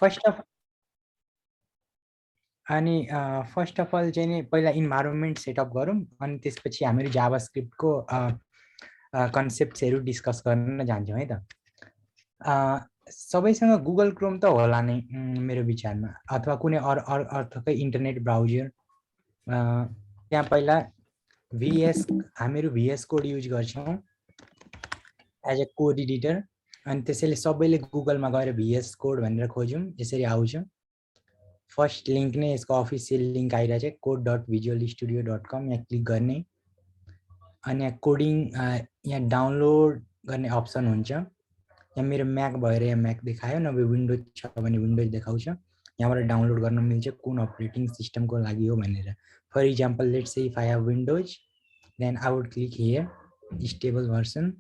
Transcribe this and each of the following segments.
First of all चाहिँ नि पहिला इन्भाइरोमेन्ट सेटअप गरौँ अनि त्यसपछि हामीहरू जाभास्क्रिप्टको कन्सेप्ट्सहरू डिस्कस गर्न जान्छौँ है त। सबैसँग गुगल क्रोम त होला नै मेरो विचारमा, अथवा कुनै अर्थकै इन्टरनेट ब्राउजर। त्यहाँ पहिला हामीहरू VS कोड युज गर्छौँ एज अ कोड एडिटर। अनि त्यसैले सबैले गुगलमा गएर VS कोड भनेर खोज्यौँ, यसरी आउँछ। फर्स्ट लिङ्क नै यसको अफिसियल लिङ्क आइरहेको छ code.visualstudio.com, यहाँ क्लिक गर्ने अनि यहाँ कोडिङ यहाँ डाउनलोड गर्ने अप्सन हुन्छ। यहाँ मेरो म्याक भएर यहाँ म्याक देखायो, नभए विन्डोज छ भने विन्डोज देखाउँछ। यहाँबाट डाउनलोड गर्न मिल्छ कुन अपरेटिङ सिस्टमको लागि हो भनेर। For example let's say if I have Windows, then I would click here stable version.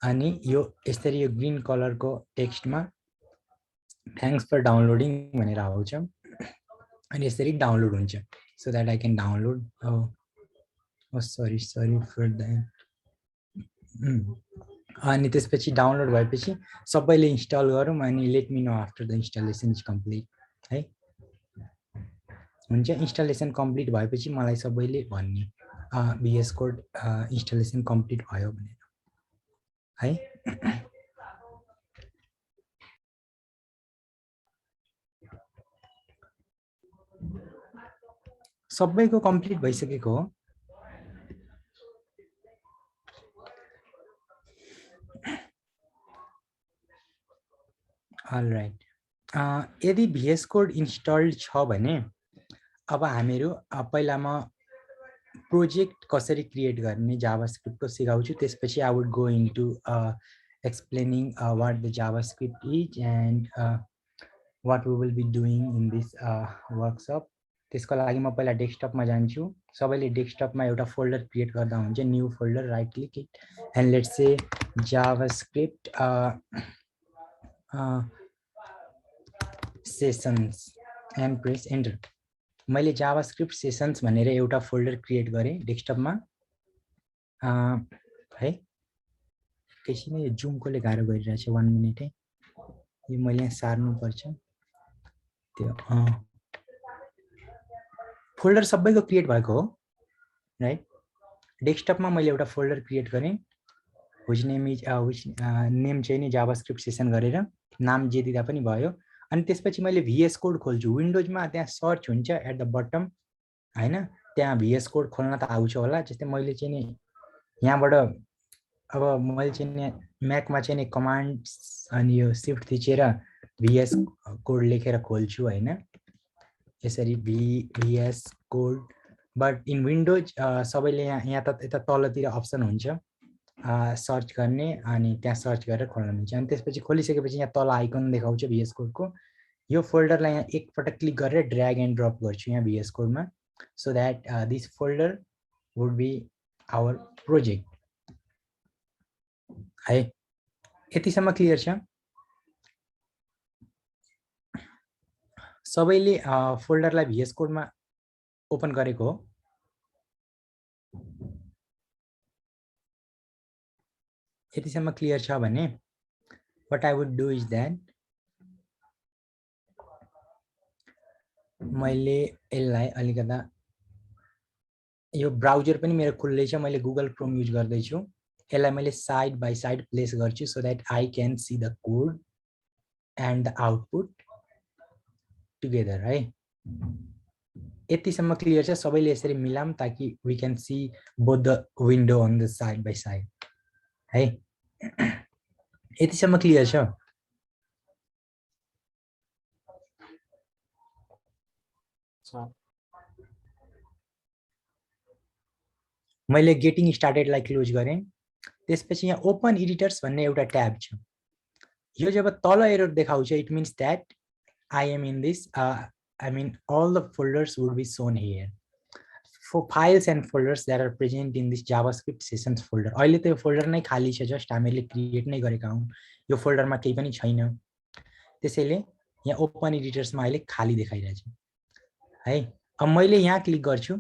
अनि यो यसरी यो ग्रीन कलरको टेक्स्टमा थ्याङ्क्स फर डाउनलोडिङ भनेर आउँछ अनि यसरी डाउनलोड हुन्छ। So that I can download. Sorry for that. अनि त्यसपछि डाउनलोड भएपछि सबैले इन्स्टल गरौँ अनि let me know after the installation is complete है। हुन्छ, इन्स्टलेसन कम्प्लिट भएपछि मलाई सबैले भन्ने VS कोड इन्स्टलेसन कम्प्लिट भयो भनेर है। सबैको कम्प्लिट भइसकेको हो। अलराइट, यदि VS कोड इन्स्टल्ड छ भने अब हामीहरू पहिला म प्रोजेक्ट कसरी क्रिएट गर्ने जाभास्क्रिप्टको सिकाउँछु। त्यसपछि I would go into explaining what the JavaScript is and what we will be doing in this workshop. त्यसको लागि म पहिला डेस्कटपमा जान्छु। सबैले डेस्कटपमा एउटा फोल्डर क्रिएट गर्दा हुन्छ, new folder, right click and let's say JavaScript sessions and press enter. मैले जाभास्क्रिप्ट सेसन्स भनेर एउटा फोल्डर क्रिएट गरेँ डेस्कटपमा है। एकैछिन यो जुमकोले गाह्रो गरिरहेछ, 1 मिनट है। यो मैले यहाँ सार्नुपर्छ। त्यो फोल्डर सबैको क्रिएट भएको हो राइट। डेस्कटपमा मैले एउटा फोल्डर क्रिएट गरेँ, हुज नेम इज नेम चाहिँ नि जाभास्क्रिप्ट सेसन गरेर नाम जे दिँदा पनि भयो। अनि त्यसपछि मैले VS कोड खोल्छु। विन्डोजमा त्यहाँ सर्च हुन्छ एट द बटम हैन, त्यहाँ VS कोड खोल्न त आउँछ होला। जस्तै मैले चाहिँ नि यहाँबाट अब मैले चाहिँ नि म्याकमा चाहिँ नि कमान्ड्स अनि यो शिफ्ट थिचेर VS कोड लेखेर खोल्छु हैन, यसरी VS code. But in windows सबैले यहाँ त यता तलतिर अप्सन हुन्छ सर्च गर्ने, अनि त्यहाँ सर्च गरेर खोल्न मिल्छ। अनि त्यसपछि खोलिसकेपछि यहाँ तल आइकन देखाउँछ VS कोडको। यो फोल्डरलाई यहाँ एकपटक क्लिक गरेर ड्र्याग एन्ड ड्रप गर्छु यहाँ VS कोडमा, so that this folder would be our project है। यतिसम्म क्लियर छ? सबैले फोल्डरलाई VS कोडमा ओपन गरेको हो। यतिसम्म क्लियर छ भने what I would do is that मैले यसलाई अलिकता यो ब्राउजर पनि मेरो खुल्लै छ, मैले गुगल क्रोम युज गर्दैछु। यसलाई मैले साइड बाई साइड प्लेस गर्छु so that I can see the code and the output together है। यतिसम्म क्लियर छ? सबैले यसरी मिलाम ताकि we can see both the window on the side by side है। यतिसम्म क्लियर छ? मैले गेटिङ स्टार्टेडलाई क्लोज गरेँ। त्यसपछि यहाँ ओपन एडिटर्स भन्ने एउटा ट्याब छ। यो जब तल एरर देखाउँछ it means that I am in this I mean all the folders would be shown here for files and folders that are present in this JavaScript sessions folder. अहिले त यो folder नै खाली छ, जस्ट हामीले create नै गरेका हौं। यो फोल्डरमा केही पनि छैन, त्यसैले यहाँ ओपन एडिटर्समा अहिले खाली देखाइरहेछ है। अब मैले यहाँ क्लिक गर्छु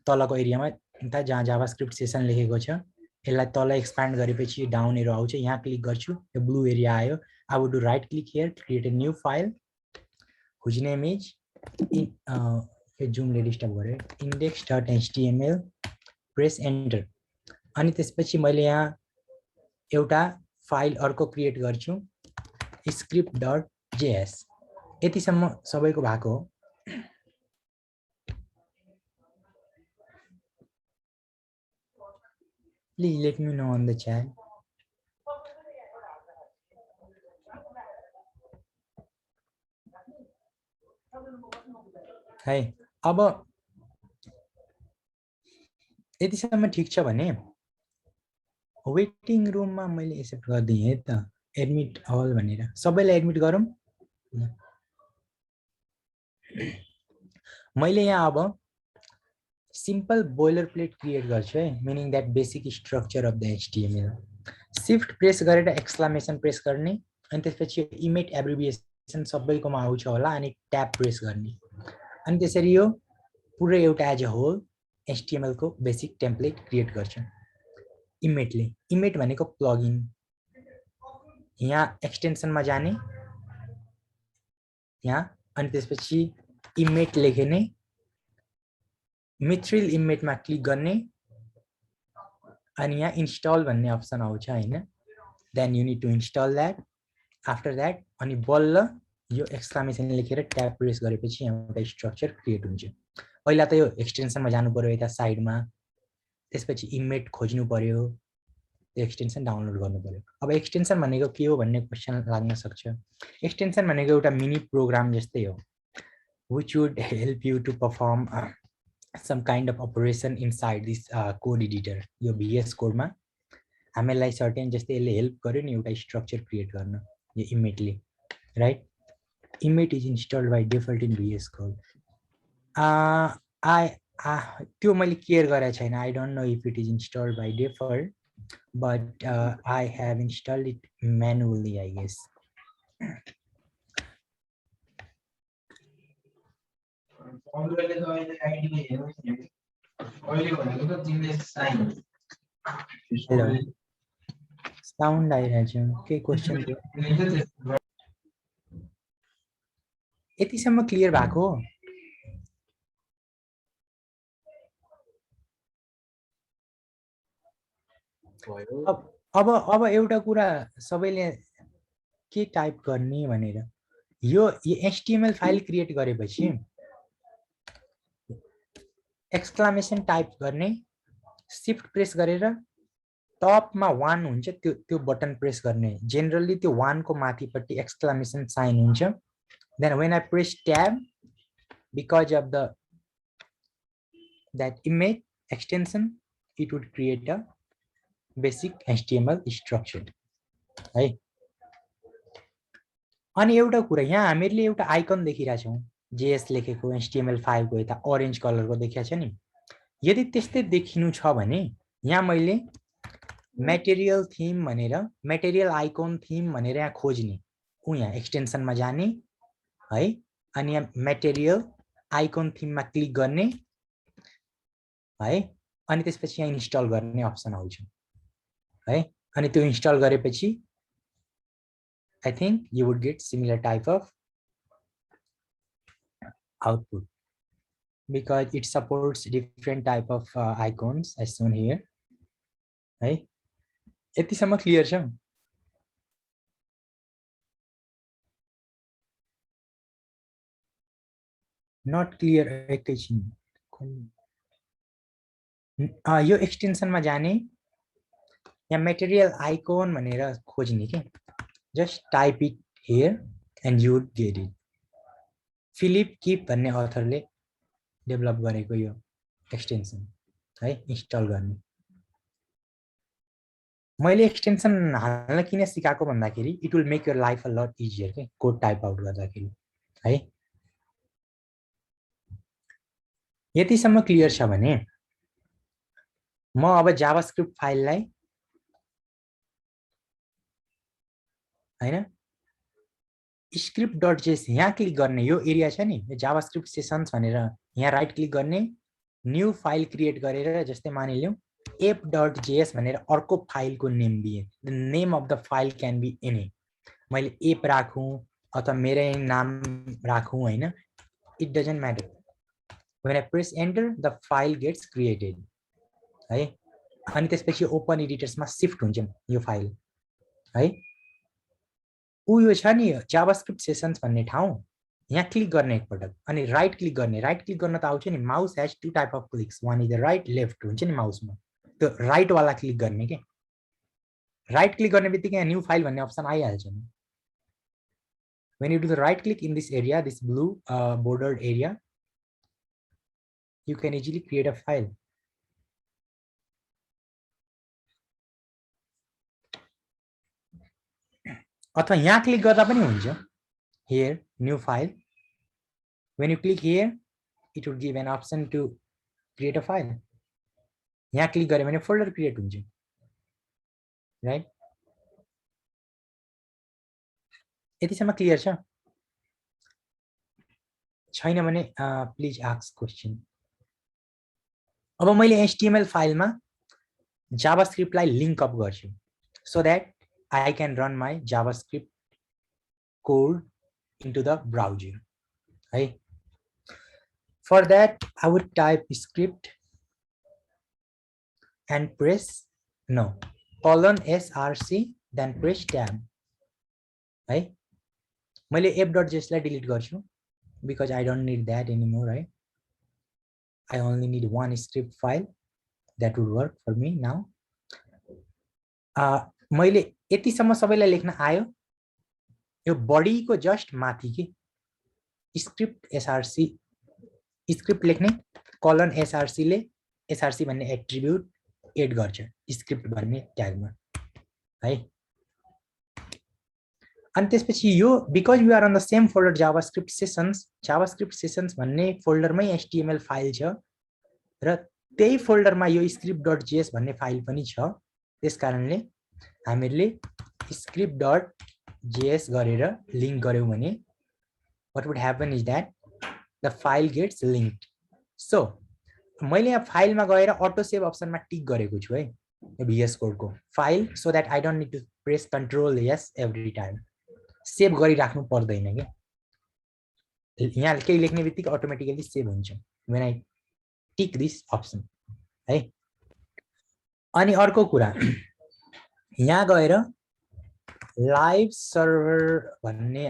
तलको एरियामा जहाँ जाभास्क्रिप्ट सेसन लेखेको छ, यसलाई तल एक्सपान्ड गरेपछि डाउन एरो आउँछ। यहाँ क्लिक गर्छु, यो ब्लू एरिया आयो। I would do right click here, create a new file whose name is index.html, press enter. अनि त्यसपछि मैले यहाँ एउटा फाइल अर्को क्रिएट गर्छु script.js. यतिसम्म सबैको भएको हो. Please let me know on the chat. है अब यतिसम्म ठिक छ भने वेटिङ रुममा मैले एक्सेप्ट गर्दिएँ त एडमिट अल भनेर सबैलाई एडमिट गरौँ. मैले यहाँ अब सिम्पल बोइलर प्लेट क्रिएट गर्छु है, meaning that basic structure of the HTML. Shift press गरेर एक्सक्लामेसन प्रेस गर्ने अनि त्यसपछि इमेट एब्रिभिएसन सबैकोमा आउँछ होला अनि ट्याब प्रेस गर्ने अनि त्यसरी यो पुरै एउटा एज अ होल एचटिएमएल को बेसिक टेम्प्लेट क्रिएट गर्छु इमेटले. इमेट भनेको प्लगइन. यहाँ एक्सटेन्सनमा जाने यहाँ अनि त्यसपछि इमेट लेख्ने मिथ्रिल इमेटमा क्लिक गर्ने अनि यहाँ इन्स्टल भन्ने अप्सन आउँछ हैन. Then you need to install that. After that अनि बल्ल यो एक्सक्लामेसन लेखेर ट्याब प्रेस गरेपछि एउटा स्ट्रक्चर क्रिएट हुन्छ. पहिला त यो एक्सटेन्सनमा जानु पर्यो यता साइडमा, त्यसपछि इमेट खोज्नु पर्यो, त्यो एक्सटेन्सन डाउनलोड गर्नु पर्यो. अब एक्सटेन्सन भनेको के हो भन्ने क्वेशन लाग्न सक्छ. एक्सटेन्सन भनेको एउटा मिनी प्रोग्राम जस्तै हो which would help you to perform some kind of operation inside this code editor. यो VS कोड मा हामीलाई सर्टेन जस्तै यसले हेल्प गर्यो नि एउटा स्ट्रक्चर क्रिएट गर्न यो इमेटले, right. Emmet is installed by default in VS code. त्यो मैले केयर गरेको छैन. I don't know if it is installed by default but I have installed it manually, I guess. Hello. Sound आइरहेछ के question थियो? यतिसम्म क्लियर भएको हो? अब एउटा कुरा सबैले के टाइप गर्ने भनेर यो एचटिएमएल फाइल क्रिएट गरेपछि एक्सक्लामेसन टाइप गर्ने, शिफ्ट प्रेस गरेर टपमा 1 हुन्छ त्यो बटन प्रेस गर्ने. जेनरली त्यो 1 को माथिपट्टि एक्सक्लामेसन साइन हुन्छ. Then when I press tab because of the that image extension it would create a basic HTML structure है. अनि एउटा कुरा यहाँ हामीले एउटा आइकन देखिरहेछौँ जेएस लेखेको HTML5 को यता ओरेन्ज कलरको देखिया छ नि. यदि त्यस्तै देखिनु छ भने यहाँ मैले मटेरियल थीम भनेर मटेरियल आइकन थीम भनेर यहाँ खोज्ने. यहाँ एक्सटेन्सनमा जाने है अनि यहाँ मटेरियल आइकन थीममा क्लिक गर्ने है अनि त्यसपछि यहाँ इन्स्टल गर्ने अप्सन आउँछ है. अनि त्यो इन्स्टल गरेपछि I think you would get similar type of output because it supports different type of icons as shown here. Right? यतिसम्म क्लियर छ? Not clear एकैछिन. यो एक्सटेन्सनमा जाने यहाँ मटेरियल आइकन भनेर खोज्ने के. Just type it here and you would get it. Philip Kip भन्ने अथरले डेभलप गरेको यो एक्सटेन्सन है इन्स्टल गर्ने. मैले एक्सटेन्सन हाल्न किन सिकाएको भन्दाखेरि it will make your life a lot easier के कोड टाइप आउट गर्दाखेरि है. यतिसम्म क्लियर छ भने म अब जावास्क्रिप्ट फाइललाई हैन script.js यहाँ क्लिक गर्ने यो एरिया छ नि जावास्क्रिप्ट सेसन्स भनेर यहाँ राइट क्लिक गर्ने न्यू फाइल क्रिएट गरेर जस्तै मानिलियौ app.js भनेर अर्को फाइलको नेम दिए. The name of the file can be any. मैले एप राखौँ अथवा मेरै नाम राखौँ हैन, it doesn't matter. When I press enter, the file gets created. है, अनि त्यसपछि ओपन एडिटर्समा शिफ्ट हुन्छ यो फाइल है. यो छ नि जावास्क्रिप्ट सेसन्स भन्ने ठाउँ, यहाँ क्लिक गर्ने एकपटक अनि राइट क्लिक गर्ने. राइट क्लिक गर्न त आउँछ नि, mouse has two type of clicks, one is the right left हुन्छ नि माउसमा, त्यो राइट वाला क्लिक गर्ने के. राइट क्लिक गर्ने बित्तिकै यहाँ न्यू फाइल भन्ने अप्सन आइहाल्छ नि. When you do the right click in this area, this blue bordered area, you can easily create a file. अथवा यहाँ क्लिक गर्दा पनि हुन्छ. Here, new file. When you click here, it would give an option to create a file. यहाँ click गरे भने folder create हुन्छ, right. यतिसम्म क्लियर छ? छैन भने प्लिज आस्क क्वेशन. अब मैले HTML फाइलमा जावास्क्रिप्टलाई लिंक अप गर्छु so that I can run my JavaScript code into the browser. Right? For that, I would type script and press :src, then press tab. Right? मैले app.js लाई delete गर्छु because I don't need that anymore. Right? I only need one script file that would work for me now. मैले यतिसम्म सबैलाई लेख्न आयो. यो बडीको जस्ट माथि के स्क्रिप्ट एसआरसी, स्क्रिप्ट लेख्ने :src ले एसआरसी भन्ने एट्रिब्युट एड गर्छ स्क्रिप्ट भन्ने ट्यागमा है. अनि त्यसपछि यो because we are on the same folder JavaScript sessions भन्ने फोल्डरमै HTML फाइल छ र त्यही फोल्डरमा यो script.js भन्ने फाइल पनि छ. त्यसकारणले हामीले script.js गरेर लिंक गर्यौं भने what would happen is that the file gets linked. So मैले यहाँ फाइलमा गएर अटो सेभ अप्सनमा टिक गरेको छु है यो VS कोड को file, so that I don't need to press Ctrl S every time. Save गरिराख्नु पर्दैन के, यहाँ केही लेख्ने बित्तिकै अटोमेटिकली सेभ हुन्छ when I tick this option है. अनि अर्को कुरा, यहाँ गएर लाइभ सर्भर भन्ने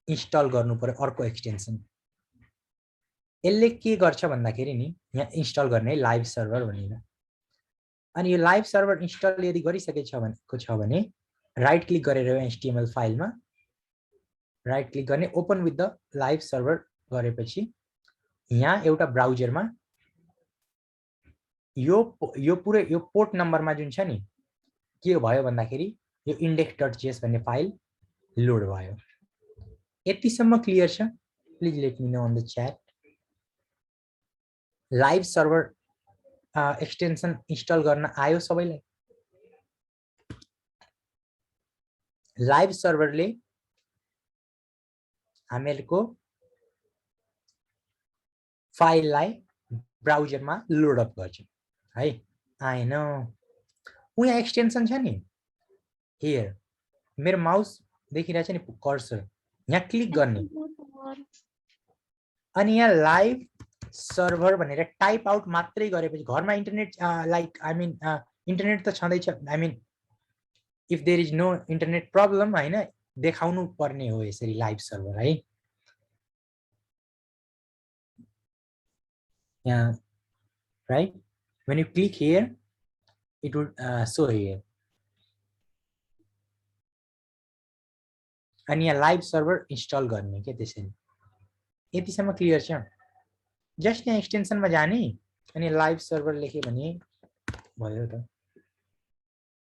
इन्स्टल गर्नु पर्यो अर्को एक्सटेन्सन. यसले के गर्छ भन्दाखेरि नि यहाँ इन्स्टल गर्ने लाइभ सर्भर भनेर. अनि यो लाइभ सर्भर इन्स्टल यदि गरिसकेको छ भने राइट क्लिक गरेर HTML फाइलमा राइट क्लिक गर्ने, open with the live server गरेपछि यहाँ एउटा ब्राउजरमा यो पुरै यो पोर्ट नम्बरमा जुन छ नि के भयो भन्दाखेरि यो index.js भन्ने फाइल लोड भयो. यतिसम्म क्लियर छ? Please let me know on the chat. Live server extension install गर्न आयो सबैलाई? लाइभ सर्भरले हामीहरुको फाइललाई ब्राउजरमा लोड अप गर्छ है. आएन? यहाँ एक्सटेन्सन छ नि, हियर मेरो माउस देखिरहेछ नि कर्सर, यहाँ क्लिक गर्ने अनि यहाँ लाइभ सर्भर भनेर टाइप आउट मात्रै गरेपछि घरमा internet like I mean internet त छँदैछ, I mean if there is no internet problem हैन, देखाउनु पर्ने हो यसरी लाइभ सर्भर है. यहाँ right, when you click here it would show here. अनि यहाँ लाइभ सर्भर इन्स्टल गर्ने के त्यसरी. यतिसम्म क्लियर छ? जस्ट यहाँ एक्सटेन्सनमा जाने अनि लाइभ सर्भर लेखे भने भयो त.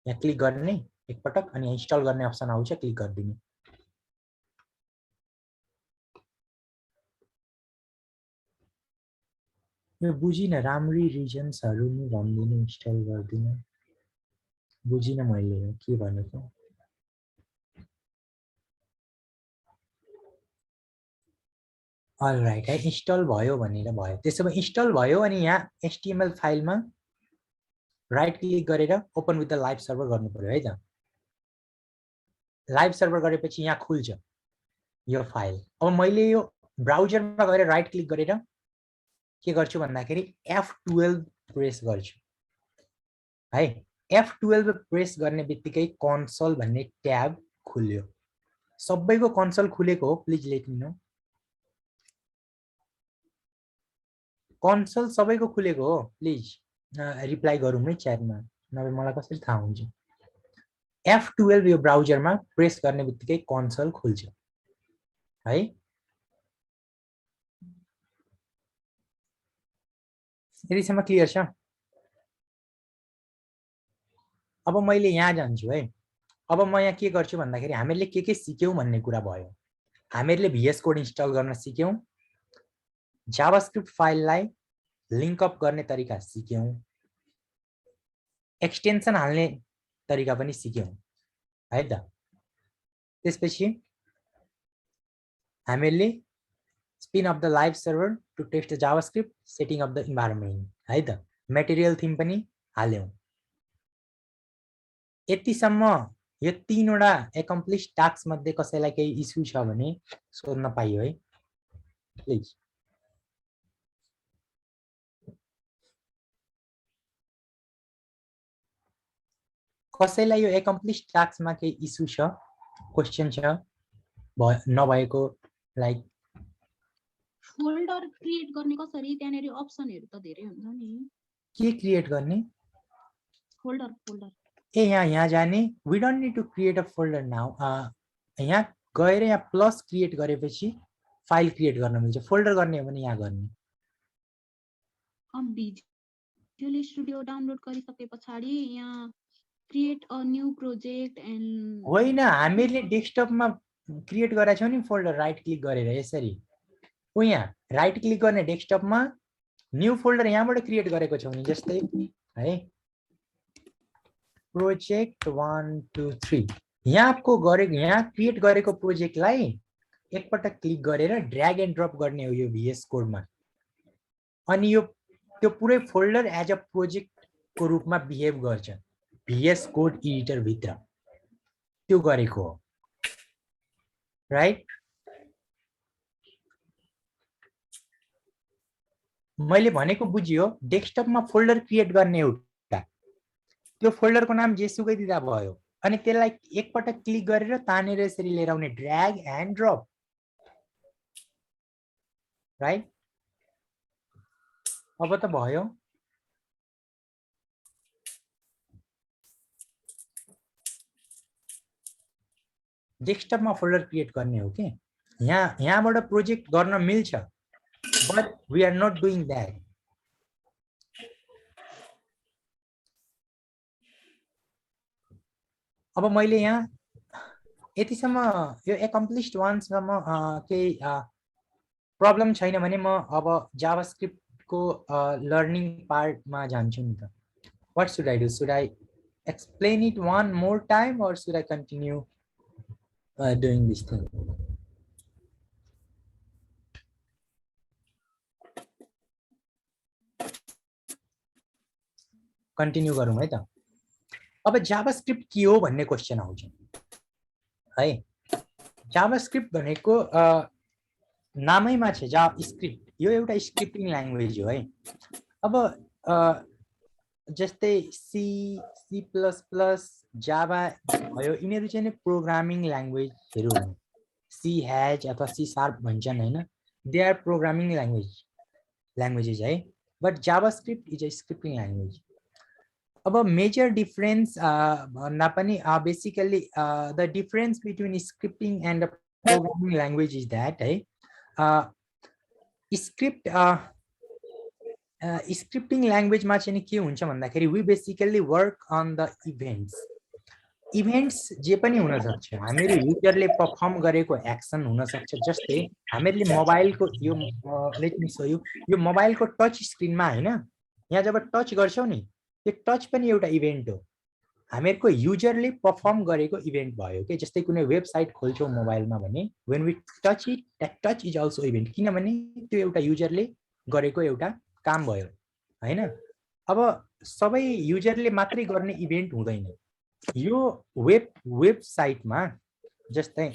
यहाँ क्लिक गर्ने एकपटक अनि इन्स्टल गर्ने अप्सन आउँछ, क्लिक गरिदिने. यो बुझिन राम्ररी रिजन्सहरु नि भन्दिनु, इन्स्टल गर्दिनु. बुझिन मैले के भनेको. अलराइट है, इन्स्टल भयो भनेर भयो. त्यसो भए इन्स्टल भयो अनि यहाँ HTML फाइलमा राइट क्लिक गरेर open with the live server गर्नु पर्यो है त. लाइभ सर्भर गरेपछि यहाँ खुल्छ यो फाइल। अब मैले यो ब्राउजरमा गएर राइट क्लिक गरेर के गर्छु भन्दाखेरि F12 प्रेस गर्छु है। F12 प्रेस गर्ने बित्तिकै कन्सोल भन्ने ट्याब खुल्यो। सबैको कन्सोल खुलेको हो, please let me no. Console सबैको खुलेको हो, प्लिज रिप्लाई गरौँ है च्याटमा, नभए मलाई कसरी थाहा हुन्छ। F12 यो ब्राउजरमा प्रेस गर्ने बित्तिकै कन्सोल खुल्छ है। यतिसम्म क्लियर छ? अब मैले यहाँ जान्छु है। अब म यहाँ के गर्छु भन्दाखेरि हामीले के सिक्यौं भन्ने कुरा भयो। हामीले VS कोड इन्स्टल गर्न सिक्यौं, जावास्क्रिप्ट फाइललाई लिंक अप गर्ने तरिका सिक्यौं, एक्सटेन्सन हाल्ने तरिका पनि सिक्यौं है त। त्यसपछि हामीले spin up the live server to test the JavaScript, setting up the environment है त। मटेरियल थीम पनि हाल्यौं। यतिसम्म यो तीनवटा एकम्प्लिश टास्क मध्ये कसैलाई केही इस्यु छ भने सोध्न पाइयो है प्लिज। कसैलाई यो एकम्प्लिश टास्कमा केही इस्यु छ, क्वेशन छ नभएको? लाइक फोल्डर क्रिएट गर्ने कसरी? त्यहाँनेरि अप्सनहरु त धेरै हुन्छ नि। के क्रिएट गर्ने? फोल्डर फोल्डर ए यहाँ जाने। We don't need to create a folder now. यहाँ गएर यहाँ प्लस क्रिएट गरेपछि फाइल क्रिएट गर्न मिल्छ। फोल्डर गर्ने हो भने यहाँ गर्ने। अब भिजुअल स्टुडियो डाउनलोड गरिसके पछाडी यहाँ create a new project and होइन, हामीले डेस्कटपमा क्रिएट गरेका छौं नि फोल्डर, राइट क्लिक गरेर यसरी। उ यहाँ राइट क्लिक गर्ने डेस्कटपमा न्यू फोल्डर यहाँबाट क्रिएट गरेको छौं नि, जस्तै है प्रोजेक्ट 1 2 3। यहाँको गरेको यहाँ क्रिएट गरेको प्रोजेक्टलाई एकपटक क्लिक गरेर ड्र्याग एन्ड ड्रप गर्ने हो यो VS कोडमा। अनि यो त्यो पुरै फोल्डर एज अ प्रोजेक्ट को रूपमा बिहेभ गर्छ VS कोड एडिटर भित्र। त्यो गरेको हो राइट। मैले भनेको बुझियो। डेस्कटपमा फोल्डर क्रिएट गर्ने एउटा, त्यो फोल्डरको नाम जेसुकै दिदा भयो। अनि त्यसलाई एकपटक क्लिक गरेर तानेर यसरी लिएर आउने, ड्र्याग एन्ड ड्रप राइट। अब त भयो। डेस्कटपमा फोल्डर क्रिएट गर्ने हो के। यहाँबाट प्रोजेक्ट गर्न मिल्छ, but we are not doing that. अब मैले यहाँ यतिसम्म यो एकम्प्लिस्ड वान्ससम्म केही प्रब्लम छैन भने म अब जावास्क्रिप्टको लर्निङ पार्टमा जान्छु नि त। What should I do? Should I explain it one more time or should I continue doing this thing? Continue गरौँ है त। अब जावास्क्रिप्ट के हो भन्ने क्वेशन आउँछ है। जावास्क्रिप्ट भनेको नामैमा छ जावास्क्रिप्ट, यो एउटा स्क्रिप्टिङ ल्याङ्ग्वेज हो है। अब जस्तै C C plus plus Java भयो, यिनीहरू चाहिँ नि प्रोग्रामिङ ल्याङ्ग्वेजहरू हुन्। सी हैज अथवा सी शार्प भन्छन् हैन, दे आर प्रोग्रामिङ ल्याङ्ग्वेजेस है। But JavaScript is a scripting language. अब मेजर डिफरेन्स भन्दा पनि basically the difference between scripting and programming language is that है, स्क्रिप्ट स्क्रिप्टिङ ल्याङ्ग्वेजमा चाहिँ के हुन्छ भन्दाखेरि we basically work on the events जे पनि हुन सक्छ। हामीहरू युजरले परफर्म गरेको एक्सन हुन सक्छ। जस्तै हामीहरूले मोबाइलको यो लेट मी सो यु, यो मोबाइलको टच स्क्रिनमा हैन, यहाँ जब टच गर्छौ नि, त्यो टच पनि एउटा इभेन्ट हो। हामीहरूको युजरले परफर्म गरेको इभेन्ट भयो के। जस्तै कुनै वेबसाइट खोल्छौ मोबाइलमा भने when we touch it, that touch is also event, किनभने त्यो एउटा युजरले गरेको एउटा काम भयो हैन। अब सबै युजरले मात्रै गर्ने इभेन्ट हुँदैन। यो वेबसाइटमा जस्तै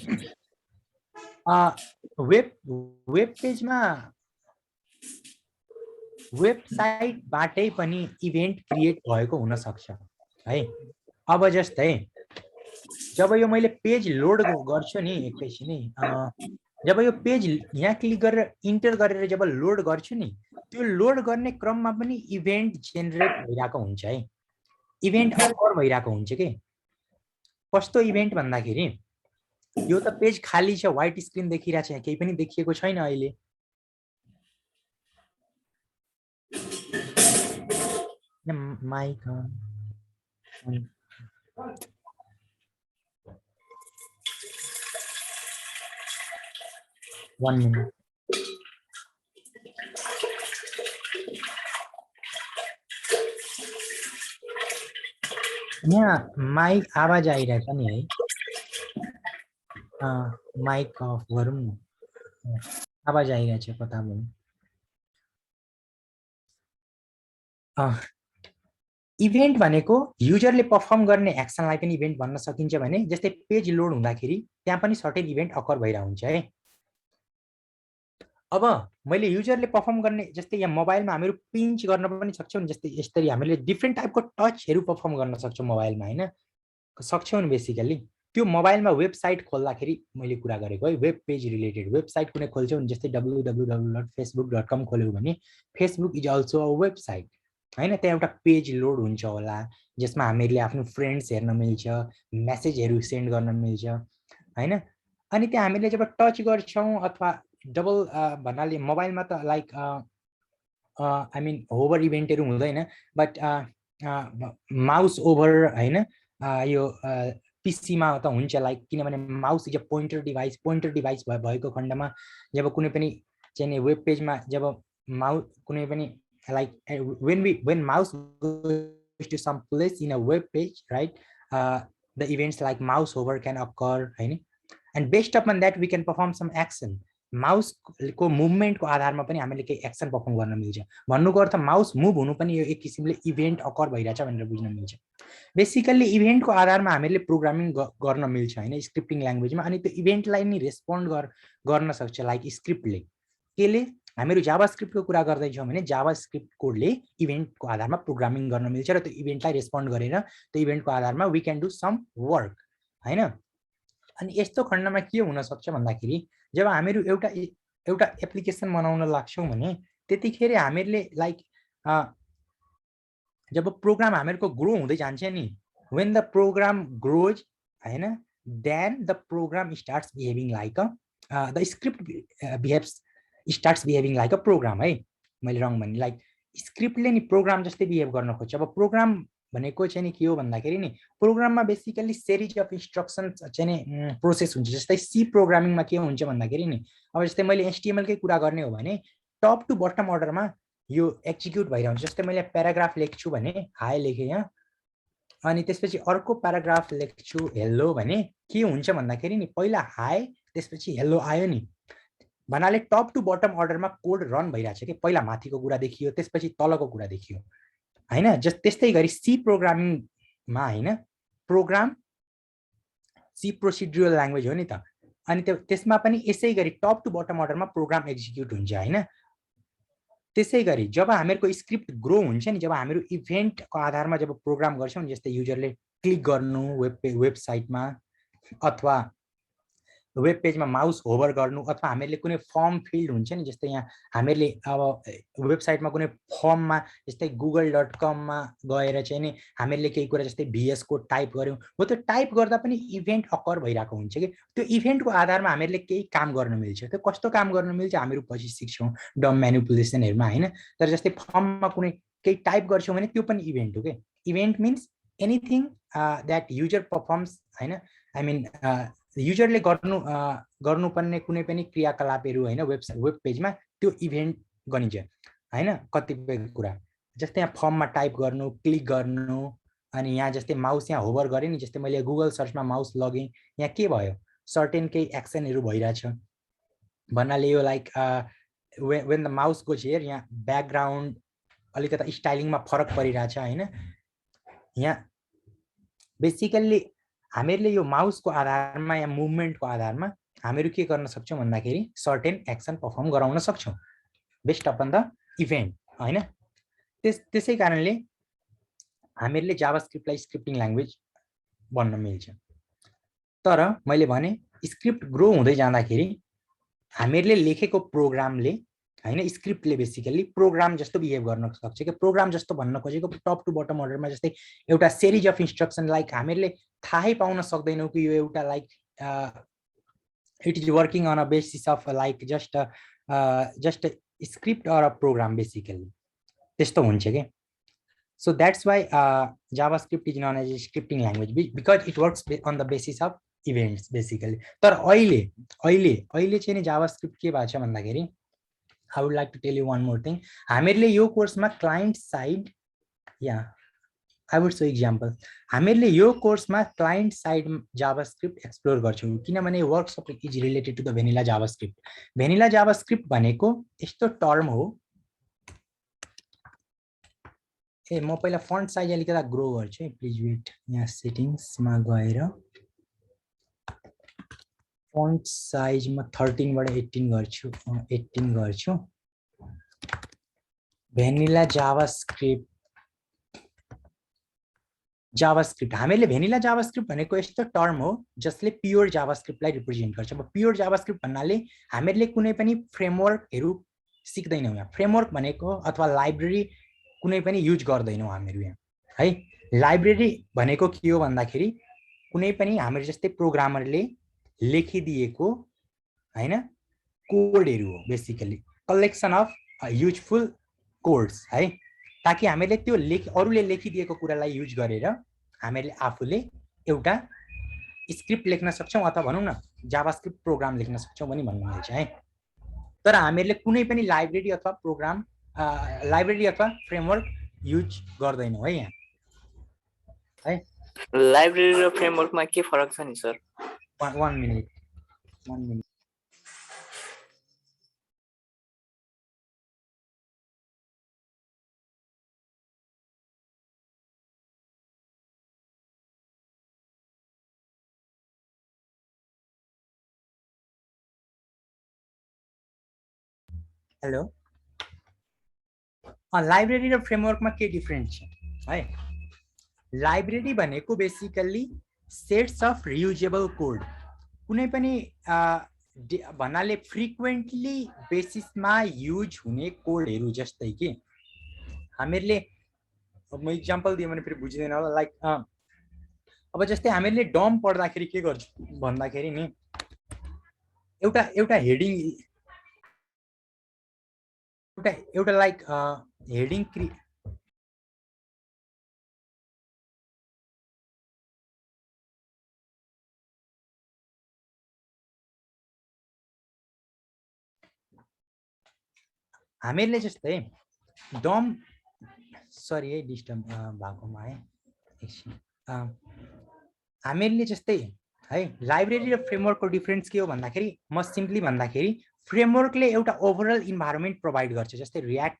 वेब पेजमा वेबसाइटबाटै पनि इभेन्ट क्रिएट भएको हुन सक्छ है। अब जस्तै जब यो मैले पेज लोड गर्छु नि एकैछिन जब यो पेज यहाँ क्लिक गरेर इन्टर गरेर जब लोड गर्छु नि त्यो लोड गर्ने क्रममा पनि इभेन्ट जेनेरेट भइरहेको हुन्छ है, इभेन्ट अकर भइरहेको हुन्छ के। कस्तो इभेन्ट भन्दाखेरि यो त पेज खाली छ, व्हाइट स्क्रिन देखिरहेछ, यहाँ केही पनि देखिएको छैन अहिले। Mic 1 minute। यहाँ माइक आवाज आइरहेछ नि है, माइक अफ गरौँ न, आवाज आइरहेछ कता पनि। इभेन्ट भनेको युजरले पर्फर्म गर्ने एक्सनलाई पनि इभेन्ट भन्न सकिन्छ भने जस्तै पेज लोड हुँदाखेरि त्यहाँ पनि सर्टेन इभेन्ट अकर भइरहेको हुन्छ है। अब मैले युजरले पर्फर्म गर्ने जस्तै यहाँ मोबाइलमा हामीहरू पिन्च गर्न पनि सक्छौँ नि, जस्तै यसरी हामीले डिफ्रेन्ट टाइपको टचहरू पर्फर्म गर्न सक्छौँ मोबाइलमा हैन, सक्छौँ नि। बेसिकली त्यो मोबाइलमा वेबसाइट खोल्दाखेरि मैले कुरा गरेको है, वेब पेज रिलेटेड वेबसाइट कुनै खोल्छौँ नि, जस्तै www.facebook.com खोल्यौ भने Facebook is also a website हैन। त्यहाँ एउटा पेज लोड हुन्छ होला जसमा हामीहरूले आफ्नो फ्रेन्ड्स हेर्न मिल्छ, मेसेजहरू सेन्ड गर्न मिल्छ हैन। अनि त्यहाँ हामीले जब टच गर्छौँ अथवा डबल भन्नाले मोबाइलमा त लाइक आई मिन होभर इभेन्टहरू हुँदैन, बट माउस ओभर हैन, यो पीसीमा त हुन्छ लाइक, किनभने mouse is a pointer device भएको खण्डमा जब कुनै पनि चाहिँ वेब पेजमा जब माउस कुनै पनि like when mouse goes to some place in a web page, right, the events like mouse hover can occur हैन, and based upon that we can perform some action। Mouse को movement को आधारमा पनि हामीले केही action perform गर्न मिल्छ। भन्नुको अर्थ माउस मुभ हुनु पनि यो एक किसिमले इभेन्ट अकर भइरहेछ भनेर बुझ्न मिल्छ। बेसिकली इभेन्टको आधारमा हामीले प्रोग्रामिङ गर्न मिल्छ हैन स्क्रिप्टिङ ल्याङ्ग्वेजमा, अनि त्यो इभेन्टलाई नि रेस्पोन्ड गर्न सक्छ लाइक स्क्रिप्टले। केले हामीहरू जावास्क्रिप्टको कुरा गर्दैछौँ भने जावास्क्रिप्ट कोडले इभेन्टको आधारमा प्रोग्रामिङ गर्न मिल्छ र त्यो इभेन्टलाई रेस्पोन्ड गरेर त्यो इभेन्टको आधारमा we can do some work हैन। अनि यस्तो खण्डमा के हुन सक्छ भन्दाखेरि जब हामीहरू एउटा एप्लिकेसन बनाउन लाग्छौँ भने त्यतिखेर हामीहरूले लाइक जब प्रोग्राम हामीहरूको ग्रो हुँदै जान्छ नि, when the program grows हैन, then the program starts behaving like a the script starts behaving like a program है। मैले रङ भने लाइक स्क्रिप्टले नि प्रोग्राम जस्तै बिहेभ गर्न खोज्छ। अब प्रोग्राम भनेको चाहिँ नि के हो भन्दाखेरि नि प्रोग्राममा बेसिकली सिरिज अफ इन्स्ट्रक्सन्स चाहिँ नि प्रोसेस हुन्छ। जस्तै सी प्रोग्रामिङमा के हुन्छ भन्दाखेरि नि अब जस्तै मैले एचटीएमएल कै कुरा गर्ने हो भने टप टु बटम अर्डरमा यो एक्जिक्युट भइरहेको हुन्छ। जस्तै मैले प्याराग्राफ लेख्छु भने हाई लेखेँ यहाँ, अनि त्यसपछि अर्को प्याराग्राफ लेख्छु हेलो भने के हुन्छ भन्दाखेरि नि पहिला हाई त्यसपछि हेलो आयो नि, भन्नाले टप टु बटम अर्डरमा कोड रन भइरहेछ कि पहिला माथिको कुरा देखियो त्यसपछि तलको कुरा देखियो हैन। जस्ट त्यस्तै गरी सी प्रोग्रामिङमा हैन, प्रोग्राम सी प्रोसिड्युरल ल्याङ्ग्वेज हो नि त, अनि त्यसमा पनि यसै गरी टप टु बटम अर्डरमा प्रोग्राम एक्जिक्युट हुन्छ हैन। त्यसै गरी जब हामीहरूको स्क्रिप्ट ग्रो हुन्छ नि, जब हामीहरू इभेन्टको आधारमा जब प्रोग्राम गर्छौँ नि, जस्तै युजरले क्लिक गर्नु वेबसाइटमा अथवा वेब पेजमा माउस होभर गर्नु अथवा हामीहरूले कुनै फर्म फिल्ड हुन्छ नि, जस्तै यहाँ हामीहरूले अब वेबसाइटमा कुनै फर्ममा जस्तै google.com-मा गएर चाहिँ नि हामीहरूले केही कुरा जस्तै VS कोड टाइप गर्यौँ, हो त्यो टाइप गर्दा पनि इभेन्ट अकर भइरहेको हुन्छ कि त्यो इभेन्टको आधारमा हामीहरूले केही काम गर्न मिल्छ। त्यो कस्तो काम गर्न मिल्छ हामीहरू पछि सिक्छौँ डम म्यानिपुलेसनहरूमा हैन। तर जस्तै फर्ममा कुनै केही टाइप गर्छौँ भने त्यो पनि इभेन्ट हो के। Event means anything that user performs हैन, आई मिन युजरले गर्नुपर्ने कुनै पनि क्रियाकलापहरू हैन वेब पेजमा त्यो इभेन्ट गनिन्छ हैन। कतिपय कुरा जस्तै यहाँ फर्ममा टाइप गर्नु, क्लिक गर्नु, अनि यहाँ जस्तै माउस यहाँ होभर गरेँ नि, जस्तै मैले गुगल सर्चमा माउस लगेँ, यहाँ के भयो सर्टेन केही एक्सनहरू भइरहेछ भन्नाले यो like when the mouse goes here, यहाँ ब्याकग्राउन्ड अलिकता स्टाइलिङमा फरक परिरहेछ हैन। यहाँ बेसिकल्ली हामीहरूले यो माउसको आधारमा या मुभमेन्टको आधारमा हामीहरू के गर्न सक्छौँ भन्दाखेरि सर्टेन एक्सन परफर्म गराउन सक्छौँ बेस्ड अपन द इभेन्ट हैन। त्यसै कारणले हामीहरूले जाभास्क्रिप्टलाई स्क्रिप्टिङ ल्याङ्ग्वेज भन्न मिल्छ। तर मैले भने स्क्रिप्ट ग्रो हुँदै जाँदाखेरि हामीहरूले लेखेको प्रोग्रामले हैन स्क्रिप्टले बेसिकली प्रोग्राम जस्तो बिहेभ गर्न सक्छ कि प्रोग्राम जस्तो भन्न खोजेको टप टु बटम अर्डरमा जस्तै एउटा सिरिज अफ इन्स्ट्रक्सन लाइक हामीहरूले थाहै पाउन सक्दैनौँ कि यो एउटा like it is working on a basis of like just script or a program basically त्यस्तो हुन्छ के। So that's why JavaScript is known as a scripting language because it works on the basis of events basically. तर अहिले चाहिँ नि JavaScript के भएको छ भन्दाखेरि I would like to tell you one more thing. हामीहरूले यो कोर्समा क्लाइन्ट साइड या I would say example. हामीहरूले यो कोर्समा क्लाइन्ट साइड जाभास्क्रिप्ट एक्सप्लोर गर्छौँ किनभने workshop is related to the vanilla JavaScript. Vanilla JavaScript भनेको यस्तो टर्म हो। ए म पहिला फन्ट साइज अलिकति ग्रो गर्छु है, प्लिज वेट। यहाँ सेटिङ्समा गएर फन्ट साइज म 13 बाट 18 गर्छु 18 गर्छु। भेनिला जाभास्क्रिप्ट हामीहरूले भेनिला जाभास्क्रिप्ट भनेको यस्तो टर्म हो जसले प्योर जाभास्क्रिप्टलाई रिप्रेजेन्ट गर्छ। अब प्योर जाभास्क्रिप्ट भन्नाले हामीहरूले कुनै पनि फ्रेमवर्कहरू सिक्दैनौँ यहाँ। फ्रेमवर्क भनेको अथवा लाइब्रेरी कुनै पनि युज गर्दैनौँ हामीहरू यहाँ है। लाइब्रेरी भनेको के हो भन्दाखेरि कुनै पनि हामीहरू जस्तै प्रोग्रामरले लेखिदिएको हैन कोडहरू हो basically collection of useful codes है, ताकि हामीले त्यो अरूले लेखिदिएको कुरालाई युज गरेर हामीले आफूले एउटा स्क्रिप्ट लेख्न सक्छौँ अथवा भनौँ न जाभास्क्रिप्ट प्रोग्राम लेख्न सक्छौँ पनि भन्नु मिल्छ है। तर हामीहरूले कुनै पनि लाइब्रेरी अथवा प्रोग्राम लाइब्रेरी अथवा फ्रेमवर्क युज गर्दैनौँ है यहाँ है। लाइब्रेरी र फ्रेमवर्कमा के फरक छ नि sir? one minute. Hello, library र फ्रेमवर्कमा के डिफरेन्स छ है? लाइब्रेरी भनेको basically sets of reusable code, कुनै पनि भन्नाले फ्रिक्वेन्टली बेसिसमा युज हुने कोडहरू जस्तै कि हामीहरूले म इक्जाम्पल दिएँ भने फेरि बुझिँदैन होला। लाइक अब जस्तै हामीहरूले डम पढ्दाखेरि के गर्छौँ भन्दाखेरि नि एउटा हेडिङ एउटा लाइक हेडिङ हामीहरूले जस्तै डम सरी है डिस्टर्ब भएकोमा है एकछिन। हामीहरूले जस्तै है लाइब्रेरी र फ्रेमवर्कको डिफरेन्स के हो भन्दाखेरि म सिम्पली भन्दाखेरि फ्रेमवर्कले एउटा ओभरअल इन्भाइरोमेन्ट प्रोभाइड गर्छ। जस्तै रियाक्ट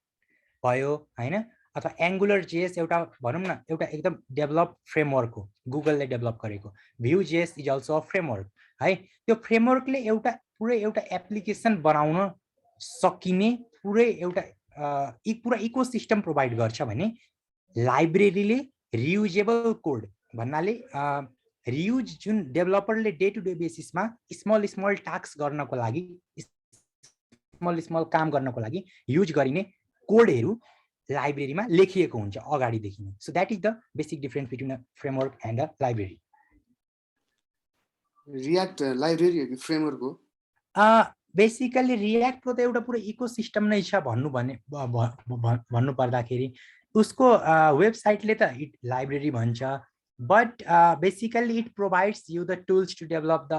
भयो हैन अथवा एङ्गुलर जेएस एउटा भनौँ न एउटा एकदम डेभलप फ्रेमवर्क हो, गुगलले डेभलप गरेको। View JS is also a framework है। त्यो फ्रेमवर्कले पुरै एउटा एप्लिकेसन बनाउन सकिने पुरै एउटा पुरा इकोसिस्टम प्रोभाइड गर्छ भने लाइब्रेरीले रियुजेबल कोड भन्नाले रियुज जुन डेभलपरले डे टु डे बेसिसमा स्मल टास्क गर्नको लागि स्मल काम गर्नको लागि युज गरिने कोडहरू लाइब्रेरीमा लेखिएको हुन्छ अगाडिदेखि नै। So that is the basic difference between a framework and a library. React library हो कि फ्रेमवर्क हो? बेसिकली रियाक्टको त एउटा पुरो इकोसिस्टम नै छ भन्नु पर्दाखेरि उसको वेबसाइटले त इट लाइब्रेरी भन्छ, but basically it provides you the tools to develop the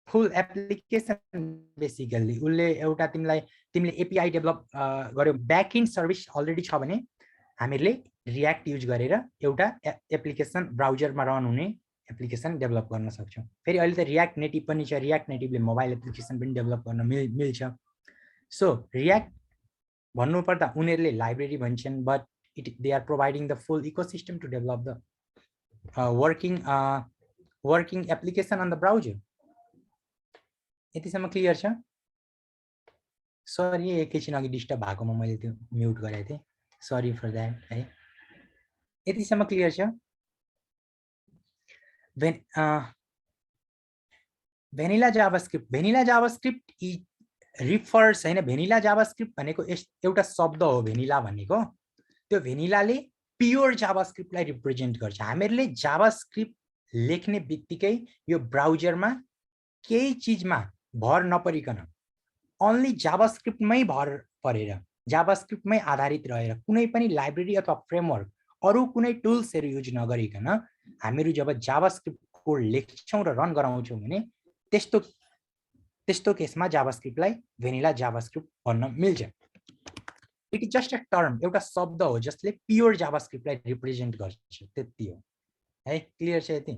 full application. Basically उसले एउटा तिमीले एपिआई डेभलप गर्यो, ब्याक एन्ड सर्भिस अलरेडी छ भने हामीहरूले रियाक्ट युज गरेर एउटा एप्लिकेसन ब्राउजरमा रन हुने एप्लिकेसन डेभलप गर्न सक्छौँ। फेरि अहिले त रियाक्ट नेटिभ पनि छ, रियाक्ट नेटिभले मोबाइल एप्लिकेसन पनि डेभलप गर्न मिल्छ। सो रियाक्ट भन्नुपर्दा उनीहरूले लाइब्रेरी भन्छन्, but they are providing the full ecosystem to develop the working working application on the browser. यतिसम्म क्लियर छ? सरी एकैछिन अघि डिस्टर्ब भएकोमा मैले त्यो म्युट गरेको थिएँ, सरी फर द्याट है। यतिसम्म क्लियर छ? भेनिला जाभास्क्रिप्ट इज रिफर्स हैन, भेनिला जाभास्क्रिप्ट भनेको एउटा शब्द हो भेनिला भनेको। त्यो भेनिलाले प्योर जाभास्क्रिप्टलाई रिप्रेजेन्ट गर्छ। हामीहरूले जाभास्क्रिप्ट लेख्ने बित्तिकै यो ब्राउजरमा केही चिजमा भर नपरिकन ओन्ली जाभास्क्रिप्टमै भर परेर जाभास्क्रिप्टमै आधारित रहेर कुनै पनि लाइब्रेरी अथवा फ्रेमवर्क अरू कुनै टुल्सहरू युज नगरिकन हामीहरू जब जाभास्क्रिप्ट कोड लेख्छौँ र रन गराउँछौँ भने त्यस्तो केसमा जाभास्क्रिप्टलाई भेनिला जाभास्क्रिप्ट भन्न मिल्छ। It is just a term, एउटा शब्द हो जसले प्योर जाभास्क्रिप्टलाई रिप्रेजेन्ट गर्छ, त्यति हो है। क्लियर छ यति?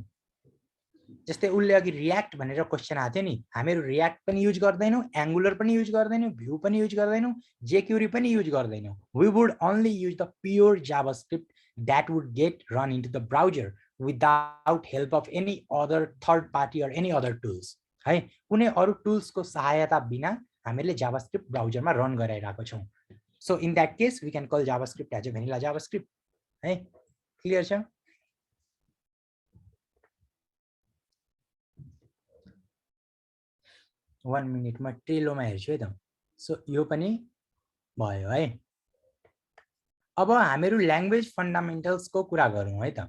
जस्तै उसले अघि रियाक्ट भनेर क्वेसन आएको थियो नि, हामीहरू रियाक्ट पनि युज गर्दैनौँ, एङ्गुलर पनि युज गर्दैनौँ, भ्यू पनि युज गर्दैनौँ, जेक्युरी पनि युज गर्दैनौँ। We would only use the pure JavaScript that would get run into the browser without help of any other third party or any other tools है। कुनै अरू टुल्सको सहायता बिना हामीले जाभास्क्रिप्ट ब्राउजरमा रन गराइरहेको छौँ। So in that case we can call JavaScript as a vanilla JavaScript है। Clear छ? वन मिनटमा ट्रेलोमा हेर्छु है त। सो यो पनि भयो है। अब हामीहरू ल्याङ्ग्वेज फन्डामेन्टल्सको कुरा गरौँ है त।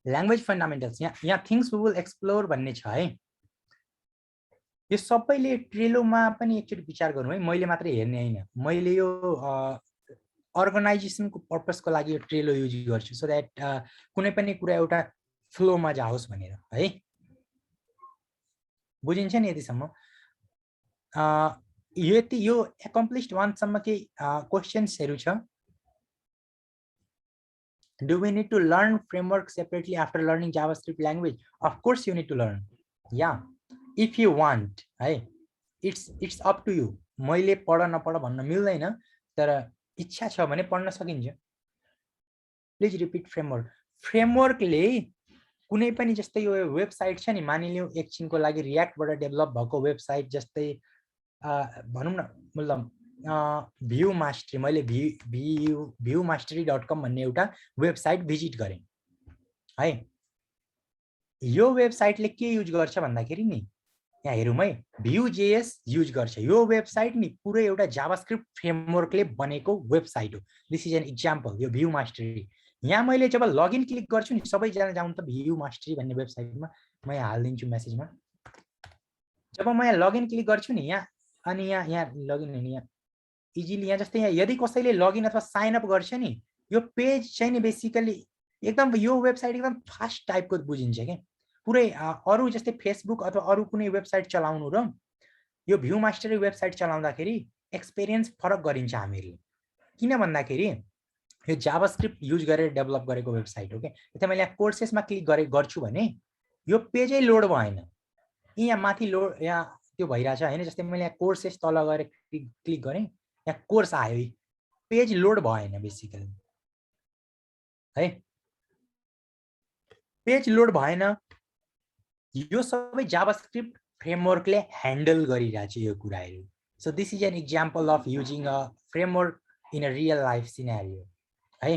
ल्याङ्ग्वेज फन्डामेन्टल्स यहाँ थिङ्स वी विल एक्सप्लोर भन्ने छ है। यो सबैले ट्रेलोमा पनि एकचोटि विचार गरौँ है, मैले मात्रै हेर्ने होइन। मैले यो अर्गनाइजेसनको पर्पसको लागि यो ट्रेलो युज गर्छु सो द्याट कुनै पनि कुरा एउटा फ्लोमा जाओस् भनेर है। बुझिन्छ नि यतिसम्म? यो एकम्प्लिस्ड वानसम्म केही क्वेसन्सहरू छ। Do we need to learn framework separately after learning JavaScript language? Of course you need to learn. Yeah, if you want, है, it's up to you. मैले पढ नपढ भन्न मिल्दैन, तर इच्छा छ भने पढ्न सकिन्छ। Please repeat framework. फ्रेमवर्कले कुनै पनि जस्तै यो वेबसाइट छ नि, मानिलिउँ एकछिनको लागि रियाक्टबाट डेभलप भएको वेबसाइट जस्तै भनौँ न, मतलब भ्यू मास्टरी, मैले viewmastery.com भन्ने एउटा वेबसाइट भिजिट गरेँ है। यो वेबसाइटले के युज गर्छ भन्दाखेरि नि, यहाँ हेरौँ है, Vue.js युज गर्छ। यो वेबसाइट नि पुरै एउटा जाभास्क्रिप्ट फ्रेमवर्कले बनेको वेबसाइट हो। दिस इज एन इक्जाम्पल, यो भ्यू मास्टरी। यहाँ मैले जब लगइन क्लिक गर्छु नि, सबैजना जाउँ त भ्यू मास्टरी भन्ने वेबसाइटमा, म यहाँ हालिदिन्छु मेसेजमा। जब म यहाँ लगइन क्लिक गर्छु नि यहाँ, अनि यहाँ लगइन हुने यहाँ इजिली, यहाँ जस्तै यहाँ यदि कसैले लगइन अथवा साइन अप गर्छ नि, यो पेज चाहिँ नि बेसिकली एकदम यो वेबसाइट एकदम फास्ट टाइपको बुझिन्छ क्या। पुरै अरू जस्तै फेसबुक अथवा अरू कुनै वेबसाइट चलाउनु र यो भ्यू मास्टरी वेबसाइट चलाउँदाखेरि एक्सपिरियन्स फरक गरिन्छ हामीहरूले। किन भन्दाखेरि यो जाभास्क्रिप्ट युज गरेर डेभलप गरेको वेबसाइट हो क्या। यता मैले यहाँ कोर्सेसमा क्लिक गर्छु भने यो पेजै लोड भएन, यहाँ माथि लोड यहाँ त्यो भइरहेछ होइन। जस्तै मैले यहाँ कोर्सेस तल गएर क्लिक गरेँ, यहाँ कोर्स आयो, पेज लोड भएन बेसिकली है, पेज लोड भएन। यो सबै जाभास्क्रिप्ट फ्रेमवर्कले ह्यान्डल गरिरहेछ यो कुराहरू। So this is an example of using a framework in a real life scenario है।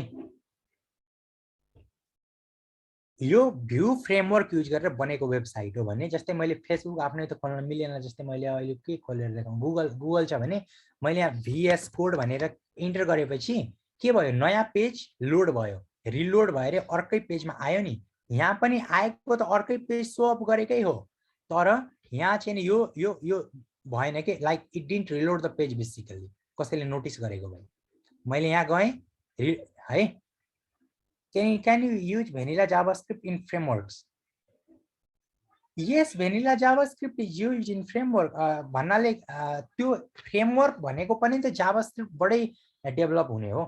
यो भ्यू फ्रेमवर्क युज गरेर बनेको वेबसाइट हो भने, जस्तै मैले फेसबुक आफ्नै त खोल्न मिलेन, जस्तै मैले अहिले के खोलेर देखाउँ, गुगल छ भने मैले यहाँ VS कोड भनेर इन्टर गरेपछि के भयो, नयाँ पेज लोड भयो, रिलोड भएर अर्कै पेजमा आयो नि। यहाँ पनि आएको त अर्कै पेज सो अप गरेकै हो, तर यहाँ चाहिँ नि यो भएन कि, like it didn't reload the page basically, कसैले नोटिस गरेको भए। मैले यहाँ गएँ है, can you use vanilla JavaScript in frameworks? Yes, vanilla JavaScript is used in framework. भन्नाले त्यो फ्रेमवर्क भनेको पनि त जाभास्क्रिप्ट बाटै डेभलप हुने हो।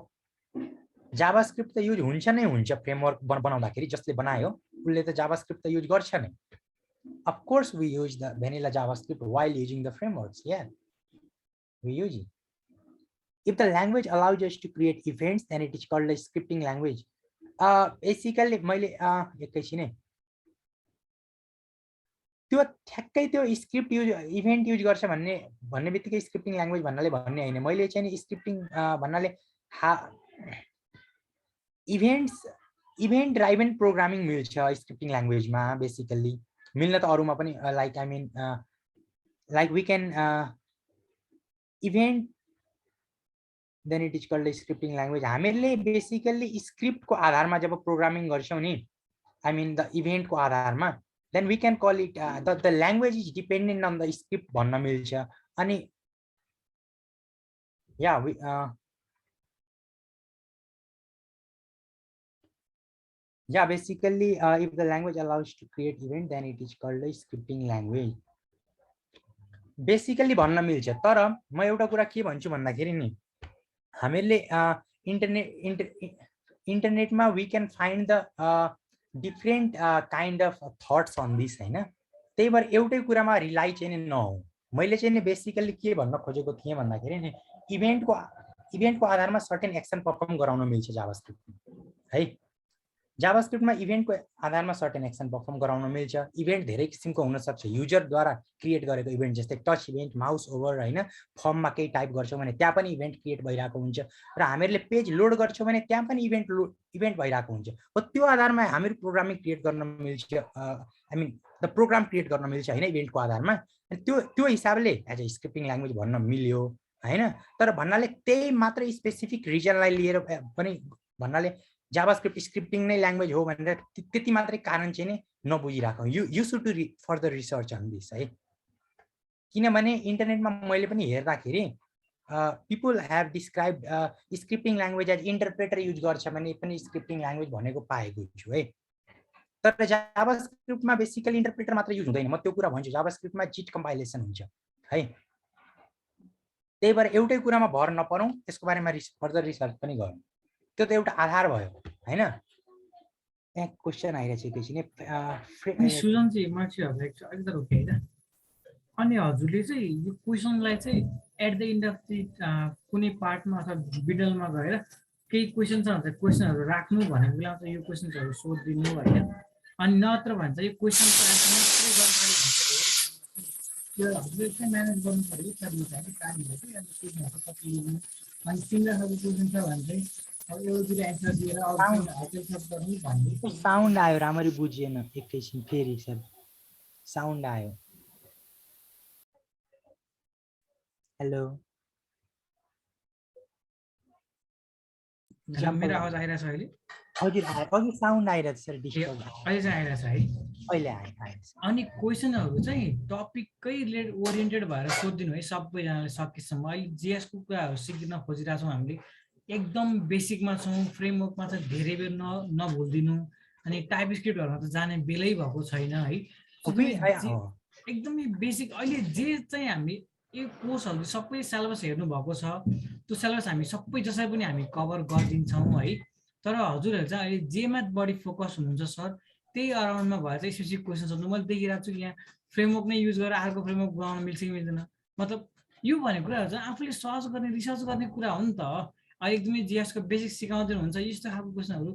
जाभास्क्रिप्ट त युज हुन्छ नै हुन्छ फ्रेमवर्क बनाउँदाखेरि, जसले बनायो उसले त जाभास्क्रिप्ट त युज गर्छ नै। Of course we use the vanilla JavaScript while using the frameworks. Yeah, we use it. If the language allows us to create events, then it is called a scripting language. Basically मैले एकैछिन है, त्यो ठ्याक्कै त्यो script use event use गर्छ भन्ने बित्तिकै scripting language भन्नाले भन्ने होइन। मैले चाहिँ नि स्क्रिप्टिङ भन्नाले इभेन्ट ड्राइभन प्रोग्रामिङ मिल्छ स्क्रिप्टिङ ल्याङ्ग्वेजमा बेसिकल्ली। मिल्न त अरूमा पनि like I mean like we can event then it is called scripting language. हामीले बेसिकल्ली स्क्रिप्टको आधारमा जब प्रोग्रामिङ गर्छौँ नि, आई मिन द इभेन्टको आधारमा, then we can call it the language is dependent on the script भन्न मिल्छ। अनि yeah basically if the language allows to create event then it is called a scripting language basically भन्न मिल्छ। तर म एउटा कुरा के भन्छु भन्दाखेरि नि, हामीले इन्टरनेटमा we can find the different kind of thoughts on this हैन। त्यही भएर एउटै कुरामा रिलाइ चाहिँ नहो। मैले चाहिँ नि बेसिकली के भन्न खोजेको थिएँ भन्दाखेरि नि, इभेन्टको आधारमा सर्टेन एक्सन परफर्म गराउन मिल्छ जाभास्क्रिप्टमा है। जाभास्क्रिप्टमा इभेन्टको आधारमा सर्टेन एक्सन परफर्म गराउन मिल्छ। इभेन्ट धेरै किसिमको हुन सक्छ, युजरद्वारा क्रिएट गरेको इभेन्ट जस्तै टच इभेन्ट, माउस ओभर हैन, फर्ममा केही टाइप गर्छौँ भने त्यहाँ पनि इभेन्ट क्रिएट भइरहेको हुन्छ, र हामीहरूले पेज लोड गर्छौँ भने त्यहाँ पनि इभेन्ट भइरहेको हुन्छ। हो त्यो आधारमा हामीहरू प्रोग्रामिङ क्रिएट गर्न मिल्छ, I mean the program create गर्न मिल्छ हैन इभेन्टको आधारमा। त्यो हिसाबले एज अ स्क्रिप्टिङ ल्याङ्ग्वेज भन्न मिल्यो हैन। तर भन्नाले त्यही मात्र स्पेसिफिक रिजनलाई लिएर पनि भन्नाले जाभास्क्रिप्ट स्क्रिप्टिङ नै ल्याङ्ग्वेज हो भनेर त्यति मात्रै कारण चाहिँ नि नबुझिरहेको। You should do further research on this है। किनभने इन्टरनेटमा मैले पनि हेर्दाखेरि people have describe scripting language as interpreter use गर्छ भने पनि स्क्रिप्टिङ ल्याङ्ग्वेज भनेको पाएको छु है। तर जाभास्क्रिप्टमा बेसिकली इन्टरप्रेटर मात्र युज हुँदैन, म त्यो कुरा भन्छु। जाभास्क्रिप्टमा चिट कम्पाइलेसन हुन्छ है। त्यही भएर एउटै कुरामा भर नपरौँ, त्यसको बारेमा फर्दर रिसर्च पनि गरौँ। त्यो त एउटा आधार भयो हैन। यहाँ क्वेसन आइरहेछ एकैछिन सुजन चाहिँ मान्छेहरुलाई अलिकति रोके हैन। अनि हजुरले चाहिँ यो क्वेसनलाई चाहिँ at the end of the कुनै पार्टमा अथवा मिडलमा गएर केही क्वेसन छ भने क्वेसनहरु राख्नु भनेको बेलामा चाहिँ यो क्वेसनहरु सोधिदिनु हैन। अनि नत्र भन्छ यो क्वेसनको आन्सर मात्रै जानकारी हुन्छ, यो हजुरले चाहिँ म्यानेज गर्नु पर्यो चाहिँ कार्य हो कि। अनि क्वेसनहरु कति लिनु, अनि तिनवटा क्वेसन छ भने चाहिँ साउन्ड आयो राम्ररी बुझिएन, एकैछिन फेरि सर साउन्ड आयो। हेलो मेरो आवाज आइरहेछ अहिले? हजुर अघि साउन्ड आइरहेछ सर, डिस्टर्ब अहिले चाहिँ आइरहेछ है? अहिले आइरहेछ। अनि क्वेसनहरु चाहिँ टपिककै ओरिएन्टेड भएर सोधिदिनु है सबैजनाले सकेसम्म। अहिले जीएस को कुराहरु सिक्न खोजिरहेछौँ हामीले, एकदम बेसिकमा छौँ, फ्रेमवर्कमा चाहिँ धेरै बेर नभुल्दिनु। अनि टाइप स्क्रिप्टहरुमा त जाने बेलै भएको छैन है। एकदमै बेसिक अहिले जे चाहिँ हामी यो कोर्सहरु सबै सिलेबस हेर्नु भएको छ, त्यो सिलेबस हामी सबै जसै पनि हामी कभर गरिदिन्छौँ है। तर हजुरहरु चाहिँ अहिले जेमा बढी फोकस हुनुहुन्छ सर, त्यही अराउन्डमा भएर चाहिँ स्पेसिफिक क्वेसन सोध्नु। मैले देखिरहेको छु कि यहाँ फ्रेमवर्क नै युज गरेर अर्को फ्रेमवर्क बनाउन मिल्छ कि मिल्दैन। मतलब यो भनेको कुराहरु चाहिँ आफूले सर्च गर्ने रिसर्च गर्ने कुरा हो नि त। एकदमै जीएस को बेसिक सिकाउँदै हुन्छ, यस्तो खालको क्वेसनहरु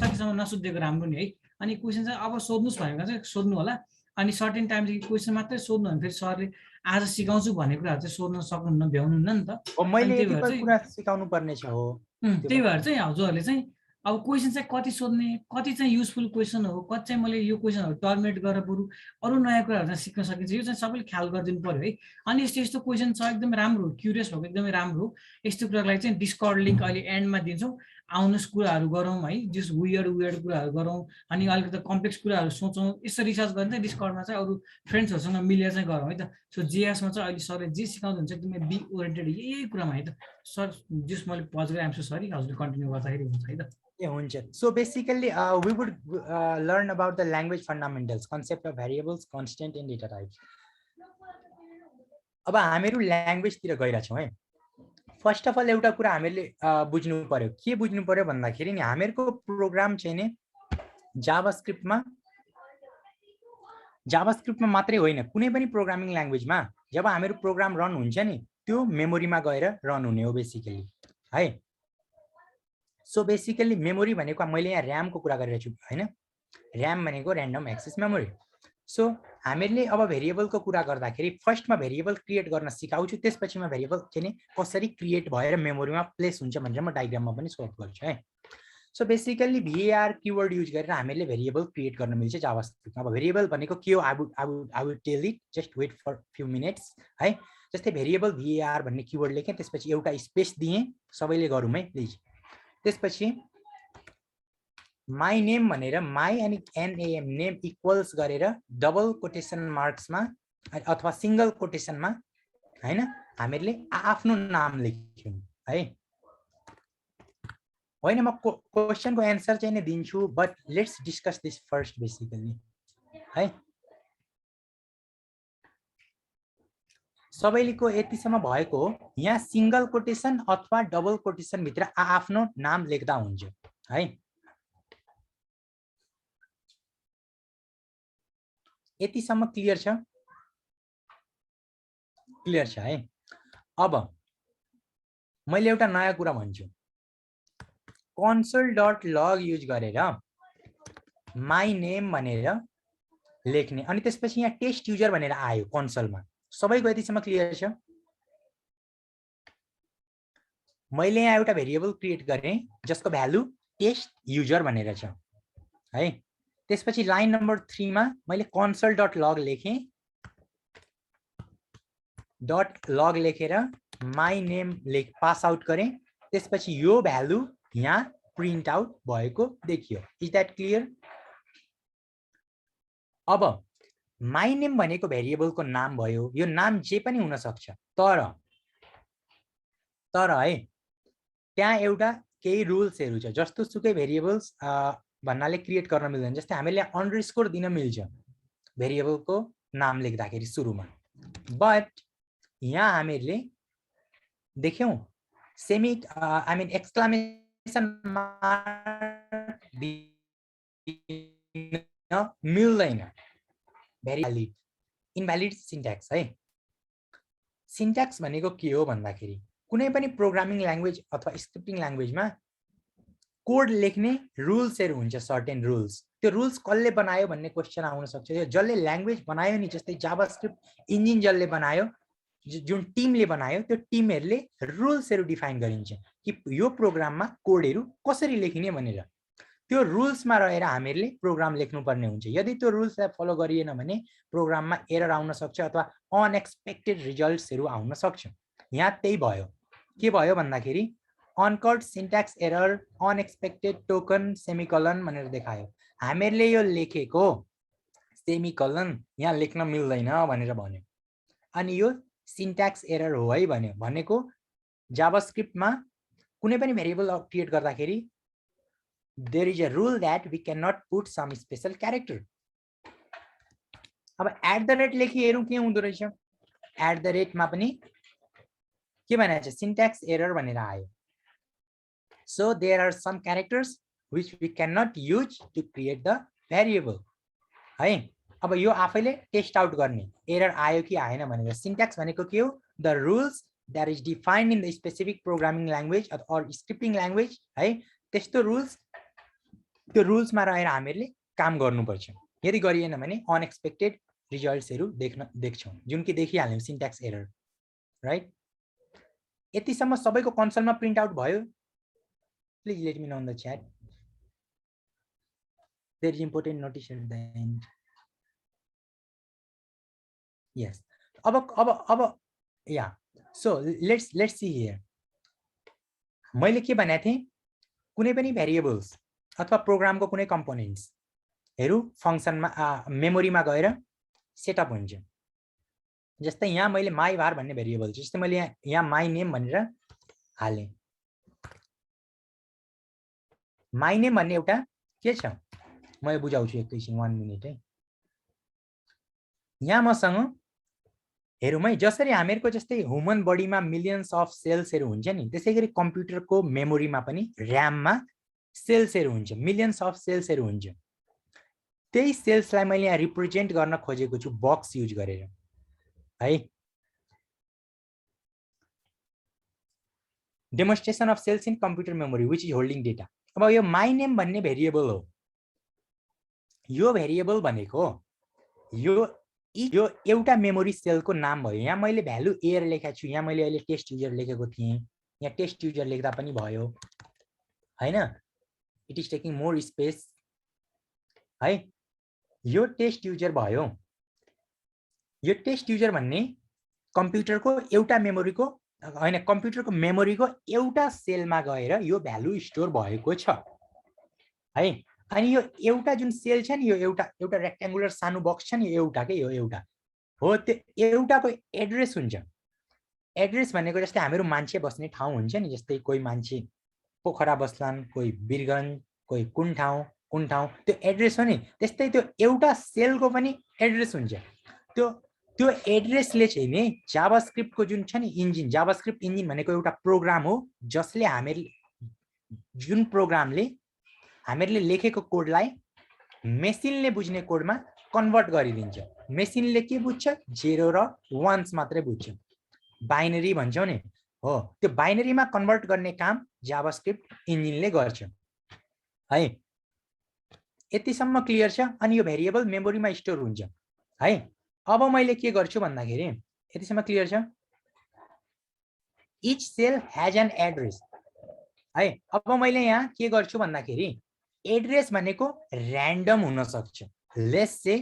सकेसम्म नसोधिएको राम्रो नि है। अनि क्वेसन चाहिँ अब सोध्नुस् भनेको चाहिँ सोध्नु होला। अनि सर्टेन टाइम चाहिँ क्वेसन मात्रै सोध्नु भने फेरि सरले आज सिकाउँछु भन्ने कुराहरु चाहिँ सोध्न सक्नुहुन्न, भ्याउनुहुन्न नि त। मैले यति कुरा सिकाउनु पर्ने छ हो। त्यही भएर चाहिँ हजुरहरुले चाहिँ अब क्वेसन चाहिँ कति सोध्ने, कति चाहिँ युजफुल क्वेसन हो, कति चाहिँ मैले यो क्वेसनहरु टर्मिनेट गरेर बरु अरु नयाँ कुराहरु चाहिँ सिक्न सकिन्छ, यो चाहिँ सबैले ख्याल गरिदिनु पर्यो है। अनि यस्तो क्वेसन छ एकदमै राम्रो, क्युरियस भएको एकदमै राम्रो। यस्तो कुरालाई चाहिँ डिस्कर्ड लिंक अहिले एन्डमा दिन्छौँ, आउनुस् कुराहरु गरौँ है। जस वियर्ड कुराहरु गरौँ, अनि अलिकति कम्प्लेक्स कुराहरु सोचौँ। यसो रिसर्च गर्ने चाहिँ डिस्कर्डमा चाहिँ अरु फ्रेन्ड्सहरुसँग मिलेर चाहिँ गरौँ है त। सो जीएसमा चाहिँ अहिले सरले जे सिकाउनुहुन्छ एकदमै बी ओरिएन्टेड यही कुरामा है त सर। जस मैले पज गरेँ, आइम सो सरी, हजुरले कन्टिन्यू गर्दाखेरि हुन्छ है त। हुन्छ। So basically we would learn about the language fundamentals, concept of variables, constant and data types. अब हामीहरू ल्याङ्ग्वेजतिर गइरहेछौँ है। फर्स्ट अफ अल एउटा कुरा हामीले बुझ्नु पर्यो। के बुझ्नु पर्यो भन्दाखेरि नि हामीहरूको प्रोग्राम चाहिँ नि जाभास्क्रिप्टमा मात्रै होइन, कुनै पनि प्रोग्रामिङ ल्याङ्ग्वेजमा जब हामीहरू प्रोग्राम रन हुन्छ नि त्यो मेमोरीमा गएर रन हुने हो बेसिकली है। सो बेसिकली मेमोरी भनेको मैले यहाँ ऱ्यामको कुरा गरिरहेको छु हैन। ऱ्याम भनेको ऱ्यान्डम एक्सेस मेमोरी। सो हामीले अब भेरिएबलको कुरा गर्दाखेरि फर्स्टमा भेरिएबल क्रिएट गर्न सिकाउँछु, त्यसपछि म भेरिएबल चाहिँ कसरी क्रिएट भएर मेमोरीमा प्लेस हुन्छ भनेर म डायग्राममा पनि सोल्भ गर्छु है। So basically VAR keyword use गरेर हामीले भेरिएबल क्रिएट गर्न मिल्छ जावास्क्रिप्टमा। अब भेरिएबल भनेको के हो, I would tell it, just wait for few minutes है। जस्तै भेरिएबल VAR भन्ने कीवर्ड लेखेँ, त्यसपछि एउटा स्पेस दिएँ, सबैले गरौँ है प्लिज। त्यसपछि माई नेम भनेर माई अनि NAM नेम इक्वल्स गरेर डबल कोटेसन मार्क्समा अथवा सिंगल कोटेसनमा हैन हामीले आफ्नो नाम लेख्यौं है। होइन म क्वेशनको एन्सर चाहिँ नै दिन्छु, but let's discuss this first basically है। सबैलेको यतिसम्म भएको हो, यहाँ सिंगल कोटेसन अथवा डबल कोटेसन भित्र आफ्नो नाम लेख्दा हुन्छ है। यतिसम्म क्लियर छ? क्लियर छ है। अब मैले एउटा नयाँ कुरा भन्छु, console.log युज गरेर माई नेम भनेर लेख्ने, अनि त्यसपछि यहाँ टेस्ट युजर भनेर आयो कन्सोलमा। सबैको यतिसम्म क्लियर छ? मैले यहाँ एउटा भेरिएबल क्रिएट गरेँ जसको भ्यालु टेस्ट युजर भनेर छ है। त्यसपछि लाइन नम्बर 3 मा मैले console.log लेखेँ, .log लेखेर माई नेम पास आउट गरेँ, त्यसपछि यो भ्यालु यहाँ प्रिन्ट आउट भएको देखियो। Is that clear? अब माई नेम भनेको भेरिएबलको नाम भयो, यो नाम जे पनि हुन सक्छ, तर है त्यहाँ एउटा केही रुल्सहरु छ। जस्तो सुकै भेरिएबल्स भन्नाले क्रिएट गर्न मिल्दैन। जस्तै हामीले अंडरस्कोर दिन मिल्छ भेरिएबलको नाम लेख्दाखेरि सुरुमा, बट यहाँ हामीले देख्यौं सेमी आई मिन एक्सक्लेमेसन मार्क मिल्दैन, भेरी इनभ्यालिड सिन्ट्याक्स है। सिन्ट्याक्स भनेको के हो भन्दाखेरि कुनै पनि प्रोग्रामिङ ल्याङ्ग्वेज अथवा स्क्रिप्टिङ ल्याङ्ग्वेजमा कोड लेख्ने रुल्सहरु हुन्छ, सर्टेन रुल्स। त्यो रुल्स कसले बनायो भन्ने क्वेशन आउन सक्छ। यो जसले ल्याङ्ग्वेज बनायो नि, जस्तै जावास्क्रिप्ट इन्जिन जसले बनायो, जुन टिमले बनायो, त्यो टिमहरुले रुल्सहरु डिफाइन गरिन्छ कि यो प्रोग्राममा कोडहरु कसरी लेखिने भनेर। त्यो रुल्समा रहेर हामीहरूले प्रोग्राम लेख्नुपर्ने हुन्छ। यदि त्यो रुल्सलाई फलो गरिएन भने प्रोग्राममा एरर आउन सक्छ अथवा अनएक्सपेक्टेड रिजल्ट्सहरु आउन सक्छ। यहाँ त्यही भयो। के भयो भन्दाखेरि uncut syntax error, unexpected token, semicolon भनेर देखायो। हामीहरूले यो लेखेको सेमिकोलन यहाँ लेख्न मिल्दैन भनेर भन्यो, अनि यो सिन्ट्याक्स एरर हो है भन्यो। भनेको जावास्क्रिप्टमा कुनै पनि भेरिएबल क्रिएट गर्दाखेरि there is a rule that we cannot put some special character. अब @ लेखी हेरौं के हुँदो रहेछ। @ मा पनि के भनेको छ, सिन्ट्याक्स एरर भनेर आयो। So there are some characters which we cannot use to create the variable है। अब यो आफैले टेस्ट आउट गर्ने एरर आयो कि आएन भनेर। सिन्ट्याक्स भनेको के हो, the rules that is defined in the specific programming language or scripting language है। त्यस्तो रुल्स, त्यो रुल्समा रहेर हामीहरूले काम गर्नुपर्छ। यदि गरिएन भने अनएक्सपेक्टेड रिजल्ट्सहरु देख्छौं, जुन कि देखिहाल्यौं सिन्ट्याक्स एरर, राइट। यतिसम्म सबैको कन्सोलमा प्रिन्ट आउट भयो? Please let me know in the chat. There is important notice at the end. Yes, अब या सो लेट्स सी हियर। मैले के भनेको थिएँ, कुनै पनि भेरिएबल्स अथवा प्रोग्रामको कुनै कम्पोनेन्ट्सहरु फंक्सनमा मेमोरीमा गएर सेटअप हुन्छ। जस्तै यहाँ मैले माई var भन्ने भेरिएबल छ, जस्तै मैले यहाँ माई नेम भनेर हालेँ। माई नेम भन्ने एउटा के छ, म बुझाउँछु एकैछिन, 1 मिनेट है। यहाँ मसँग हेरौँ है, जसरी हामीहरूको जस्तै ह्युमन बडीमा मिलियन्स अफ सेल्सहरु हुन्छ नि, त्यसैगरी कम्प्युटरको मेमोरीमा पनि र्याममा सेल्सहरु हुन्छ, मिलियन्स अफ सेल्सहरु हुन्छ। त्यही सेल्सलाई मैले यहाँ रिप्रेजेन्ट गर्न खोजेको छु बक्स युज गरेर है। Demonstration of cells in computer memory which is holding data. अब यो माई नेम भन्ने भेरिएबल हो। यो भेरिएबल भनेको यो यो एउटा मेमोरी सेलको नाम भयो। यहाँ मैले भ्यालु एयर लेखेको छु, यहाँ मैले अहिले टेस्ट युजर लेखेको थिएँ, यहाँ टेस्ट युजर लेख्दा पनि भयो हैन। It is taking more space है। यो टेस्ट युजर भयो। यो टेस्ट युजर भन्ने कम्प्युटरको एउटा मेमोरीको हैन, कम्प्युटरको मेमोरीको एउटा सेलमा गएर यो भ्यालु स्टोर भएको छ है। अनि यो एउटा जुन सेल छ नि, यो एउटा रेक्ट्याङ्गुलर सानो बक्स छ नि, यो एउटा हो। त्यो एउटाको एड्रेस हुन्छ। एड्रेस भनेको जस्तै हामीहरू मान्छे बस्ने ठाउँ हुन्छ नि, जस्तै कोही मान्छे पोखरा बस्लान्, कोही बिरगञ्ज, कोही कुन ठाउँ, त्यो एड्रेस हो नि। त्यस्तै त्यो एउटा सेलको पनि एड्रेस हुन्छ। त्यो एड्रेसले चाहिँ नि जाभास्क्रिप्टको जुन छ नि इन्जिन, जाभास्क्रिप्ट इन्जिन भनेको एउटा प्रोग्राम हो जसले जुन प्रोग्रामले हामीहरूले लेखेको कोडलाई मेसिनले बुझ्ने कोडमा कन्भर्ट गरिदिन्छ। मेसिनले के बुझ्छ? 0 र 1 मात्रै बुझ्छ, बाइनरी भन्छौँ नि हो। त्यो बाइनरीमा कन्भर्ट गर्ने काम जाभास्क्रिप्ट इन्जिनले गर्छ है। यतिसम्म क्लियर छ। अनि यो भेरिएबल मेमोरीमा स्टोर हुन्छ है। अब मैले के गर्छु भन्दाखेरि, यतिसम्म क्लियर छ। Each cell has an address है। अब मैले यहाँ के गर्छु भन्दाखेरि, एड्रेस भनेको र्यान्डम हुन सक्छ। लेट्स से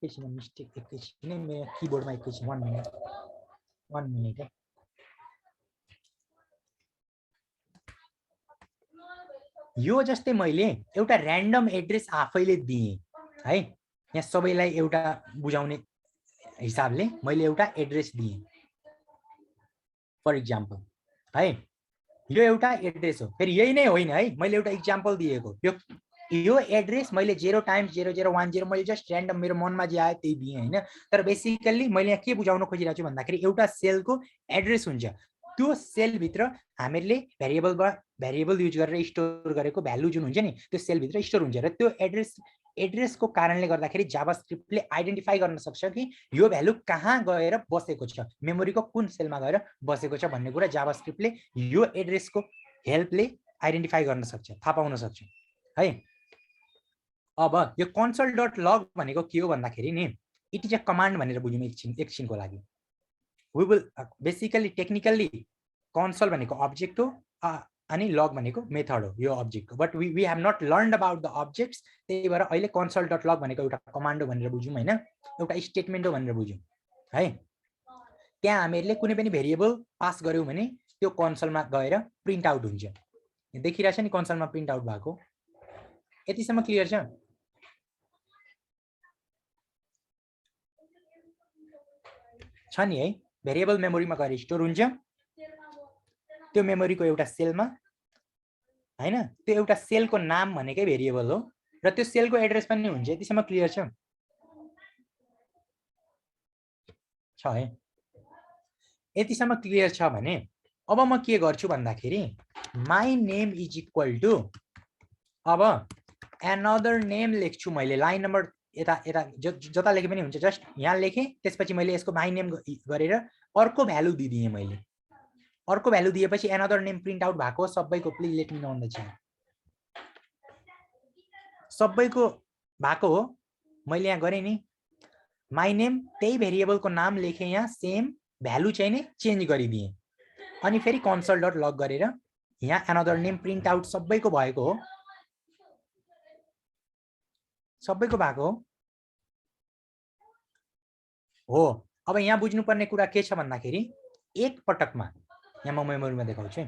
एकैछिन मिस्टेक, एकैछिन मेरो किबोर्डमा एकैछिन 1 मिनेट है। यो जस्तै मैले एउटा र्यान्डम एड्रेस आफैले दिएँ है। यहाँ सबैलाई एउटा बुझाउने हिसाबले मैले एउटा एड्रेस दिएँ फर इक्जाम्पल है। यो एउटा एड्रेस हो, फेरि यही नै होइन है, मैले एउटा इक्जाम्पल दिएको। यो एड्रेस मैले 0 टाइम्स 0010 मैले जस्ट र्यान्डम मेरो मनमा जे आयो त्यही दिएँ होइन। तर बेसिकल्ली मैले यहाँ के बुझाउन खोजिरहेको छु भन्दाखेरि, एउटा सेलको एड्रेस हुन्छ। त्यो सेलभित्र हामीहरूले भेरिएबल युज गरेर स्टोर गरेको भ्यालु जुन हुन्छ नि, त्यो सेलभित्र स्टोर हुन्छ। र त्यो एड्रेसको कारणले गर्दाखेरि जाभास्क्रिप्टले आइडेन्टिफाई गर्न सक्छ कि यो भ्यालु कहाँ गएर बसेको छ, मेमोरीको कुन सेलमा गएर बसेको छ भन्ने कुरा जाभास्क्रिप्टले यो एड्रेसको हेल्पले आइडेन्टिफाई गर्न सक्छ, थाहा पाउन सक्छ है। अब यो console.log भनेको के हो भन्दाखेरि नि, इट इज अ कमान्ड भनेर बुझौँ एकछिनको लागि। We will basically technically console भनेको अब्जेक्ट हो अनि लग भनेको मेथड हो यो अब्जेक्टको। But we have not learned about the objects, त्यही भएर अहिले console.log भनेको एउटा कमान्ड हो भनेर बुझौँ होइन, एउटा स्टेटमेन्ट हो भनेर बुझौँ है। त्यहाँ हामीहरूले कुनै पनि भेरिएबल पास गर्यौँ भने त्यो कन्सोलमा गएर प्रिन्ट आउट हुन्छ। देखिरहेछ नि कन्सोलमा प्रिन्ट आउट भएको। यतिसम्म क्लियर छ नि है। भेरिएबल मेमोरीमा गएर स्टोर हुन्छ, त्यो मेमोरीको एउटा सेलमा हैन। त्यो एउटा सेलको नाम भनेकै भेरिएबल हो र त्यो सेलको एड्रेस पनि हुन्छ। यतिसम्म क्लियर छ है। यतिसम्म क्लियर छ भने अब म के गर्छु भन्दाखेरि, my name is equal to, अब एनदर नेम लेख्छु मैले। लाइन नम्बर यता जता लेखे पनि हुन्छ, जस्ट यहाँ लेखेँ, त्यसपछि मैले यसको माई नेम गरेर अर्को भ्यालु दिदिएँ मैले। अर्को भ्यालु दिएपछि एनदर नेम प्रिन्ट आउट भएको सबैको, please let me know in the chat. सबैको भएको हो। मैले यहाँ गरेँ नि माई नेम, त्यही भेरिएबलको नाम लेखेँ, यहाँ सेम भ्यालु चाहिँ नि चेन्ज गरिदिएँ। अनि फेरि console.log गरेर यहाँ एनदर नेम प्रिन्ट आउट सबैको भएको हो, सबैको भएको हो। अब यहाँ बुझ्नुपर्ने कुरा के छ भन्दाखेरि, एक पटकमा यहाँ म मेमोरीमा देखाउँछु,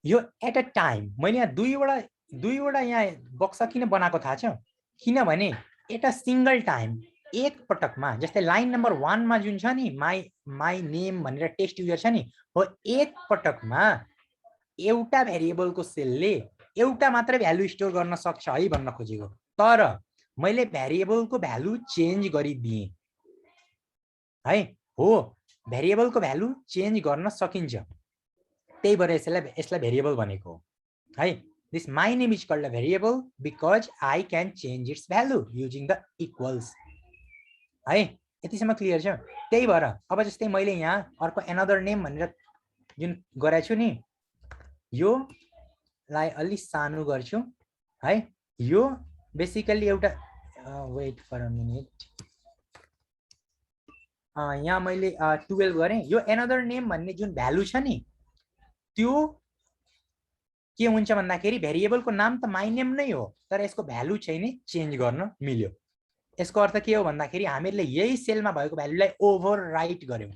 यो एट अ टाइम मैले यहाँ दुईवटा यहाँ बक्सा किन बनाएको थाहा छ? किनभने एट अ सिंगल टाइम, एक पटकमा, जस्तै लाइन नम्बर 1 मा जुन छ नि माई नेम भनेर टेस्ट युजर छ नि, हो एक पटकमा एउटा भेरिएबलको सेलले एउटा मात्रै भ्यालु स्टोर गर्न सक्छ है भन्न खोजेको। तर मैले भेरिएबलको भ्यालु चेन्ज गरिदिएँ है। हो, भेरिएबलको भ्यालु चेन्ज गर्न सकिन्छ, त्यही भएर यसलाई भेरिएबल भनेको है। This my name is called a variable because I can change its value using the equals है। यतिसम्म क्लियर छ। त्यही भएर अब जस्तै मैले यहाँ अर्को एनदर नेम भनेर जुन गराएको छु नि, यो लाई अलि सानो गर्छु है। यो बेसिकली एउटा वेट फर अ मिनेट, यहाँ मैले 12 गरेँ। यो एनदर नेम भन्ने जुन भ्यालु छ नि त्यो के हुन्छ भन्दाखेरि भेरिएबलको नाम त माई नेम नै हो, तर यसको भ्यालु चाहिँ नि चेन्ज गर्न मिल्यो। यसको अर्थ के हो भन्दाखेरि हामीले यही सेलमा भएको भ्यालुलाई ओभरराइट गर्यौं।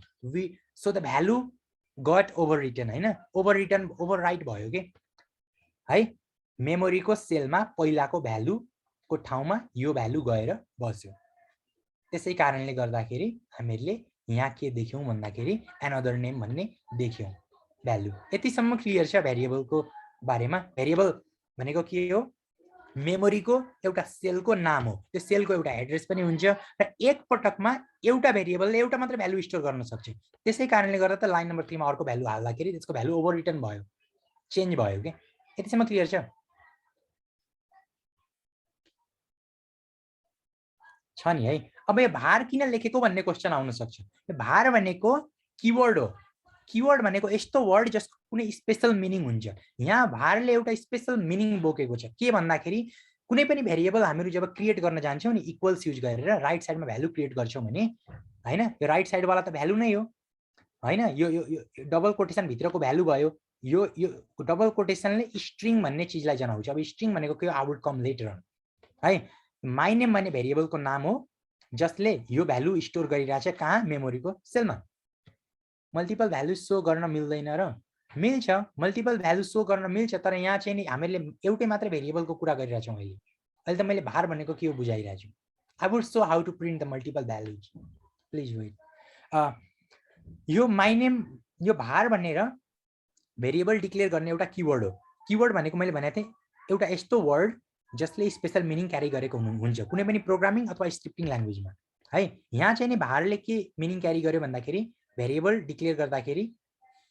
So the value got overwritten हैन, ओभरराइट भयो के है। मेमोरीको सेलमा पहिलाको भ्यालुको ठाउँमा यो भ्यालु गएर बस्यो। त्यसै कारणले गर्दाखेरि हामीले यहाँ के देख्यौं भन्दाखेरि एनदर नेम भन्ने देख्यौं भ्यालु। यतिसम्म क्लियर छ भेरिएबलको बारेमा। भेरिएबल भनेको के हो? मेमोरीको एउटा सेलको नाम हो। त्यो सेलको एउटा एड्रेस पनि हुन्छ र एक पटकमा एउटा भेरिएबलले एउटा मात्र भ्यालु स्टोर गर्न सक्छ। त्यसै कारणले गर्दा त लाइन नम्बर 3 मा अर्को भ्यालु हाल्दाखेरि त्यसको भ्यालु ओभर रिटर्न भयो, चेन्ज भयो के। यतिसम्म क्लियर छ नि है। अब यो भार किन लेखेको भन्ने क्वेशन आउन सक्छ। यो भार भनेको किवर्ड हो। किवर्ड भनेको यस्तो वर्ड जसको कुनै स्पेशल मिनिङ हुन्छ। यहाँ भारले एउटा स्पेशल मिनिङ बोकेको छ। के भन्दाखेरि कुनै पनि भेरिएबल हामीहरू जब क्रिएट गर्न जान्छौँ नि इक्वल्स युज गरेर राइट साइडमा भ्यालु क्रिएट गर्छौँ भने हैन, यो राइट साइडवाला त भ्यालु नै हो हैन। यो डबल कोटेसन भित्रको भ्यालु भयो। यो डबल कोटेसनले स्ट्रिङ भन्ने चिजलाई जनाउँछ। अब स्ट्रिङ भनेको के हो? आई वुड कम लेटर है। माई नेम भन्ने भेरिएबलको नाम हो जसले यो भ्यालु स्टोर गरिरहेछ कहाँ? मेमोरीको सेलमा। मल्टिपल भ्यालु सो गर्न मिल्दैन र मिल्छ। मल्टिपल भ्यालु सो गर्न मिल्छ, तर यहाँ चाहिँ नि हामीले एउटै मात्र भेरिएबलको कुरा गरिरहेछौँ अहिले। अहिले त मैले भार भनेको के हो बुझाइरहेछु। I would show how to print the multiple values, please wait. यो माई नेम, यो भार भनेर भेरिएबल डिक्लेयर गर्ने एउटा किवर्ड हो। किवर्ड भनेको मैले भनेको थिएँ एउटा यस्तो वर्ड जसले स्पेशल मिनिङ क्यारी गरेको हुन्छ कुनै पनि प्रोग्रामिङ अथवा स्क्रिप्टिङ ल्याङ्ग्वेजमा है। यहाँ चाहिँ नि भारले के मिनिङ क्यारी गर्यो भन्दाखेरि भेरिएबल डिक्लेयर गर्दाखेरि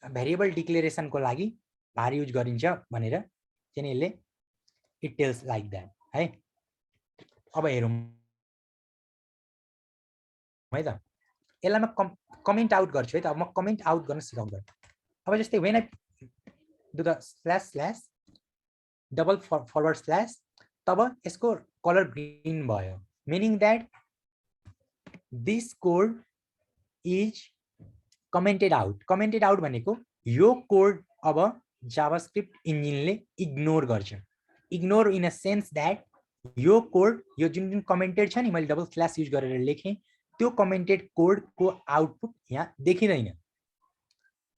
भेरिएबल डिक्लेरेसनको लागि भार युज गरिन्छ भनेर चाहिँ यसले इट टेल्स लाइक द्याट है। अब हेरौँ है त, यसलाई म कमेन्ट आउट गर्छु है त। अब म कमेन्ट आउट गर्न सिकाउँछु। अब जस्तै when I do the slash double forward slash, तब यसको कलर ग्रीन भयो, meaning that this code is commented out. Commented out भनेको यो कोड अब जावास्क्रिप्ट इन्जिनले इग्नोर गर्छ। Ignore in a sense that यो कोड, यो जुन जुन कमेन्टेड छ नि, मैले डबल स्ल्यास युज गरेर लेखेँ, त्यो कमेन्टेड कोडको आउटपुट यहाँ देखिँदैन।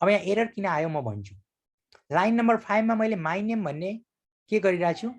अब यहाँ एरर किन आयो म भन्छु। लाइन नम्बर 5 मा मैले माई नेम भन्ने के गरिरहेको छु,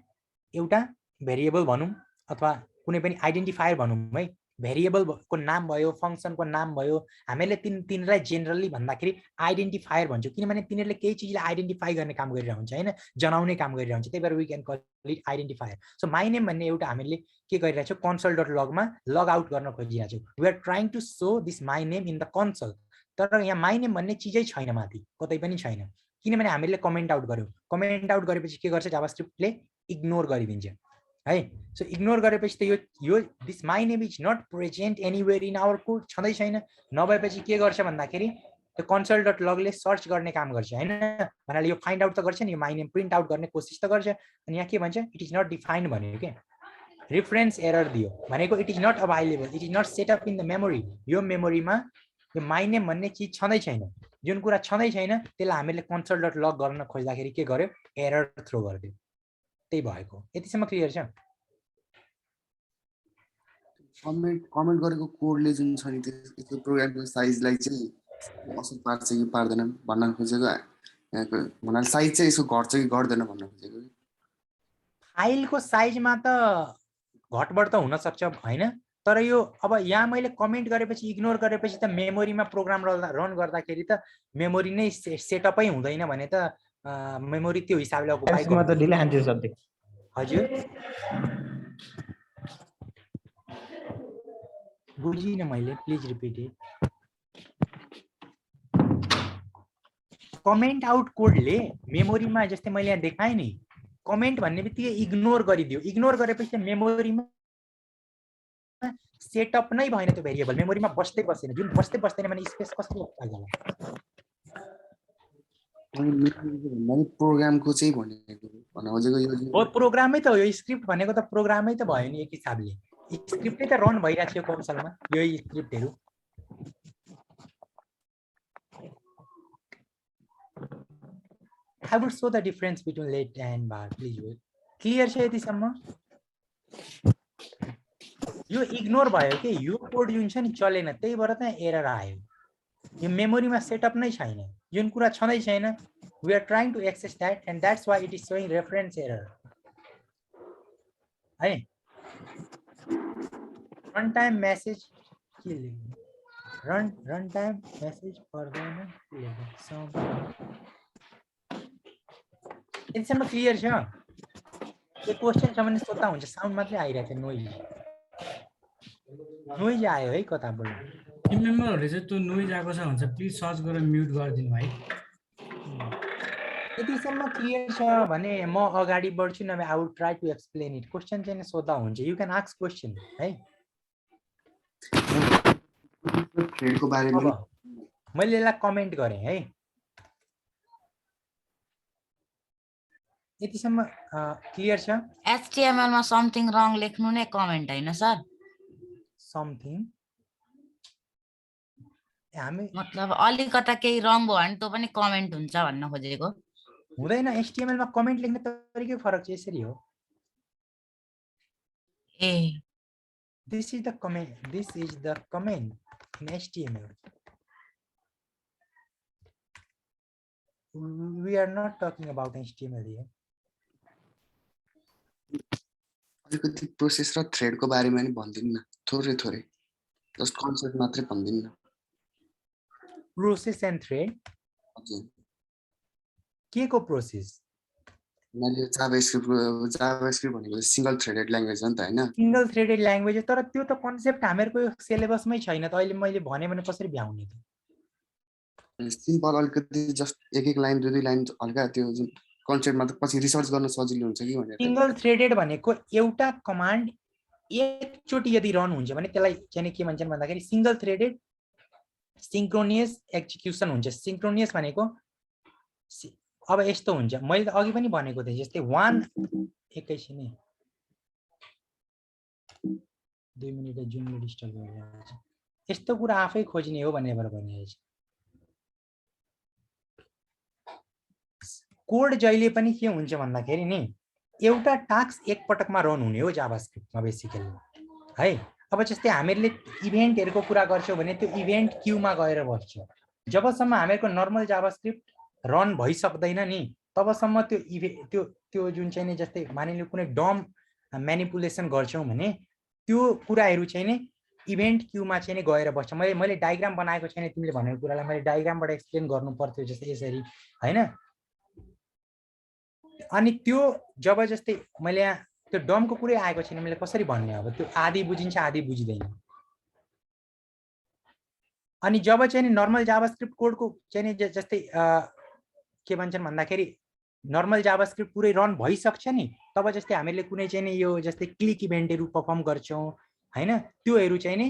एउटा भेरिएबल भनौँ अथवा कुनै पनि आइडेन्टिफायर भनौँ है। भेरिएबलको नाम भयो, फङ्सनको नाम भयो। हामीले तिनीलाई जेनरली भन्दाखेरि आइडेन्टिफायर भन्छौँ, किनभने तिनीहरूले केही चिजलाई आइडेन्टिफाई गर्ने काम गरिरहेको हुन्छ हैन, जनाउने काम गरिरहेको हुन्छ। त्यही भएर we can call it identifier. So my name भन्ने एउटा हामीले के गरिरहेछौँ, console.log मा लग आउट गर्न खोजिरहेछौँ। We are trying to show this my name in the console. तर यहाँ माई नेम भन्ने चिजै छैन, माथि कतै पनि छैन, किनभने हामीले कमेन्ट आउट गर्यौँ। कमेन्ट आउट गरेपछि के गर्छ, जावास्क्रिप्टले इग्नोर गरिदिन्छ है। सो इग्नोर गरेपछि त यो this my name is not present anywhere in our code, छँदै छैन। नभएपछि के गर्छ भन्दाखेरि त्यो console.log ले सर्च गर्ने काम गर्छ हैन, भन्नाले यो फाइन्ड आउट त गर्छ नि, यो माई नेम प्रिन्ट आउट गर्ने कोसिस त गर्छ। अनि यहाँ के भन्छ, इट इज नट डिफाइन्ड भन्यो के, रेफरेन्स एरर दियो भनेको it is not available, it is not set up in the memory. यो मेमोरीमा यो माई नेम भन्ने चिज छँदै छैन। जुन कुरा छँदै छैन त्यसलाई हामीले console.log गर्न खोज्दाखेरि के गर्यो, एरर थ्रो गरिदियो। त्यही भएको। यतिसम्म क्लियर छ? कमेन्ट गरेको कोडले जुन छ नि त्यो प्रोग्रामको साइजलाई चाहिँ असर पार्छ कि पार्दैन भन्न खोजेको। यहाँको भन्नाले साइज चाहिँ यसो घट्छ कि घट्दैन भन्न खोजेको। फाइलको साइजमा त घटबड त हुन सक्छ हैन, तर यो अब यहाँ मैले कमेन्ट गरेपछि इग्नोर गरेपछि त मेमोरीमा प्रोग्राम रन गर्दाखेरि त मेमोरी नै सेटअपै हुँदैन भने त मेमोरी त्यो हिसाबले अकुपाई गर्छ। त ढिला आन्सर सक्दै। हजुर बुझिन मैले, please repeat it. Comment out कोडले मेमोरीमा जस्तै मैले यहाँ देखाएँ नि, कमेन्ट भन्ने बित्तिकै इग्नोर गरिदियो। इग्नोर गरेपछि मेमोरीमा सेटअप नै भएन त्यो भेरिएबल, मेमोरीमा बस्दै बसेन। जुन बस्दैन भने स्पेस कसरी अकुपाई गर्ला? मैले प्रोग्रामको चाहिँ भनेको भन्न खोजेको यो हो प्रोग्रामै त हो यो स्क्रिप्ट भनेको त प्रोग्रामै त भयो नि एक हिसाबले स्क्रिप्टै त रन भइरहेको थियो कौशलमा यो स्क्रिप्टहरु I would show the difference between let and bar please wait clear छ यतिसम्म यो इग्नोर भयो के यो कोड जुन छ नि चलेन त्यही भएर त एरर आयो यो मेमोरीमा सेटअप नै छैन जुन कुरा छँदै छैन we are trying to access that and that's why it is showing reference error है runtime message के लेख्नु runtime message पर्दैन के लेख्नु यतिसम्म क्लियर छ यो क्वेशन छ भने सोध्दा हुन्छ साउन्ड मात्रै आइरहेको छ नोइज आयो है कताबाट टिम मेम्बरहरुले चाहिँ त्यो नोइज आएको छ भन्छ प्लिज सर्च गरेर म्युट गरिदिनु है यतिसम्म क्लियर छ भने म अगाडि बढ्छु नभए I would try to explain it question चाहिँ सोध्दा हुन्छ यु क्यान आस्क क्वेशन है थ्रेडको बारेमा मैले यसलाई कमेन्ट गरेँ है यतिसम्म क्लियर छ HTML मा समथिङ रङ लेख्नु नै कमेन्ट हैन सर समथिङ हामी मतलब अलिकता केही रङ भयो भने त्यो पनि कमेन्ट हुन्छ भन्न खोजेको हुँदैन HTML मा कमेन्ट लेख्ने तरिकै फरक छ यसरी हो ए this is the comment in HTML we are not talking about HTML here अलिकति प्रोसेस र थ्रेडको बारेमा नि भन्दिनु न थोरै थोरै जस्ट कन्सेप्ट मात्रै भन्दिनु न process and thread हजुर के को प्रोसेस मैले जाभास्क्रिप्ट भनेको सिंगल थ्रेडेड ल्याङ्ग्वेज हो नि त हैन सिंगल थ्रेडेड ल्याङ्ग्वेज तर त्यो त कन्सेप्ट हामीहरुको सिलेबसमै छैन त अहिले मैले भने कसरी भ्याउने त सिम्पल अलिकति जस्ट एक लाइन दुई लाइन हल्का त्यो जुन कन्सेप्टमा त पछि रिसर्च गर्न सजिलो हुन्छ कि भनेर सिंगल थ्रेडेड भनेको एउटा कमान्ड एकचोटी यदि रन हुन्छ भने त्यसलाई चाहिँ के भन्छन् भन्दाखेरि सिंगल थ्रेडेड सिंक्रोनियस एक्जिक्युसन हुन्छ सिंक्रोनियस भनेको अब यस्तो हुन्छ मैले त अघि पनि भनेको थिएँ जस्तै 1 एकैछिन है 2 मिनेट जुमले डिस्टर्ब गरिरहेको छ यस्तो कुरा आफै खोज्ने हो भनेर भनेको छ कोड जहिले पनि के हुन्छ भन्दाखेरि नि एउटा टास्क एक पटकमा रन हुने हो जाभास्क्रिप्टमा बेसिकली है अब जस्तै हामीहरुले इभेन्टहरुको कुरा गर्छौं भने त्यो इभेन्ट क्यूमा गएर बस्छ जबसम्म हामीहरुको नर्मल जाभास्क्रिप्ट रन भइसक्दैन नि तबसम्म त्यो त्यो जुन चाहिँ नि जस्तै मानिलिनु कुनै डम म्यानिपुलेसन गर्छौं भने त्यो कुराहरु चाहिँ नि इभेन्ट क्यूमा चाहिँ नि गएर बस्छ मैले डायग्राम बनाएको छैन तिमीले भनेको कुरालाई मैले डायग्रामबाट एक्सप्लेन गर्नु पर्थ्यो जस्तै यसरी हैन अनि त्यो जब जस्तै मैले यहाँ त्यो डमको कुरै आएको छैन मैले कसरी भन्ने अब त्यो आधी बुझिन्छ आधी बुझिदैन अनि जब चाहिँ नि नर्मल जाभास्क्रिप्ट कोडको चाहिँ नि जस्तै के भन्छन् भन्दाखेरि नर्मल जाभास्क्रिप्ट पुरै रन भइसक्छ नि तब जस्तै हामीले कुनै चाहिँ नि यो जस्तै क्लिक इभेन्टहरु परफर्म गर्छौं हैन त्योहरु चाहिँ नि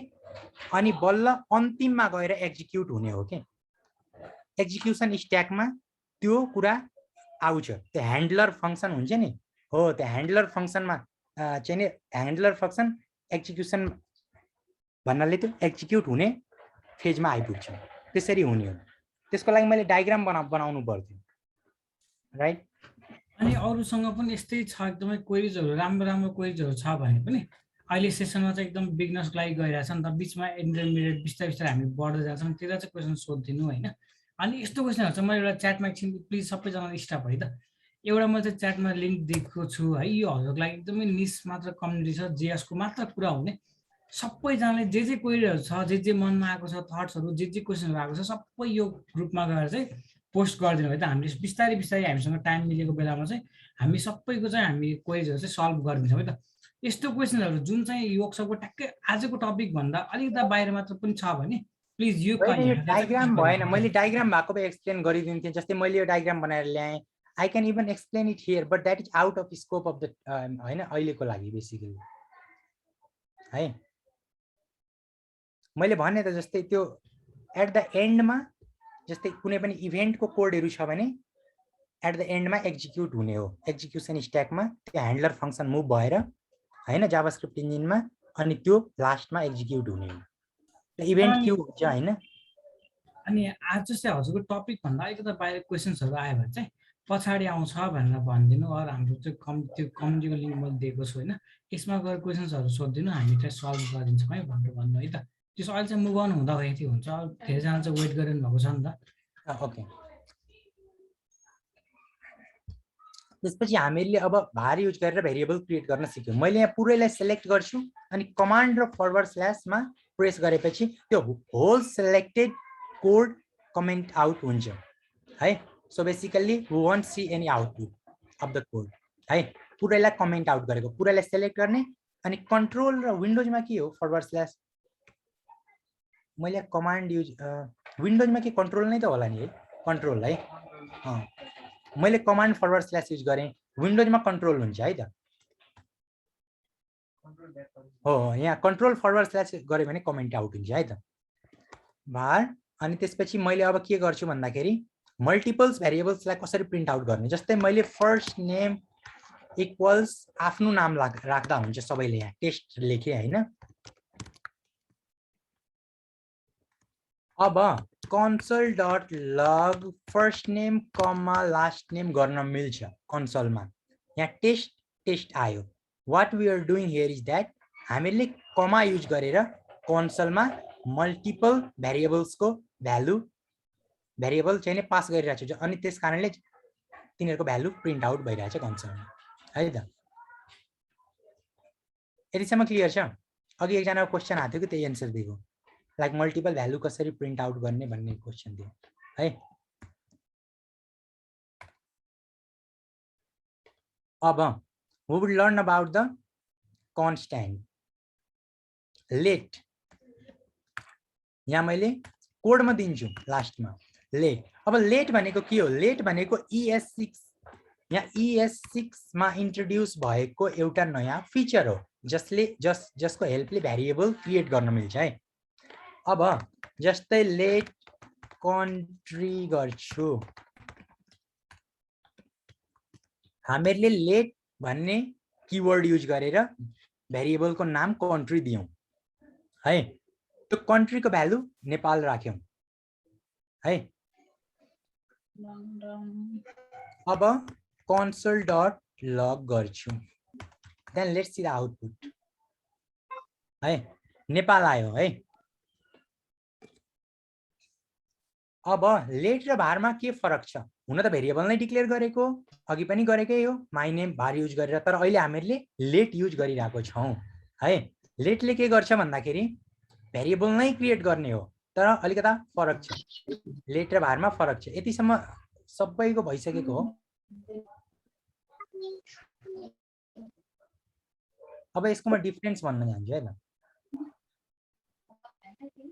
अनि बल्ल अन्तिममा गएर एक्जिक्युट हुने हो के एक्जिक्युसन स्ट्याकमा त्यो कुरा आउँछ त्यो ह्यान्डलर फंक्सन हुन्छ नि हो त्यो ह्यान्डलर फंक्सनमा चाहिँ नि ह्यान्डलर फंक्सन एक्जिक्युसन भन्नाले त्यो एक्जिक्युट हुने फेजमा आइपुग्छ त्यसरी हुने हो त्यसको लागि मैले डायग्राम बनाउनु पर्थ्यो राइट अनि अरूसँग पनि यस्तै छ एकदमै क्वेरीजहरु राम्रो क्वेरीजहरु छ भने पनि अहिले सेसनमा चाहिँ एकदम बिगनर्सको लागि गइरहेछ नि त बीचमा इन्टरमिडिएट बिस्तारै हामी बढ्दै जान्छौँ त्यसलाई चाहिँ क्वेशन सोधिदिनु हैन अनि यस्तो क्वेशनहरु चाहिँ मैले एउटा च्याटमा एकछिन प्लिज सबैजना स्टप है त एउटा म चाहिँ च्याटमा लिंक दिएको छु है यो हजुरको लागि एकदमै निश मात्र कम्युनिटी छ जेएस को मात्र कुरा हुने सबैजनाले जे क्वेरीहरु छ जे मनमा आएको छ थट्सहरु जे क्वेशनहरु आएको छ सबै यो ग्रुपमा गएर चाहिँ पोस्ट गरिदिनु है त हामीले बिस्तारै हामीसँग टाइम मिलेको बेलामा चाहिँ हामी सबैको चाहिँ हामी क्वेरीहरु चाहिँ सल्भ गरिदिन्छौँ है त यस्तो क्वेशनहरु जुन चाहिँ वर्कसपको ट्याक्कै आजको टपिक भन्दा अलिकति बाहिर मात्र पनि छ भने प्लिज यो डायग्राम भएन मैले डायग्राम भएको भए एक्सप्लेन गरिदिन्थे जस्तै मैले यो डायग्राम बनाएर ल्याएँ I can even explain it here but that is out of scope of the हैन अहिलेको लागि बेसिकली है मैले भने त जस्तै त्यो एट द एन्डमा जस्तै कुनै पनि इभेन्टको कोडहरु छ भने एट द एन्डमा एक्जिक्युट हुने हो, एक्जिक्युसन स्ट्याकमा त्यो ह्यान्डलर फङ्सन मुभ भएर हैन जाभास्क्रिप्ट इन्जिनमा, अनि त्यो लास्टमा एक्जिक्युट हुने हो, इभेन्ट क्यू हुन्छ हैन। अनि आज चाहिँ हजुरको टपिक भन्दा अलिकति बाहिर क्वेसन्सहरू आयो भने चाहिँ पछाडि आउँछ भनेर भनिदिनु, अरू हाम्रो चाहिँ त्यो कम्युनिटीको लिङ्क मैले दिएको छु होइन, यसमा गएर क्वेसन्सहरू सोधिदिनु, हामी चाहिँ सल्भ गरिदिन्छौँ है भनेर भन्नु है त। त्यसो अहिले चाहिँ मुभ अन हुँदाखेरि हुन्छ, धेरैजना चाहिँ वेट गरिरहनु भएको छ नि त। ओके, त्यसपछि हामीले अब भार युज गरेर भेरिएबल क्रिएट गर्न सिक्यौँ। मैले यहाँ पुरैलाई सेलेक्ट गर्छु अनि कमान्ड र फरवर्ड स्ल्यासमा प्रेस गरेपछि त्यो whole selected code comment out हुन्छ है। So basically we won't see any output of the code है। पुरैलाई कमेन्ट आउट गरेको, पुरैलाई सेलेक्ट गर्ने अनि कन्ट्रोल र विन्डोजमा के हो फरवर्ड स्ल्यास, मैले कमान्ड युज विन्डोजमा के कन्ट्रोल नै त होला नि है, कन्ट्रोल है। मैले कमान्ड फरवर्ड स्ल्यास युज गरेँ, विन्डोजमा कन्ट्रोल हुन्छ है त। हो यहाँ कन्ट्रोल फरवर्ड स्ल्यास गऱ्यो भने कमेन्ट आउट हुन्छ है त भार। अनि त्यसपछि मैले अब के गर्छु भन्दाखेरि मल्टिपल्स भेरिएबल्सलाई कसरी प्रिन्ट आउट गर्ने, जस्तै मैले फर्स्ट नेम इक्वल्स आफ्नो नाम राख्दा हुन्छ सबैले, यहाँ टेस्ट लेखेँ हैन। अब console dot log first name comma last name गर्न मिल्छ कन्सोलमा, यहाँ टेस्ट आयो। What we are doing here is that हामीले कमा युज गरेर कन्सोलमा मल्टिपल भेरिएबल्सको भेरिएबल चाहिँ पास गरिरहेको छु, अनि त्यस कारणले तिनीहरूको भ्यालु प्रिन्ट आउट भइरहेछ कन्सोलमा है त। यतिसम्म क्लियर छ? अघि एकजनाको क्वेसन आएको थियो कि त्यही एन्सर दिएको, लाइक मल्टिपल भ्यालु कसरी प्रिन्ट आउट गर्ने भन्ने क्वेसन थियो है। अब we will learn about the constant let. यहाँ मैले कोडमा दिन्छु लास्टमा लेट। अब लेट भनेको के हो? लेट भनेको ES6, यहाँ ES6 मा इन्ट्रोड्युस भएको एउटा नयाँ फिचर हो जसको हेल्पले भेरिएबल क्रिएट गर्न मिल्छ है। अब जस्तै लेट कन्ट्री गर्छु, हामीले लेट भन्ने किवर्ड युज गरेर भेरिएबलको नाम कन्ट्री दियौं है। त्यो कन्ट्रीको भ्यालु नेपाल राख्यौं है। अब console डट लग गर्छु, then let's see the output है, नेपाल आयो है। अब लेट र भारमा के फरक छ? हुन त भेरिएबल नै डिक्लेयर गरेको, अघि पनि गरेकै हो माई नेम भार युज गरेर, तर अहिले हामीले लेट युज गरिरहेको छौं है। लेटले के गर्छ भन्दाखेरि भेरिएबल नै क्रिएट गर्ने हो, तर अलिकता फरक छ, लेट र भारमा फरक छ। यतिसम्म सबैको भइसकेको हो। अब यसको म डिफरेन्स भन्न जान्छु है त।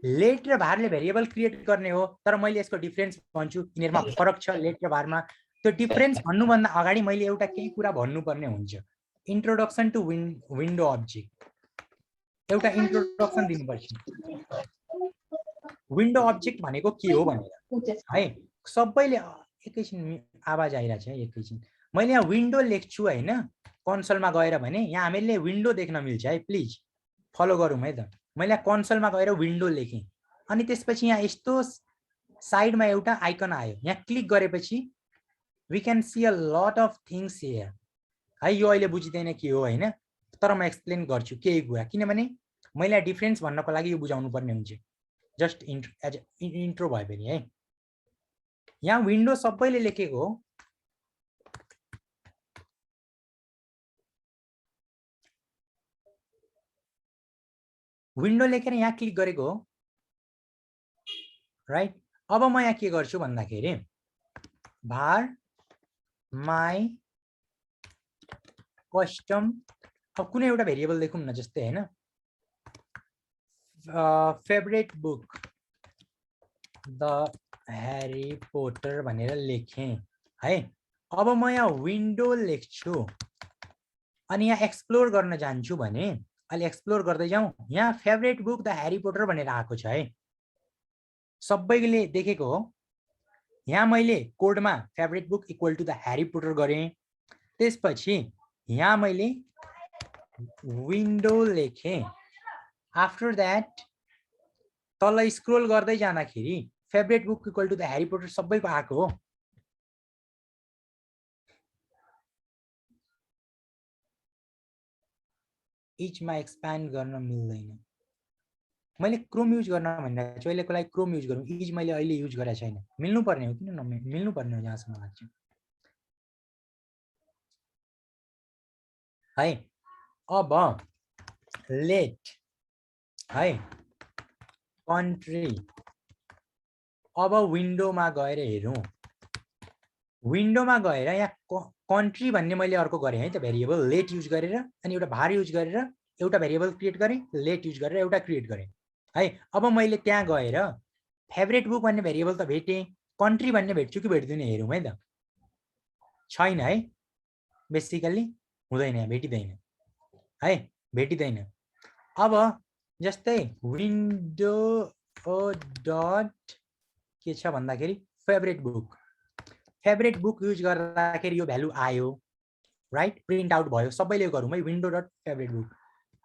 लेट र भारले भेरिएबल क्रिएट गर्ने हो, तर मैले यसको डिफरेन्स भन्छु, यिनीहरुमा फरक छ लेट र भारमा। त्यो डिफरेन्स भन्नुभन्दा अगाडि मैले एउटा केही कुरा भन्नुपर्ने हुन्छ। इन्ट्रोडक्सन टु विन्डो अब्जेक्ट, एउटा इन्ट्रोडक्सन दिनुपर्छ। विन्डो अब्जेक्ट भनेको के हो भनेर है। सबैले एकैछिन आवाज आइरहेछ है, एकैछिन। मैले यहाँ विन्डो लेख्छु हैन कन्सोलमा गएर भने, यहाँ हामीले विन्डो देख्न मिल्छ है, प्लिज फलो गरौँ है त। मैले कन्सोलमा गएर विन्डो लेखेँ, अनि त्यसपछि यहाँ यस्तो साइडमा एउटा आइकन आयो, यहाँ क्लिक गरेपछि we can see a lot of things here है। यो अहिले बुझिँदैन के हो हैन, तर म एक्सप्लेन गर्छु केही कुरा, किनभने मैले डिफरेन्स भन्नको लागि यो बुझाउनु पर्ने हुन्छ, जस्ट एज इन्ट्रो भयो भने है। यहाँ विन्डो सबैले लेखेको हो, विन्डो लेखेर यहाँ क्लिक गरेको हो राइट। अब म यहाँ के गर्छु भन्दाखेरि भार माई कस्टम, अब कुनै एउटा भेरिएबल लेखौँ न, जस्तै हैन favourite book the Harry Potter भनेर लेखेँ है। अब म यहाँ विन्डो लेख्छु अनि यहाँ एक्सप्लोर गर्न जान्छु भने, अहिले एक्सप्लोर गर्दै जाउँ, यहाँ favourite book the Harry Potter भनेर आएको छ है, सबैले देखेको हो। यहाँ मैले कोडमा favourite book equal to the Harry Potter गरेँ। त्यसपछि यहाँ मैले विन्डो लेखेँ। आफ्टर द्याट तल स्क्रोल गर्दै जाँदाखेरि favourite book equal to the Harry Potter सबैको आएको हो। इचमा एक्सप्यान्ड गर्न मिल्दैन। मैले क्रोम युज गर्न भनेर चाहिँ अहिलेको लागि क्रोम युज गरौँ। इज मैले अहिले युज गरेको छैन। मिल्नु पर्ने हो किन मिल्नु पर्ने हो जहाँसम्म लाग्छ है। अब लेट है कन्ट्री। अब विन्डोमा गएर हेरौँ। विन्डोमा गएर यहाँ कन्ट्री भन्ने मैले अर्को गरेँ है त भेरिएबल लेट युज गरेर, अनि एउटा भार युज गरेर एउटा भेरिएबल क्रिएट गरेँ, लेट युज गरेर एउटा क्रिएट गरेँ है। अब मैले त्यहाँ गएर फेभरेट बुक भन्ने भेरिएबल त भेटेँ, कन्ट्री भन्ने भेट्छु कि भेट्दिनँ हेरौँ है त। छैन है, बेसिकली हुँदैन, भेटिँदैन है, भेटिँदैन। अब जस्तै विन्डो डट के छ भन्दाखेरि फेभरेट बुक युज गर्दाखेरि यो भ्यालु आयो राइट, प्रिन्ट आउट भयो। सबैले गरौँ है विन्डो डट फेभरेट बुक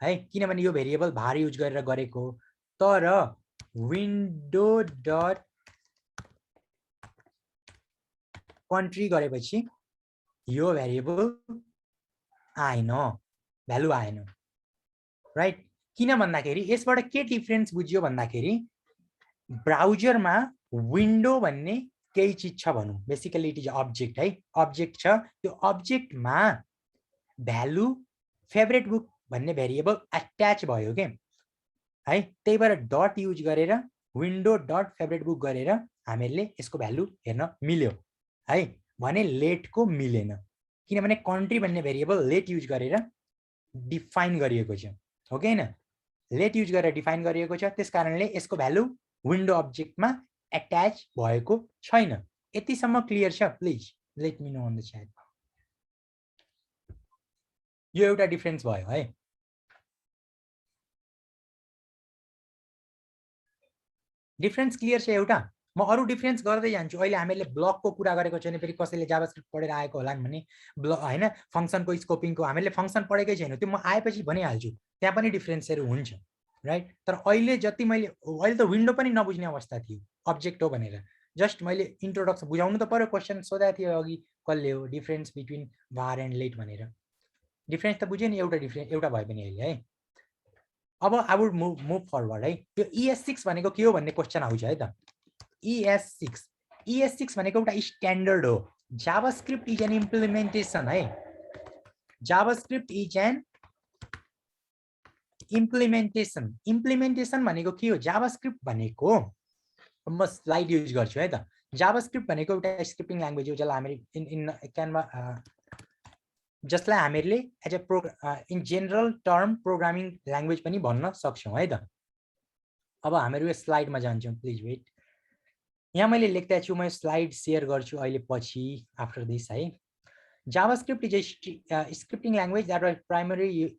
है, किनभने यो भेरिएबल भार युज गरेर गरेको। तर विन्डो डट कन्ट्री गरेपछि यो भेरिएबल आएन, भ्यालु आएन राइट। किन भन्दाखेरि यसबाट के डिफरेन्स बुझ्यो भन्दाखेरि ब्राउजरमा विन्डो भन्ने केही चिज छ भनौँ, बेसिकली इट इज अब्जेक्ट है, अब्जेक्ट छ। त्यो अब्जेक्टमा भ्यालु फेभरेट बुक भन्ने भेरिएबल एट्याच भयो के है। त्यही भएर डट युज गरेर विन्डो डट फेभरेट बुक गरेर हामीले यसको भ्यालु हेर्न मिल्यो है, भने लेटको मिलेन, किनभने कन्ट्री भन्ने भेरिएबल लेट युज गरेर डिफाइन गरिएको छ हो कि हैन। लेट युज गरेर डिफाइन गरिएको छ, त्यसकारणले यसको भ्यालु विन्डो अब्जेक्टमा एट्याच भएको छैन। यतिसम्म क्लियर छ? Please let me know on the chat. यो एउटा डिफरेन्स भयो है। डिफरेन्स क्लियर छ एउटा। म अरु डिफरेन्स गर्दै जान्छु। अहिले हामीले ब्लकको कुरा गरेको छैन, फेरि कसैले जाभास्क्रिप्ट पढेर आएको होला भने ब्लक हैन, फंक्सनको स्कोपिङको हामीले फंक्सन पढेकै छैन, त्यो म आएपछि भनिहाल्छु। त्यहाँ पनि डिफरेन्सहरु हुन्छ राइट। तर अहिले जति मैले अहिले त विन्डो पनि नबुझ्ने अवस्था थियो अब्जेक्ट हो भनेर, जस्ट मैले इन्ट्रोडक्सन बुझाउनु त पर्यो। क्वेशन सोधेको थियो अघि कसले हो difference between var and late भनेर। डिफरेन्स त बुझ्यो नि, एउटा भयो पनि अहिले है। अब आई वुड मुभ फरवर्ड है। त्यो ES6 भनेको के हो भन्ने क्वेशन आउँछ है त। ES6 भनेको एउटा स्ट्यान्डर्ड हो। जाभास्क्रिप्ट इज एन इम्प्लिमेन्टेसन है। जाभास्क्रिप्ट इज एन इम्प्लिमेन्टेसन भनेको के हो? जाभास्क्रिप्ट भनेको म स्लाइड युज गर्छु है त। जाभास्क्रिप्ट भनेको एउटा स्क्रिप्टिङ ल्याङ्ग्वेज हो जसलाई हामी इन क्यानभा जसलाई हामीले as a in general term programming language पनि भन्न सक्छौँ है त। अब हामीहरू यो स्लाइडमा जान्छौँ, प्लिज वेट। यहाँ मैले लेख्दै छु, म स्लाइड सेयर गर्छु अहिले पछि आफ्टर दिस है। JavaScript is a scripting language that was primarily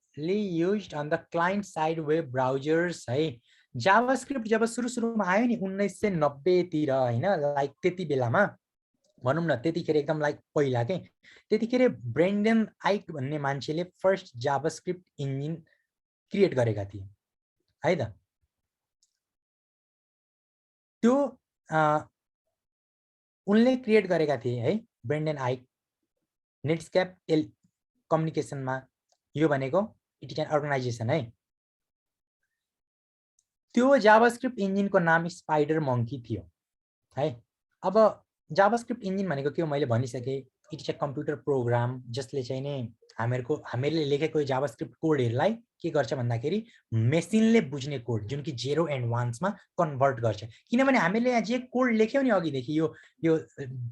used on the client side web browsers है। JavaScript जब सुरुमा आयो नि 1990 तिर हैन, लाइक त्यति बेलामा भनौँ न, त्यतिखेर एकदम लाइक पहिला के, त्यतिखेर ब्रेन्डन आइक भन्ने मान्छेले फर्स्ट JavaScript इन्जिन क्रिएट गरेका थिए है त। त्यो उनले क्रिएट गरेका थिए है, ब्रेन्डन आइक। नेटस्केप कम्युनिकेसनमा यो भनेको इट इज एन अर्गनाइजेसन है। त्यो जाभास्क्रिप्ट इन्जिनको नाम स्पाइडर मंकी थियो है। अब जाभास्क्रिप्ट इन्जिन भनेको के हो मैले भनिसके। It is a computer program जसले चाहिँ नि हामीले लेखेको जाभास्क्रिप्ट कोडहरुलाई के गर्छ भन्दाखेरि मेसिनले बुझ्ने कोड जुन कि 0 एन्ड 1 मा कन्भर्ट गर्छ। किनभने हामीले यहाँ जे कोड लेख्यौ नि अघिदेखि यो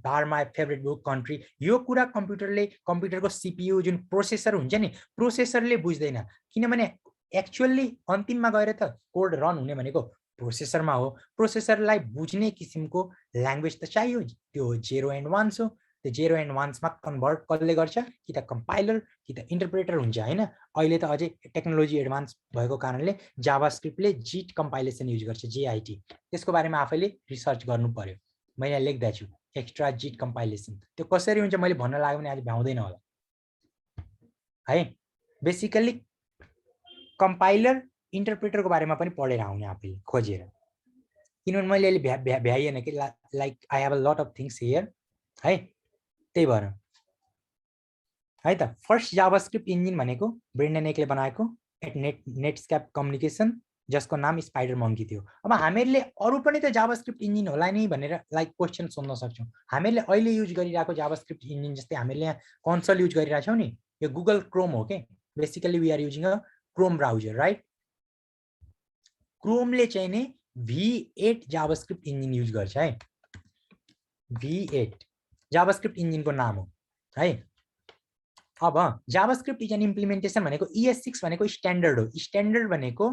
var my favourite book country, यो कुरा कम्प्युटरको सीपीयू जुन प्रोसेसर हुन्छ नि, प्रोसेसरले बुझ्दैन। किनभने एक्चुअली अन्तिममा गएर त कोड रन हुने भनेको प्रोसेसरमा हो। प्रोसेसरलाई बुझ्ने किसिमको ल्याङ्ग्वेज त चाहियो, त्यो 0 एन्ड 1 हो। त्यो 0 एन्ड 1 मा कन्भर्ट कसले गर्छ? कि त कम्पाइलर कि त इन्टरप्रेटर हुन्छ हैन। अहिले त अझै टेक्नोलोजी एडभान्स भएको कारणले जाभास्क्रिप्टले जिट कम्पाइलेसन युज गर्छ, JIT। त्यसको बारेमा आफैले रिसर्च गर्नु पर्यो, मैले लेख्दै छु। Extra JIT compilation. त्यो कसरी हुन्छ मैले भन्न लाग्यो भने आज भ्याउँदैन होला है। बेसिकली कम्पाइलर इन्टरप्रेटरको बारेमा पनि पढेर आउने आफैले खोजेर, किनभने मैले अहिले भ्याइएन कि like I have a lot of things here है। त्यही भएर है त फर्स्ट जाभास्क्रिप्ट इन्जिन भनेको ब्रेन्डन एकले बनाएको नेटस्क्याप कम्युनिकेसन, जसको नाम स्पाइडर मङ्की थियो। अब हामीहरूले अरू पनि त जाभास्क्रिप्ट इन्जिन होला नि भनेर लाइक क्वेसन सोध्न सक्छौँ। हामीले अहिले युज गरिरहेको जाभास्क्रिप्ट इन्जिन जस्तै हामीले यहाँ कन्सोल युज गरिरहेछौँ नि, यो गुगल क्रोम हो के। Basically we are using a Chrome browser right. क्रोमले चाहिँ नि V8 जाभास्क्रिप्ट इन्जिन युज गर्छ है। V8 जाभास्क्रिप्ट इन्जिनको नाम हो है। अब जाभास्क्रिप्ट इज एन इम्प्लिमेन्टेसन भनेको ES6 भनेको स्ट्यान्डर्ड हो। स्ट्यान्डर्ड भनेको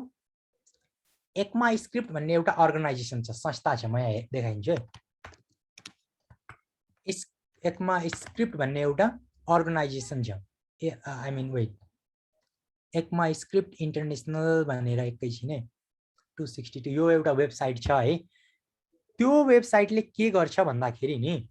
एकमा स्क्रिप्ट भन्ने एउटा अर्गनाइजेसन छ, संस्था छ। म यहाँ देखाइदिन्छु है। एकमा स्क्रिप्ट भन्ने एउटा अर्गनाइजेसन छ। आई मिन वेट, एकमा स्क्रिप्ट इन्टरनेसनल भनेर एकैछिन है 262 यो एउटा वेबसाइट छ है। त्यो वेबसाइटले के गर्छ भन्दाखेरि नि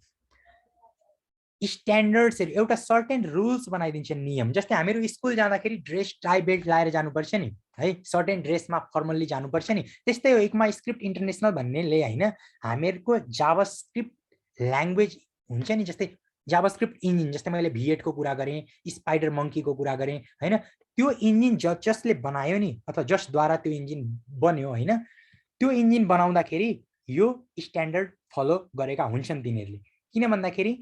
स्ट्यान्डर्ड्सहरु एउटा सर्टेन रुल्स बनाइदिन्छ, नियम। जस्तै हामीहरू स्कुल जाँदाखेरि ड्रेस टाई बेल्ट लाएर जानुपर्छ नि है, सर्टेन ड्रेसमा फर्मल्ली जानुपर्छ नि। त्यस्तै हो एकमा स्क्रिप्ट इन्टरनेसनल भन्नेले हैन हामीहरूको जाभास्क्रिप्ट ल्याङ्ग्वेज हुन्छ नि, जस्तै जाभास्क्रिप्ट इन्जिन, जस्तै मैले V8 को कुरा गरेँ, स्पाइडर मङ्की को कुरा गरेँ हैन। त्यो इन्जिन जसले बनायो नि अथवा जसद्वारा त्यो इन्जिन बन्यो हैन, त्यो इन्जिन बनाउँदाखेरि यो स्ट्यान्डर्ड फलो गरेका हुन्छन् तिनीहरूले। किन भन्दाखेरि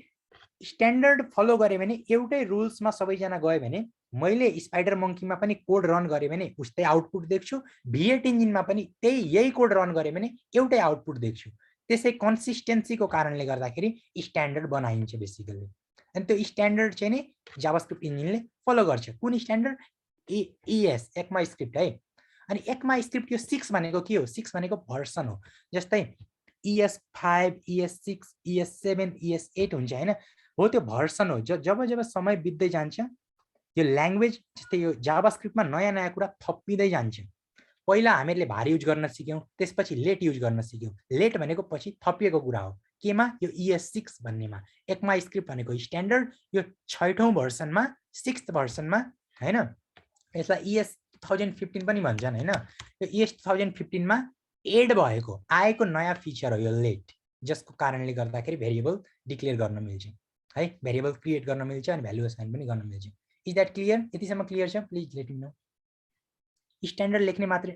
स्ट्यान्डर्ड फलो गरे भने एउटै रुल्समा सबैजना गयो भने मैले स्पाइडर मङ्कीमा पनि कोड रन गरेँ भने उस्तै आउटपुट देख्छु, V8 इन्जिनमा पनि यही कोड रन गरेँ भने एउटै आउटपुट देख्छु। त्यसै कन्सिस्टेन्सीको कारणले गर्दाखेरि स्ट्यान्डर्ड बनाइन्छ बेसिकली। अनि त्यो स्ट्यान्डर्ड चाहिँ नि जाभास्क्रिप्ट इन्जिनले फलो गर्छ। कुन स्ट्यान्डर्ड? ES एकमा स्क्रिप्ट है। अनि एकमा स्क्रिप्ट यो 6 भनेको के हो? 6 भनेको भर्सन हो। जस्तै ES5 ES6 ES7 ES8 हुन्छ हैन, हो त्यो भर्सन हो। जब जब समय बित्दै जान्छ यो ल्याङ्ग्वेज, जस्तै यो जाभास्क्रिप्टमा नयाँ नयाँ कुरा थपिँदै जान्छ। पहिला हामीहरूले भारी युज गर्न सिक्यौँ, त्यसपछि लेट युज गर्न सिक्यौँ। लेट भनेको पछि थपिएको कुरा हो। केमा? यो ES6 भन्नेमा। एकमा स्क्रिप्ट भनेको स्ट्यान्डर्ड, यो 6औं भर्सनमा 6th भर्सनमा हैन। यसलाई ES 2015 पनि भन्छन् हैन। यो ES 2015 मा एड भएको आएको नयाँ फिचर हो यो लेट, जसको कारणले गर्दाखेरि भेरिएबल डिक्लेयर गर्न मिल्छ है, भेरिएबल क्रिएट गर्न मिल्छ अनि भ्यालु असाइन पनि गर्न मिल्छ। Is that clear? यतिसम्म क्लियर छ? Please let me no. Standard लेख्ने मात्रै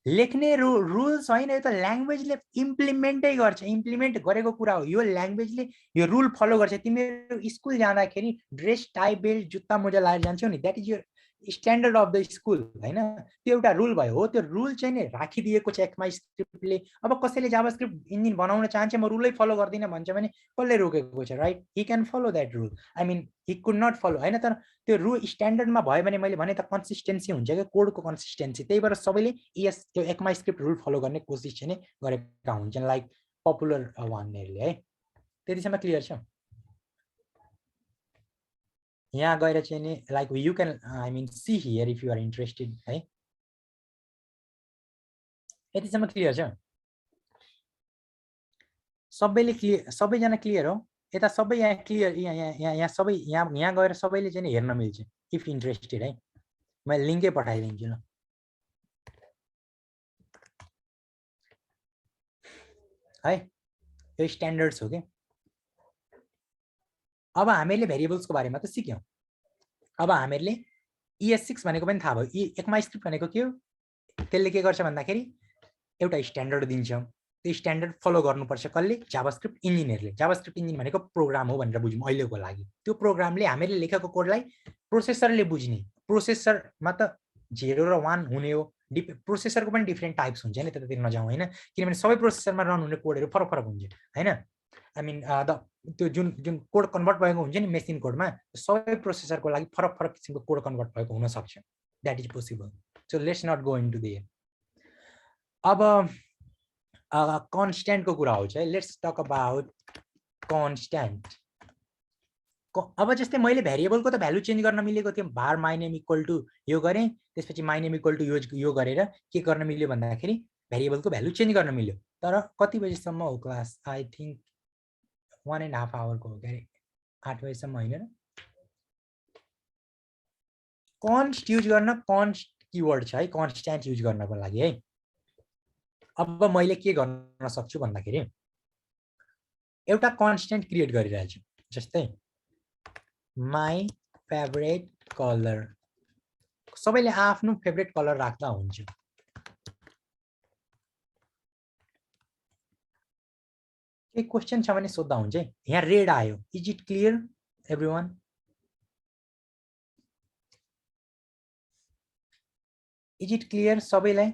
लेख्ने रुल्स होइन, यो त ल्याङ्ग्वेजले इम्प्लिमेन्टै गर्छ। इम्प्लिमेन्ट गरेको कुरा हो। यो ल्याङ्ग्वेजले यो रुल फलो गर्छ। तिमीहरू स्कुल जाँदाखेरि ड्रेस टाई बेल्ट जुत्ता मोजा लाएर जान्छौ नि, द्याट इज यो स्ट्यान्डर्ड अफ द स्कुल हैन। त्यो एउटा रुल भयो। हो त्यो रुल चाहिँ नि राखिदिएको छ एकमा स्क्रिप्टले। अब कसैले जाभास्क्रिप्ट इन्जिन बनाउन चाहन्छ, म रुलै फलो गर्दिनँ भन्छ भने कसले रोकेको छ? Right, he can follow that rule. I mean he could not follow हैन। तर त्यो रुल स्ट्यान्डर्डमा भयो भने मैले भने त कन्सिस्टेन्सी हुन्छ क्या, कोडको कन्सिस्टेन्सी। त्यही भएर सबैले त्यो एकमा स्क्रिप्ट रुल फलो गर्ने कोसिस चाहिँ गरेका हुन्छन्, लाइक पपुलर वानहरूले है। त्यतिसम्म क्लियर छ? यहाँ गएर चाहिँ नि like you can I mean see here if you are interested है। यतिसम्म क्लियर छ? सबैले क्लियर? सबैजना क्लियर हो? यता सबै यहाँ क्लियर? यहाँ सबै यहाँ गएर सबैले चाहिँ नि हेर्न मिल्छ इफ इन्ट्रेस्टेड है। मैले लिङ्कै पठाइदिन्छु ल। है यो स्ट्यान्डर्ड्स हो के। अब हामीहरूले भेरिएबल्सको बारेमा त सिक्यौँ। अब हामीहरूले ES6 भनेको पनि थाहा भयो। एकमा स्क्रिप्ट भनेको के हो? त्यसले के गर्छ भन्दाखेरि एउटा स्ट्यान्डर्ड दिन्छ। त्यो स्ट्यान्डर्ड फलो गर्नुपर्छ कसले? जाभास्क्रिप्ट इन्जिनियरले। जाभास्क्रिप्ट इन्जिन भनेको प्रोग्राम हो भनेर बुझौँ अहिलेको लागि। त्यो प्रोग्रामले हामीले लेखेको कोडलाई प्रोसेसरले बुझ्ने। प्रोसेसरमा त 0 र 1 हुने हो। प्रोसेसरको पनि डिफ्रेन्ट टाइप्स हुन्छ नि, त्यतातिर नजाउँ होइन, किनभने सबै प्रोसेसरमा रन हुने कोडहरू फरक फरक हुन्छ होइन। आई मिन त्यो जुन कोड कन्भर्ट भएको हुन्छ नि मेसिन कोडमा, सबै प्रोसेसरको लागि फरक फरक किसिमको कोड कन्भर्ट भएको हुनसक्छ। That is possible. So let's not go into there. अब कन्स्ट्यान्टको कुरा आउँछ है। Let's talk about constant. अब जस्तै मैले भेरिएबलको त भ्यालु चेन्ज गर्न मिलेको थियो। var my name equal to यो गरेँ, त्यसपछि my name इक्वल टु यो गरेर के गर्न मिल्यो भन्दाखेरि भेरिएबलको भ्यालु चेन्ज गर्न मिल्यो। तर कति बजेसम्म हो क्लास? आई थिङ्क 1.5 आवरको हो क्या 8 बजेसम्म होइन र कन्स्ट युज गर्न कन्स्ट किवर्ड छ है कन्स्ट्यान्ट युज गर्नको लागि है अब मैले के गर्न सक्छु भन्दाखेरि एउटा कन्स्ट्यान्ट क्रिएट गरिरहेको छु जस्तै माई फेभरेट कलर सबैले आफ्नो फेभरेट कलर राख्दा हुन्छ के क्वेशन छ भने सोध्दा हुन्छ है यहाँ रेड आयो is it clear everyone is it clear सबैलाई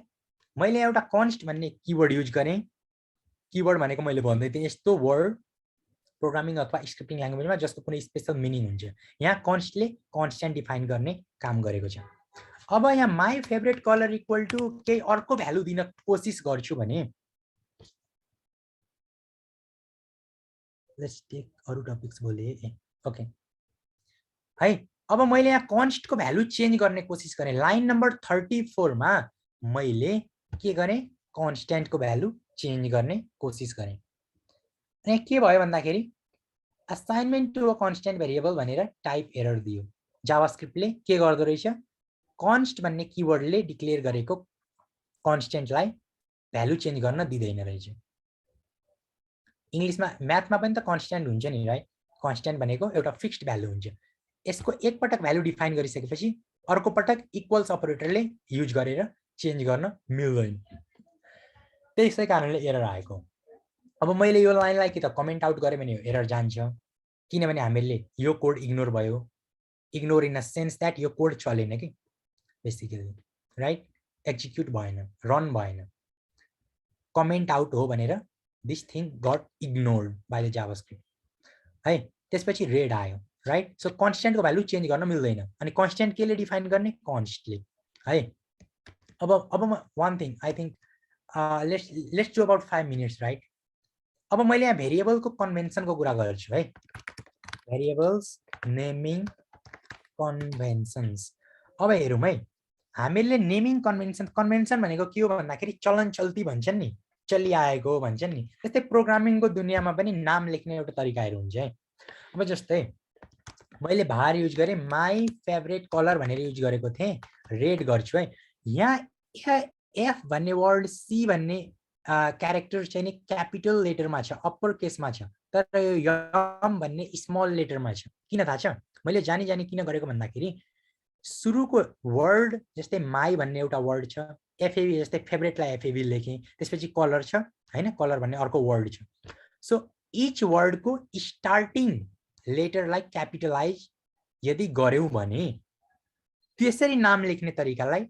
मैले एउटा कन्स्ट भन्ने किवर्ड युज गरेँ किवर्ड भनेको मैले भन्दै थिएँ यस्तो वर्ड प्रोग्रामिङ अथवा स्क्रिप्टिङ ल्याङ्ग्वेजमा जसको कुनै स्पेशल मिनिङ हुन्छ यहाँ कन्स्टले कन्स्ट्यान्ट डिफाइन गर्ने काम गरेको छ अब यहाँ my favourite colour equal to केही अर्को भ्यालु दिन कोसिस गर्छु भने लेट्स टेक अरु टपिक्स बोले ओके है अब मैले यहाँ कन्स्टको भ्यालु चेन्ज गर्ने कोसिस गरेँ लाइन नम्बर 34 मा मैले के गरेँ कन्स्ट्यान्टको भ्यालु चेन्ज गर्ने कोसिस गरेँ अनि के भयो भन्दाखेरि assignment to a constant variable भनेर टाइप एरर दियो जावास्क्रिप्टले के गर्दो रहेछ कन्स्ट भन्ने किवर्डले डिक्लेयर गरेको कन्स्ट्यान्टलाई भ्यालु चेन्ज गर्न दिँदैन रहेछ इंग्लिशमा म्याथमा पनि त कन्स्ट्यान्ट हुन्छ नि राइट कन्स्ट्यान्ट भनेको एउटा फिक्स्ड भ्यालु हुन्छ यसको एक पटक भ्यालु डिफाइन गरिसकेपछि अर्को पटक इक्वल्स अपरेटरले युज गरेर चेन्ज गर्न मिल्दैन त्यसै कारणले एरर आएको अब मैले यो लाइनलाई कि त कमेन्ट आउट गरे भने एरर जान्छ किनभने हामीले यो कोड इग्नोर भयो ignore in a sense that यो कोड चलेन कि बेसिकली राइट एक्जिक्युट भएन रन भएन कमेन्ट आउट हो भनेर this thing got ignored by the JavaScript है त्यसपछि रेड आयो राइट सो कन्स्ट्यान्टको भ्यालु चेन्ज गर्न मिल्दैन अनि कन्स्ट्यान्ट केले डिफाइन गर्ने कन्स्टले है अब one thing I think let's do about 5 minutes right अब मैले यहाँ भेरिएबलको कन्भेन्सनको कुरा गर्छु है भेरिएबल्स नेमिङ कन्भेन्सन्स अब हेरौँ है हामीले नेमिङ कन्भेन्सन भनेको के हो भन्दाखेरि चलन चल्ती भन्छन् नि चलिआएको भन्छन् नि त्यस्तै प्रोग्रामिङको दुनियाँमा पनि नाम लेख्ने एउटा तरिकाहरू हुन्छ है अब जस्तै मैले भार युज गरेँ माई फेभरेट कलर भनेर युज गरेको थिएँ रेड गर्छु है यहाँ एफ भन्ने वर्ड सी भन्ने क्यारेक्टर चाहिँ नि क्यापिटल लेटरमा छ अप्पर केसमा छ तर यो यम भन्ने स्मल लेटरमा छ किन थाहा छ मैले जानी किन गरेको भन्दाखेरि सुरुको वर्ड जस्तै माई भन्ने एउटा वर्ड छ एफएभी जस्तै फेभरेटलाई एफएभी लेखेँ त्यसपछि कलर छ हैन कलर भन्ने अर्को वर्ड छ सो इच वर्डको स्टार्टिङ लेटरलाई क्यापिटलाइज यदि गर्यौं भने त्यसरी नाम लेख्ने तरिकालाई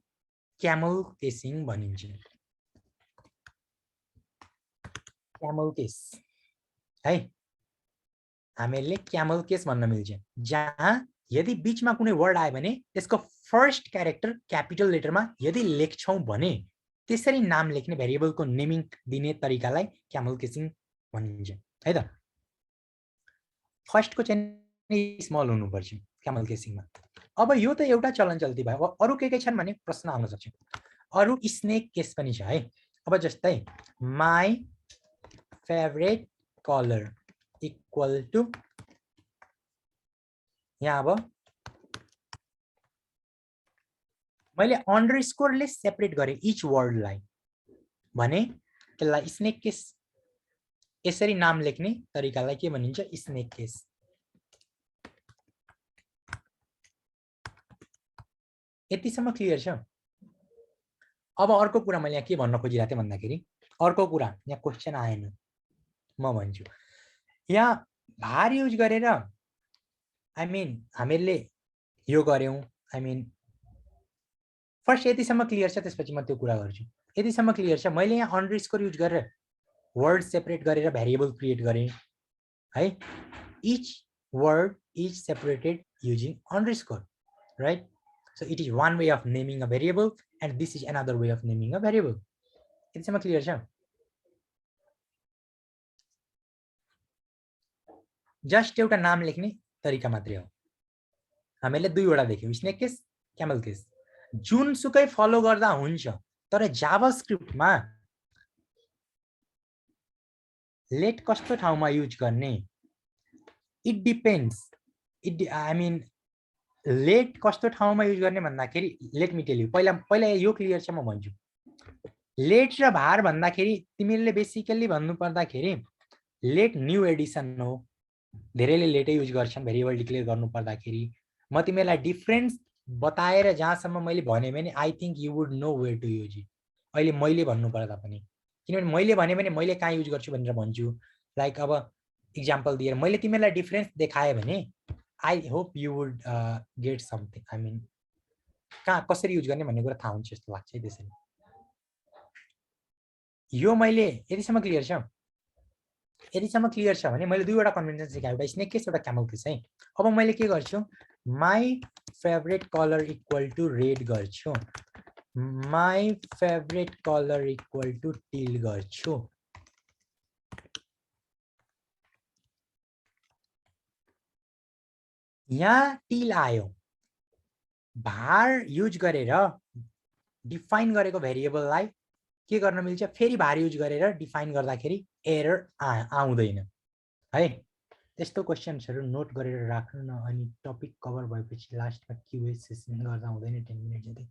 क्यामल केसिङ भनिन्छ क्यामल केस है हामीले क्यामल केस भन्न मिल्छ जहाँ यदि बीचमा कुनै वर्ड आयो भने त्यसको फर्स्ट क्यारेक्टर क्यापिटल लेटरमा यदि लेख्छौं भने त्यसरी नाम लेख्ने भेरिएबलको नेमिङ दिने तरिकालाई क्यामल केसिङ भनिन्छ है त फर्स्टको चाहिँ स्मल हुनुपर्छ क्यामल केसिङमा अब यो त एउटा चलन चल्ती भयो अब अरु के छन् भने प्रश्न आउन सक्छ अरु स्नेक केस पनि छ है अब जस्तै my favourite colour equal to यहाँ अब मैले अन्डरस्कोरले सेपरेट गरेँ इच वर्डलाई भने त्यसलाई स्नेक केस यसरी नाम लेख्ने तरिकालाई के भनिन्छ स्नेक केस यतिसम्म क्लियर छ अब अर्को कुरा मैले यहाँ के भन्न खोजिरहेको थिएँ भन्दाखेरि अर्को कुरा यहाँ क्वेशन आएन म भन्छु यहाँ भार युज गरेर आई मिन हामीले यो गर्यौं आई मिन फर्स्ट यतिसम्म क्लियर छ त्यसपछि म त्यो कुरा गर्छु यतिसम्म क्लियर छ मैले यहाँ अन्डरस्कोर युज गरेर वर्ड सेपरेट गरेर भेरिएबल क्रिएट गरेँ है each word is separated using underscore right so it is one way of naming a variable and this is another way of naming a variable यतिसम्म clear छ just एउटा नाम लेख्ने तरिका मात्रै हो हामीले दुईवटा देख्यौं स्नेक केस क्यामल केस जुनसुकै फलो गर्दा हुन्छ तर जावास्क्रिप्टमा लेट कस्तो ठाउँमा युज गर्ने it depends I mean let कस्तो ठाउँमा युज गर्ने भन्दाखेरि लेट मी टेल यु पहिला यो क्लियर छ म भन्छु लेट र भार भन्दाखेरि तिमीले बेसिकली भन्नु पर्दाखेरि लेट न्यू एडिसन हो धेरैले लेटै युज गर्छन् भेरिएबल डिक्लेयर गर्नु पर्दाखेरि म तिमीलाई डिफरेन्स बताएर जहाँसम्म मैले भने भने I think you would know where to use it अहिले मैले भन्नु पर्दा पनि किनभने मैले भने भने मैले कहाँ युज गर्छु भनेर भन्छु लाइक अब एक्जाम्पल दिएर मैले तिमीलाई डिफरेन्स देखाएँ भने I hope you would get something I mean कहाँ कसरी युज गर्ने भन्ने कुरा थाहा हुन्छ जस्तो लाग्छ है त्यसरी यो मैले यतिसम्म क्लियर छ भने मैले दुईवटा कन्भेन्सन सिकाएँ एउटा स्नेक केस एउटा क्यामल केस है अब मैले के गर्छु my favourite colour equal to red गर्छु my favourite colour equal to teal गर्छु यहाँ टील आयो भार युज गरेर डिफाइन गरेको भेरिएबललाई के गर्न मिल्छ फेरि भार युज गरेर डिफाइन गर्दाखेरि एरर आउँदैन है त्यस्तो क्वेशन्सहरु नोट गरेर राख्नु न अनि टपिक कभर भएपछि लास्टमा क्यूए सेसन गर्दा हुँदैन 10 मिनेट जति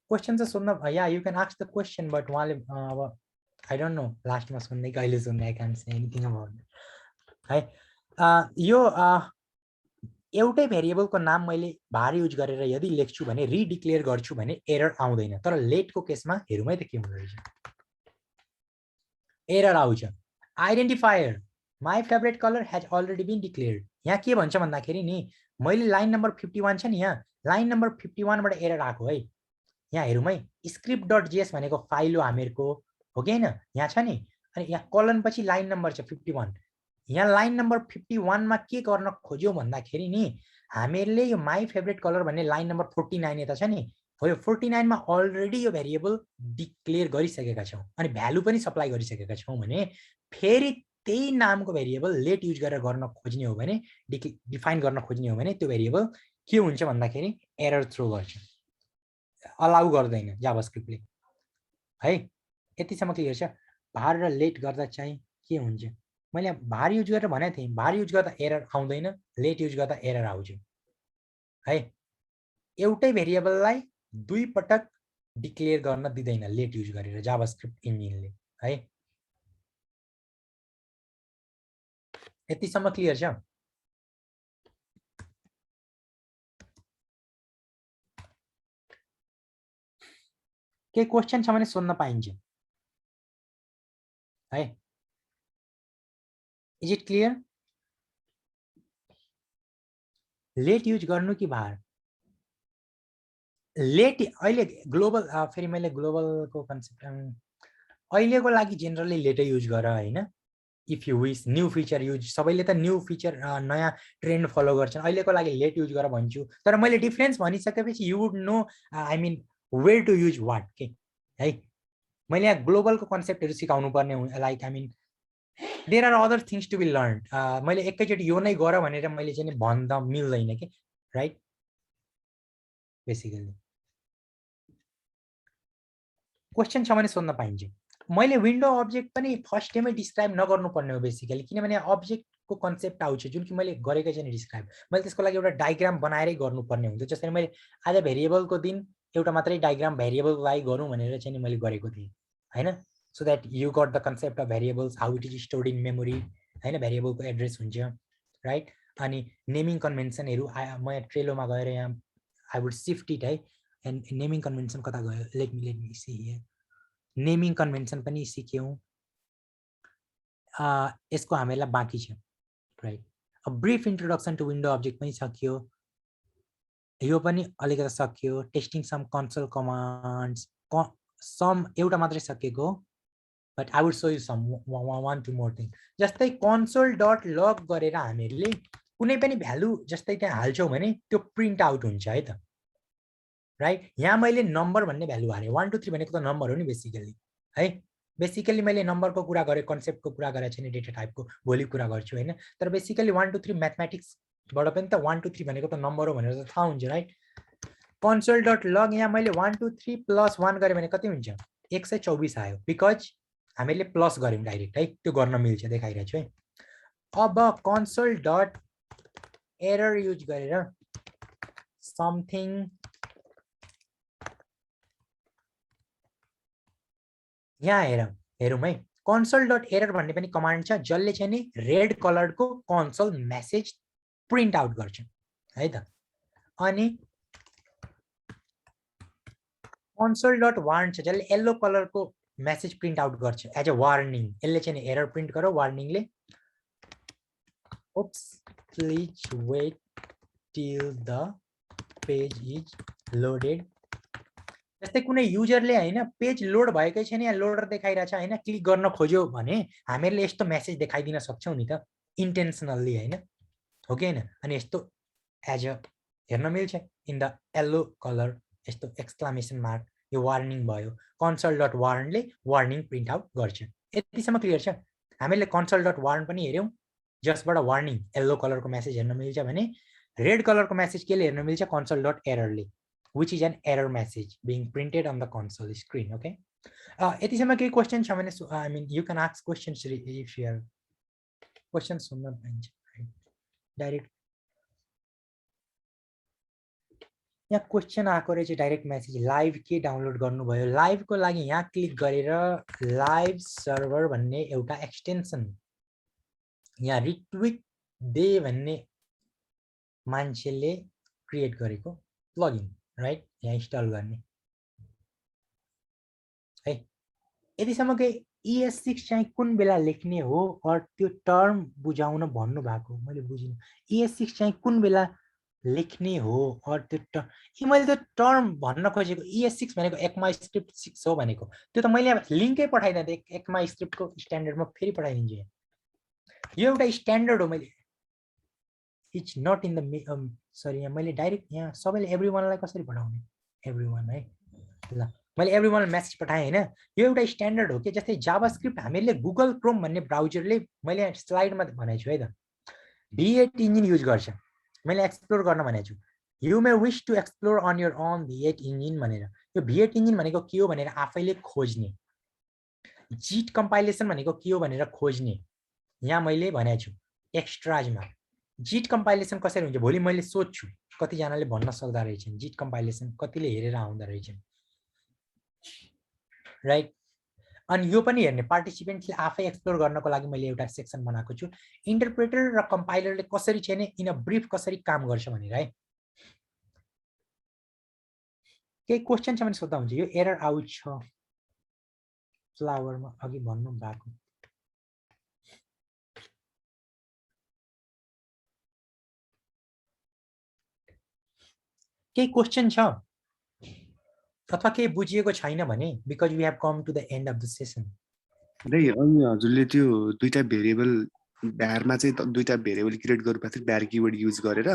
क्वेशन चाहिँ सोध्न या you can ask the question but उहाँले अब आई डोन्ट नो लास्टमा सुन्दै कहिले सुन्दै I can say anything about है यो एउटै भेरिएबलको नाम मैले भार युज गरेर यदि लेख्छु भने रिडिक्लेयर गर्छु भने एरर आउँदैन तर लेटको केसमा हेरौँ है त के हुँदो रहेछ एरर आउँछ identifier my favourite colour has already been declared यहाँ के भन्छ भन्दाखेरि नि मैले लाइन नम्बर 51 छ नि यहाँ लाइन नम्बर 51 बाट एरर आएको है यहाँ हेरौँ है script.js भनेको फाइल हो हामीहरुको हो कि हैन यहाँ छ नि अनि यहाँ कोलन पछि लाइन नम्बर छ 51 यहाँ लाइन नम्बर 51 मा के गर्न खोज्यो भन्दाखेरि नि हामीहरुले यो माई फेभरेट कलर भन्ने लाइन नम्बर 49 यता छ नि हो यो 49 मा अलरेडी यो भेरिएबल डिक्लेयर गरिसकेका छौं अनि भ्यालु पनि सप्लाई गरिसकेका छौं भने फेरि त्यही नामको भेरिएबल लेट युज गरेर गर्न खोज्ने हो भने डिफाइन गर्न खोज्ने हो भने त्यो भेरिएबल के हुन्छ भन्दाखेरि एरर थ्रो गर्छ अलाउ गर्दैन जाभास्क्रिप्टले है यतिसम्म क्लियर छ भार र लेट गर्दा चाहिँ के हुन्छ मैले भार युज गरेर भनेको थिएँ भार युज गर्दा एरर आउँदैन लेट युज गर्दा एरर आउँछ है एउटै भेरिएबललाई दुई पटक डिक्लेयर गर्न दिदैन लेट युज गरेर जाभास्क्रिप्ट इन्जिनले है यतिसम्म क्लियर छ के क्वेशन छ भने सोध्न पाइन्छ है is it clear let use गर्नु कि भार लेट अहिले ग्लोबल फेरि मैले ग्लोबलको कन्सेप्ट अहिलेको लागि जेनरली लेटै युज गर हैन if you wish new feature use सबैले त न्यू फिचर नयाँ ट्रेन्ड फलो गर्छन् अहिलेको लागि लेट युज गर भन्छु तर मैले डिफरेन्स भनिसकेपछि you would know I mean where to use what के है मैले यहाँ ग्लोबलको कन्सेप्टहरु सिकाउनु पर्ने like I mean there are other things to be learned मैले एकैचोटी यो नै गर भनेर मैले चाहिँ भन्दा मिल्दैन के राइट बेसिकली क्वेशन छ भने सोध्न पाइन्छ मैले विन्डो अब्जेक्ट पनि फर्स्ट टाइमै डिस्क्राइब नगर्नु पर्ने हो बेसिकली किनभने अब्जेक्टको कन्सेप्ट आउँछ जुन कि मैले गरेकै छैन डिस्क्राइब मैले त्यसको लागि एउटा डायग्राम बनाएरै गर्नुपर्ने हुन्छ जसरी मैले आज भेरिएबलको दिन एउटा मात्रै डायग्राम भेरिएबलको लागि गरौँ भनेर चाहिँ मैले गरेको थिएँ हैन so that you got the concept of variables how it is stored in memory हैन भेरिएबलको एड्रेस हुन्छ राइट अनि नेमिङ कन्भेन्सनहरु म ट्रेलोमा गएर यहाँ आई वुड शिफ्ट इट है एन्ड नेमिङ कन्भेन्सन कता गयो let me see here naming convention पनि सिक्यौं यसको हामीलाई बाँकी छ right a brief introduction to window object पनि सकियो यो पनि अलिकति सकियो testing some console commands some एउटा मात्रै सकेको but I would show you some one two more thing जस्तै console.log गरेर हामीहरुले कुनै पनि भ्यालु जस्तै त्यहाँ हाल्छौं भने त्यो प्रिन्ट आउट हुन्छ है त राइट यहाँ मैले नम्बर भन्ने भ्यालु हाले 1 2 3 भनेको त नम्बर हो नि बेसिकली है बेसिकली मैले नम्बरको कुरा गरे कन्सेप्टको कुरा गरे छैन डेटा टाइपको भोलि कुरा गर्छु हैन तर बेसिकली 1 2 3 म्याथमेटिक्स बाट पनि त 1 2 3 भनेको त नम्बर हो भनेर त थाहा हुन्छ राइट console.log यहाँ मैले 1 2 3 प्लस 1 गरे भने कति हुन्छ 124 आयो बिकज हामीले प्लस गर्यौं डाइरेक्ट है त्यो गर्न मिल्छ देखाइरहेछु है अब console डट एरर युज गरेर समथिङ यहाँ हेरौँ है console डट एरर भन्ने पनि कमान्ड छ जसले चाहिँ नि रेड कलरको कन्सोल मेसेज प्रिन्ट आउट गर्छ है त अनि console डट वार्न छ जसले येलो कलरको मेसेज प्रिन्ट आउट गर्छ एज अ वार्निङ यसले चाहिँ नि एरर प्रिन्ट गर्यो वार्निङले oops please wait till the page is loaded जस्तै कुनै युजरले हैन पेज लोड भएकै छैन यहाँ लोडर देखाइरहेछ हैन क्लिक गर्न खोज्यो भने हामीहरूले यस्तो मेसेज देखाइदिन सक्छौं नि त इन्टेन्सनली हैन हो कि हैन अनि यस्तो एज अ हेर्न मिल्छ इन द येलो कलर यस्तो एक्सक्लेमेसन मार्क यो वार्निङ भयो console डट वार्नले वार्निङ प्रिन्ट आउट गर्छ यतिसम्म क्लियर छ हामीले console डट वार्न पनि हेर्यौं जसबाट वार्निङ येलो कलरको मेसेज हेर्न मिल्छ भने रेड कलरको मेसेज केले हेर्न मिल्छ console डट एररले which is an error message being printed on the console screen okay यतिसम्म केही क्वेशन छ भने I mean you can ask questions if you have questions सुन्न पाइन्छ डाइरेक्ट यहाँ क्वेशन आएको रहेछ डाइरेक्ट मेसेज लाइभ के डाउनलोड गर्नुभयो लाइभको लागि यहाँ क्लिक गरेर लाइभ सर्भर भन्ने एउटा एक्सटेन्सन यहाँ रिट्विक डे भन्ने मान्छेले क्रिएट गरेको प्लगइन राइट यहाँ इन्स्टल गर्ने है यतिसम्म के ES6 चाहिँ कुन बेला लेख्ने हो अर त्यो टर्म बुझाउन भन्नु भएको मैले बुझिन ES6 चाहिँ कुन बेला लेख्ने हो अर त्यो मैले त्यो टर्म भन्न खोजेको ES6 भनेको ECMAScript 6 हो भनेको त्यो त मैले अब लिंकै पठाइदिए ECMAScript को स्ट्यान्डर्डमा फेरि पठाइदिन्छु यो एउटा स्ट्यान्डर्ड हो मैले it's not in the sorry यहाँ मैले डाइरेक्ट यहाँ सबैले एभ्रीवानलाई कसरी पठाउने एभ्रीवान है ल मैले एभ्रीवान मेसेज पठाएँ हैन यो एउटा स्ट्यान्डर्ड हो के जस्तै जावास्क्रिप्ट हामीले गुगल क्रोम भन्ने ब्राउजरले मैले स्लाइडमा भनेको छु है त V8 इन्जिन युज गर्छ मैले एक्सप्लोर गर्न भनेको छु you may wish to explore on your own V8 engine भनेर यो V8 इन्जिन भनेको के हो भनेर आफैले खोज्ने जिट कम्पाइलेसन भनेको के हो भनेर खोज्ने यहाँ मैले भनेको छु एक्स्ट्राजमा जिट कम्पाइलेसन कसरी हुन्छ भोलि मैले सोध्छु कतिजनाले भन्न सक्दा रहेछन् जिट कम्पाइलेसन कतिले हेरेर आउँदा रहेछन् राइट अनि यो पनि हेर्ने पार्टिसिपेन्टले आफै एक्सप्लोर गर्नको लागि मैले एउटा सेक्सन बनाएको छु इन्टरप्रेटर र कम्पाइलरले कसरी चाहिँ इन अ ब्रिफ कसरी काम गर्छ भनेर है केही क्वेशन छ भने सोध्दा हुन्छ यो एरर आउट छ फ्लावरमा अघि भन्नु भएको केही क्वेशन छ अथवा केही बुझिएको छैन भने because we have come to the end of the session दाइ अनि हजुरले त्यो दुईटा भेरिएबल भ्यारमा चाहिँ दुईटा भेरिएबल क्रिएट गर्नुपर्छ भ्यार किवर्ड युज गरेर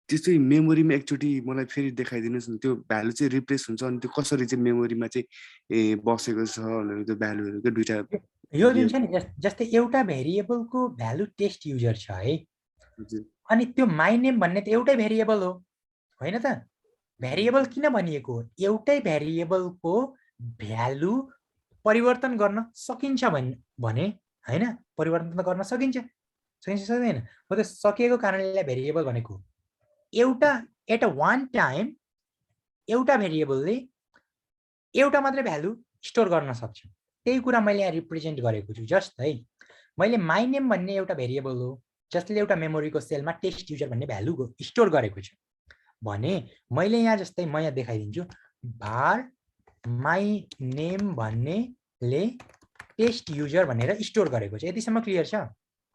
त्यो चाहिँ मेमोरीमा एकचोटि मलाई फेरि देखाइदिनुस् न त्यो भ्यालु चाहिँ रिप्लेस हुन्छ अनि त्यो कसरी चाहिँ मेमोरीमा चाहिँ बसेको छ भनेर त्यो भ्यालुहरुको दुईटा यो जुन छ नि जस्तै एउटा भेरिएबलको भ्यालु टेस्ट युजर छ है अनि त्यो माइ नेम भन्ने त एउटै भेरिएबल हो हैन त भेरिएबल किन भनिएको एउटै भेरिएबलको भ्यालु परिवर्तन गर्न सकिन्छ भने हैन परिवर्तन त गर्न सकिन्छ सक्दैन हो त सकिएको कारणले भेरिएबल भनेको एउटा एट अ वान टाइम एउटा भेरिएबलले एउटा मात्रै भ्यालु स्टोर गर्न सक्छ त्यही कुरा मैले यहाँ रिप्रेजेन्ट गरेको छु जस्ट है मैले माइ नेम भन्ने एउटा भेरिएबल हो जसले एउटा मेमोरीको सेलमा टेस्ट युजर भन्ने भ्यालु स्टोर गरेको छु भने मैले यहाँ जस्तै म यहाँ देखाइदिन्छु var माइ नेम भन्नेले टेस्ट युजर भनेर स्टोर गरेको छ यतिसम्म क्लियर छ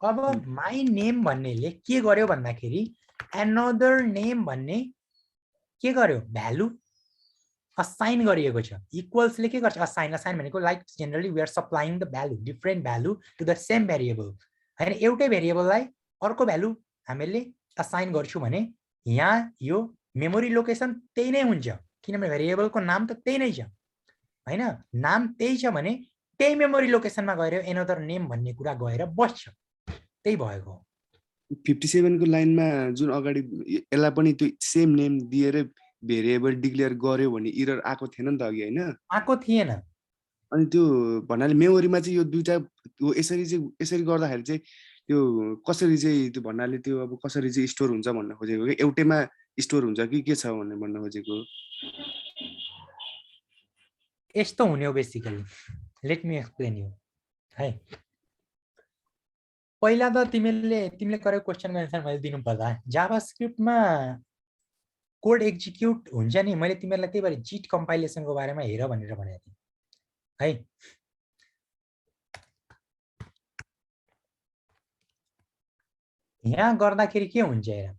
अब माइ नेम भन्नेले के गर्यो भन्दाखेरि एनदर नेम भन्ने के गर्यो भ्यालु असाइन गरिएको छ इक्वल्सले के गर्छ असाइन भनेको like generally we are supplying the value different value to the same variable हैन एउटै भेरिएबललाई अर्को भ्यालु हामीले असाइन गर्छु भने यहाँ यो मेमोरी लोकेसन त्यही नै हुन्छ किनभने भेरिएबलको नाम त त्यही नै छ हैन नाम त्यही छ भने त्यही मेमोरी लोकेसनमा गएर एनदर नेम भन्ने कुरा गएर बस्छ त्यही भएको 57 को लाइनमा जुन अगाडि यसलाई पनि त्यो सेम नेम दिएर भेरिएबल डिक्लेयर गर्यो भने एरर आको थिएन नि त अघि हैन आको थिएन अनि त्यो भन्नाले मेमोरीमा चाहिँ यो दुईटा यसरी गर्दाखेरि चाहिँ त्यो कसरी चाहिँ त्यो भन्नाले त्यो अब कसरी चाहिँ स्टोर हुन्छ भन्न खोजेको कि एउटैमा स्टोर हुन्छ कि के छ भन्ने भन्न खोजेको यस्तो हुने हो basically. Let me explain you है। पहिला त तिमीले गरेको क्वेसनको एन्सर मैले दिनु पर्दा जाभास्क्रिप्टमा कोड एक्जिक्युट हुन्छ नि, मैले तिमीहरूलाई त्यही भएर जिट कम्पाइलेसनको बारेमा हेर भनेर भनेको थिएँ है। यहाँ गर्दाखेरि के हुन्छ हेर,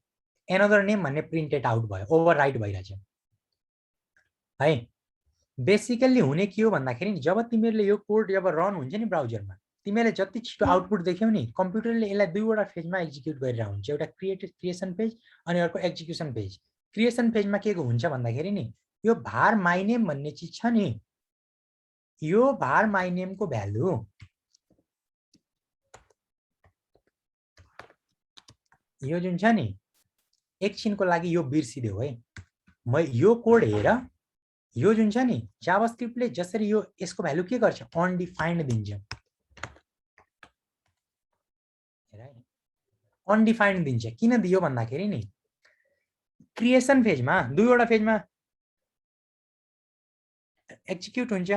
एनदर नेम भन्ने प्रिन्टेड आउट भयो, ओभरराइट भइरहेछ है। बेसिकल्ली हुने के हो भन्दाखेरि नि जब तिमीहरूले यो कोड जब रन हुन्छ नि ब्राउजरमा, तिमीले जति छिटो आउटपुट देख्यौ नि कम्प्युटरले यसलाई दुईवटा फेजमा एक्जिक्युट गरिरहेको हुन्छ, एउटा क्रिएसन फेज अनि अर्को एक्जिक्युसन फेज। क्रिएसन फेजमा के हुन्छ भन्दाखेरि नि यो var myname भन्ने चिज छ नि, यो var myname को भ्यालु यो जुन छ नि एकछिनको लागि यो बिर्सिदेऊ है। म यो कोड हेर, यो जुन छ नि जाभास्क्रिप्टले जसरी यो यसको भ्यालु के गर्छ, अनडिफाइन्ड दिन्छ। अनडिफाइन्ड दिन्छ किन दियो भन्दाखेरि नि क्रिएसन फेजमा दुईवटा फेजमा एक्जिक्युट हुन्छ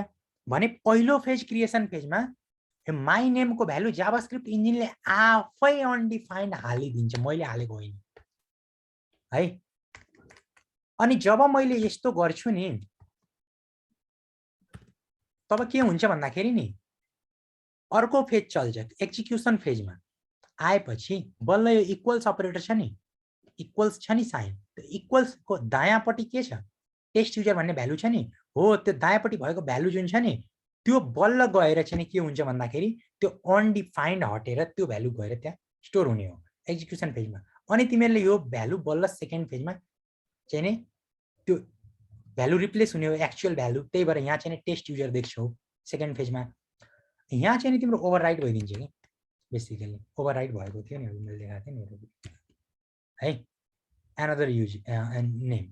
भने पहिलो फेज क्रिएसन फेजमा माई नेम को भ्यालु जाभास्क्रिप्ट इन्जिनले आफै अनडिफाइन्ड हालिदिन्छ, मैले हालेको होइन है। अनि जब मैले यस्तो गर्छु नि तब के हुन्छ भन्दाखेरि नि अर्को फेज चल्छ, एक्जिक्युसन फेजमा आएपछि बल्ल यो इक्वल्स अपरेटर छ नि, इक्वल्स छ नि साइन, त्यो इक्वल्स को दायाँपट्टि के छ, टेस्ट युजर भन्ने भ्यालु छ नि, हो त्यो दायाँपट्टि भएको भ्यालु जुन छ नि त्यो बल्ल गएर चाहिँ के हुन्छ भन्दाखेरि त्यो अनडिफाइन्ड हटेर त्यो भ्यालु गएर त्यहाँ स्टोर हुने हो एक्जिक्युसन फेजमा। अनि तिमीहरूले यो भ्यालु बल्ल सेकेन्ड फेजमा चाहिँ नि त्यो भ्यालु रिप्लेस हुने हो एक्चुअल भ्यालु। त्यही भएर यहाँ चाहिँ टेस्ट युजर देख्छौ सेकेन्ड फेजमा, यहाँ चाहिँ नि तिम्रो ओभरराइट भइदिन्छ कि बेसिकली ओभरराइट भएको थियो नि मैले देखाएको थिएँ नि है। एनदर युज नेम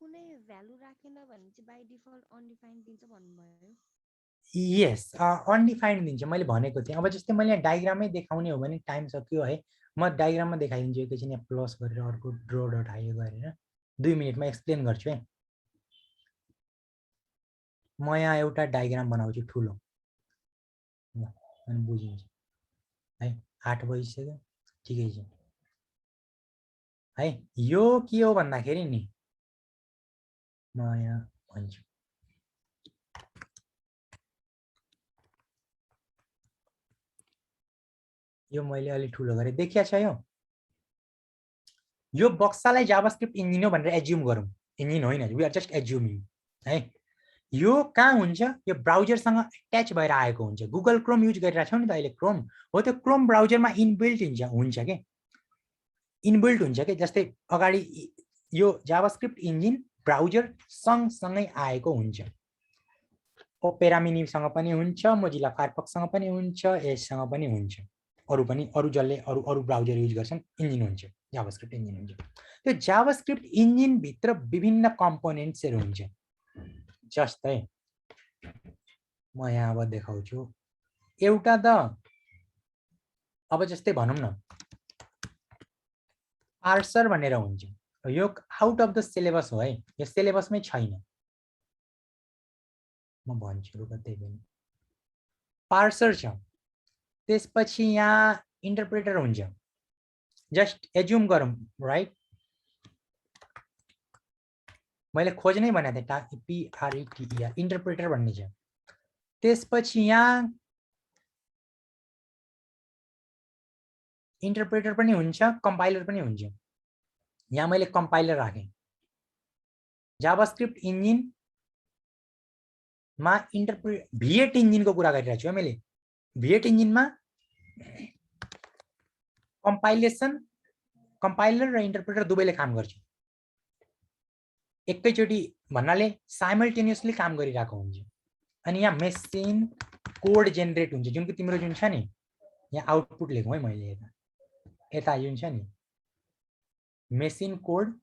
कुनै भ्यालु राखेन भने चाहिँ बाइ डिफल्ट अनडिफाइन्ड दिन्छ भन्नुभयो। यस अनडिफाइन्ड दिन्छ मैले भनेको थिएँ। अब जस्तै मैले डायग्रामै देखाउने हो भने टाइम सक्यो है, म डायग्राममा देखाइदिन्छु एकैछिन, यहाँ प्लस गरेर अर्को ड्र डट आयो गरेर 2 मिनटमा एक्सप्लेन गर्छु है। म यहाँ एउटा डायग्राम बनाउँछु ठुलो अनि बुझिन्छ है। 8 बजिसक्यो ठिकै छ है। यो के हो भन्दाखेरि नि म यहाँ भन्छु, यो मैले अलि ठुलो गरेँ, देखिया छ यो बक्सालाई जाभास्क्रिप्ट इन्जिन हो भनेर एज्युम गरौँ, इन्जिन होइन, वी आर जस्ट एज्युमिङ है। यो कहाँ हुन्छ, यो ब्राउजरसँग अट्याच भएर आएको हुन्छ। गुगल क्रोम युज गरिरहेको छौ नि त अहिले, क्रोम हो त्यो क्रोम ब्राउजरमा इनबिल्ट हुन्छ के, इनबिल्ट हुन्छ के। जस्तै अगाडि यो जाभास्क्रिप्ट इन्जिन ब्राउजर सँगसँगै आएको हुन्छ, ओपेरा मिनीसँग पनि हुन्छ, मोजिला फायरफक्ससँग पनि हुन्छ, यससँग पनि हुन्छ, अरू जसले अरू ब्राउजर युज गर्छन् इन्जिन हुन्छ, जाभास्क्रिप्ट इन्जिन हुन्छ। त्यो जाभास्क्रिप्ट इन्जिन भित्र विभिन्न कम्पोनेन्ट्सहरू हुन्छ। जस्तै म यहाँ अब देखाउँछु एउटा त, अब जस्तै भनौँ न पार्सर भनेर हुन्छ, यो आउट अफ द सिलेबस हो है, यो सिलेबसमै छैन, म भन्छु रुक त्यही पनि। पार्सर छ, त्यसपछि यहाँ इन्टरप्रेटर हुन्छ, जस्ट एज्युम गरौँ राइट, मैले खोज्नै भनेको थिएँ PRETER इन्टरप्रेटर भन्ने छ। त्यसपछि यहाँ इन्टरप्रेटर पनि हुन्छ, कम्पाइलर पनि हुन्छ। यहाँ मैले कम्पाइलर राखेँ। जाभास्क्रिप्ट इन्जिनमा V8 इन्जिनको कुरा गरिरहेको छु मैले। V8 इन्जिनमा कम्पाइलर र इन्टरप्रेटर दुवैले काम गर्छ, एकैचोटि भन्नाले साइमल्टेनियसली काम गरिरहेको हुन्छ। अनि यहाँ मेसिन कोड जेनेरेट हुन्छ, जुन कि तिम्रो जुन छ नि यहाँ आउटपुट लेखौँ है मैले, यता जुन छ नि मेसिन कोड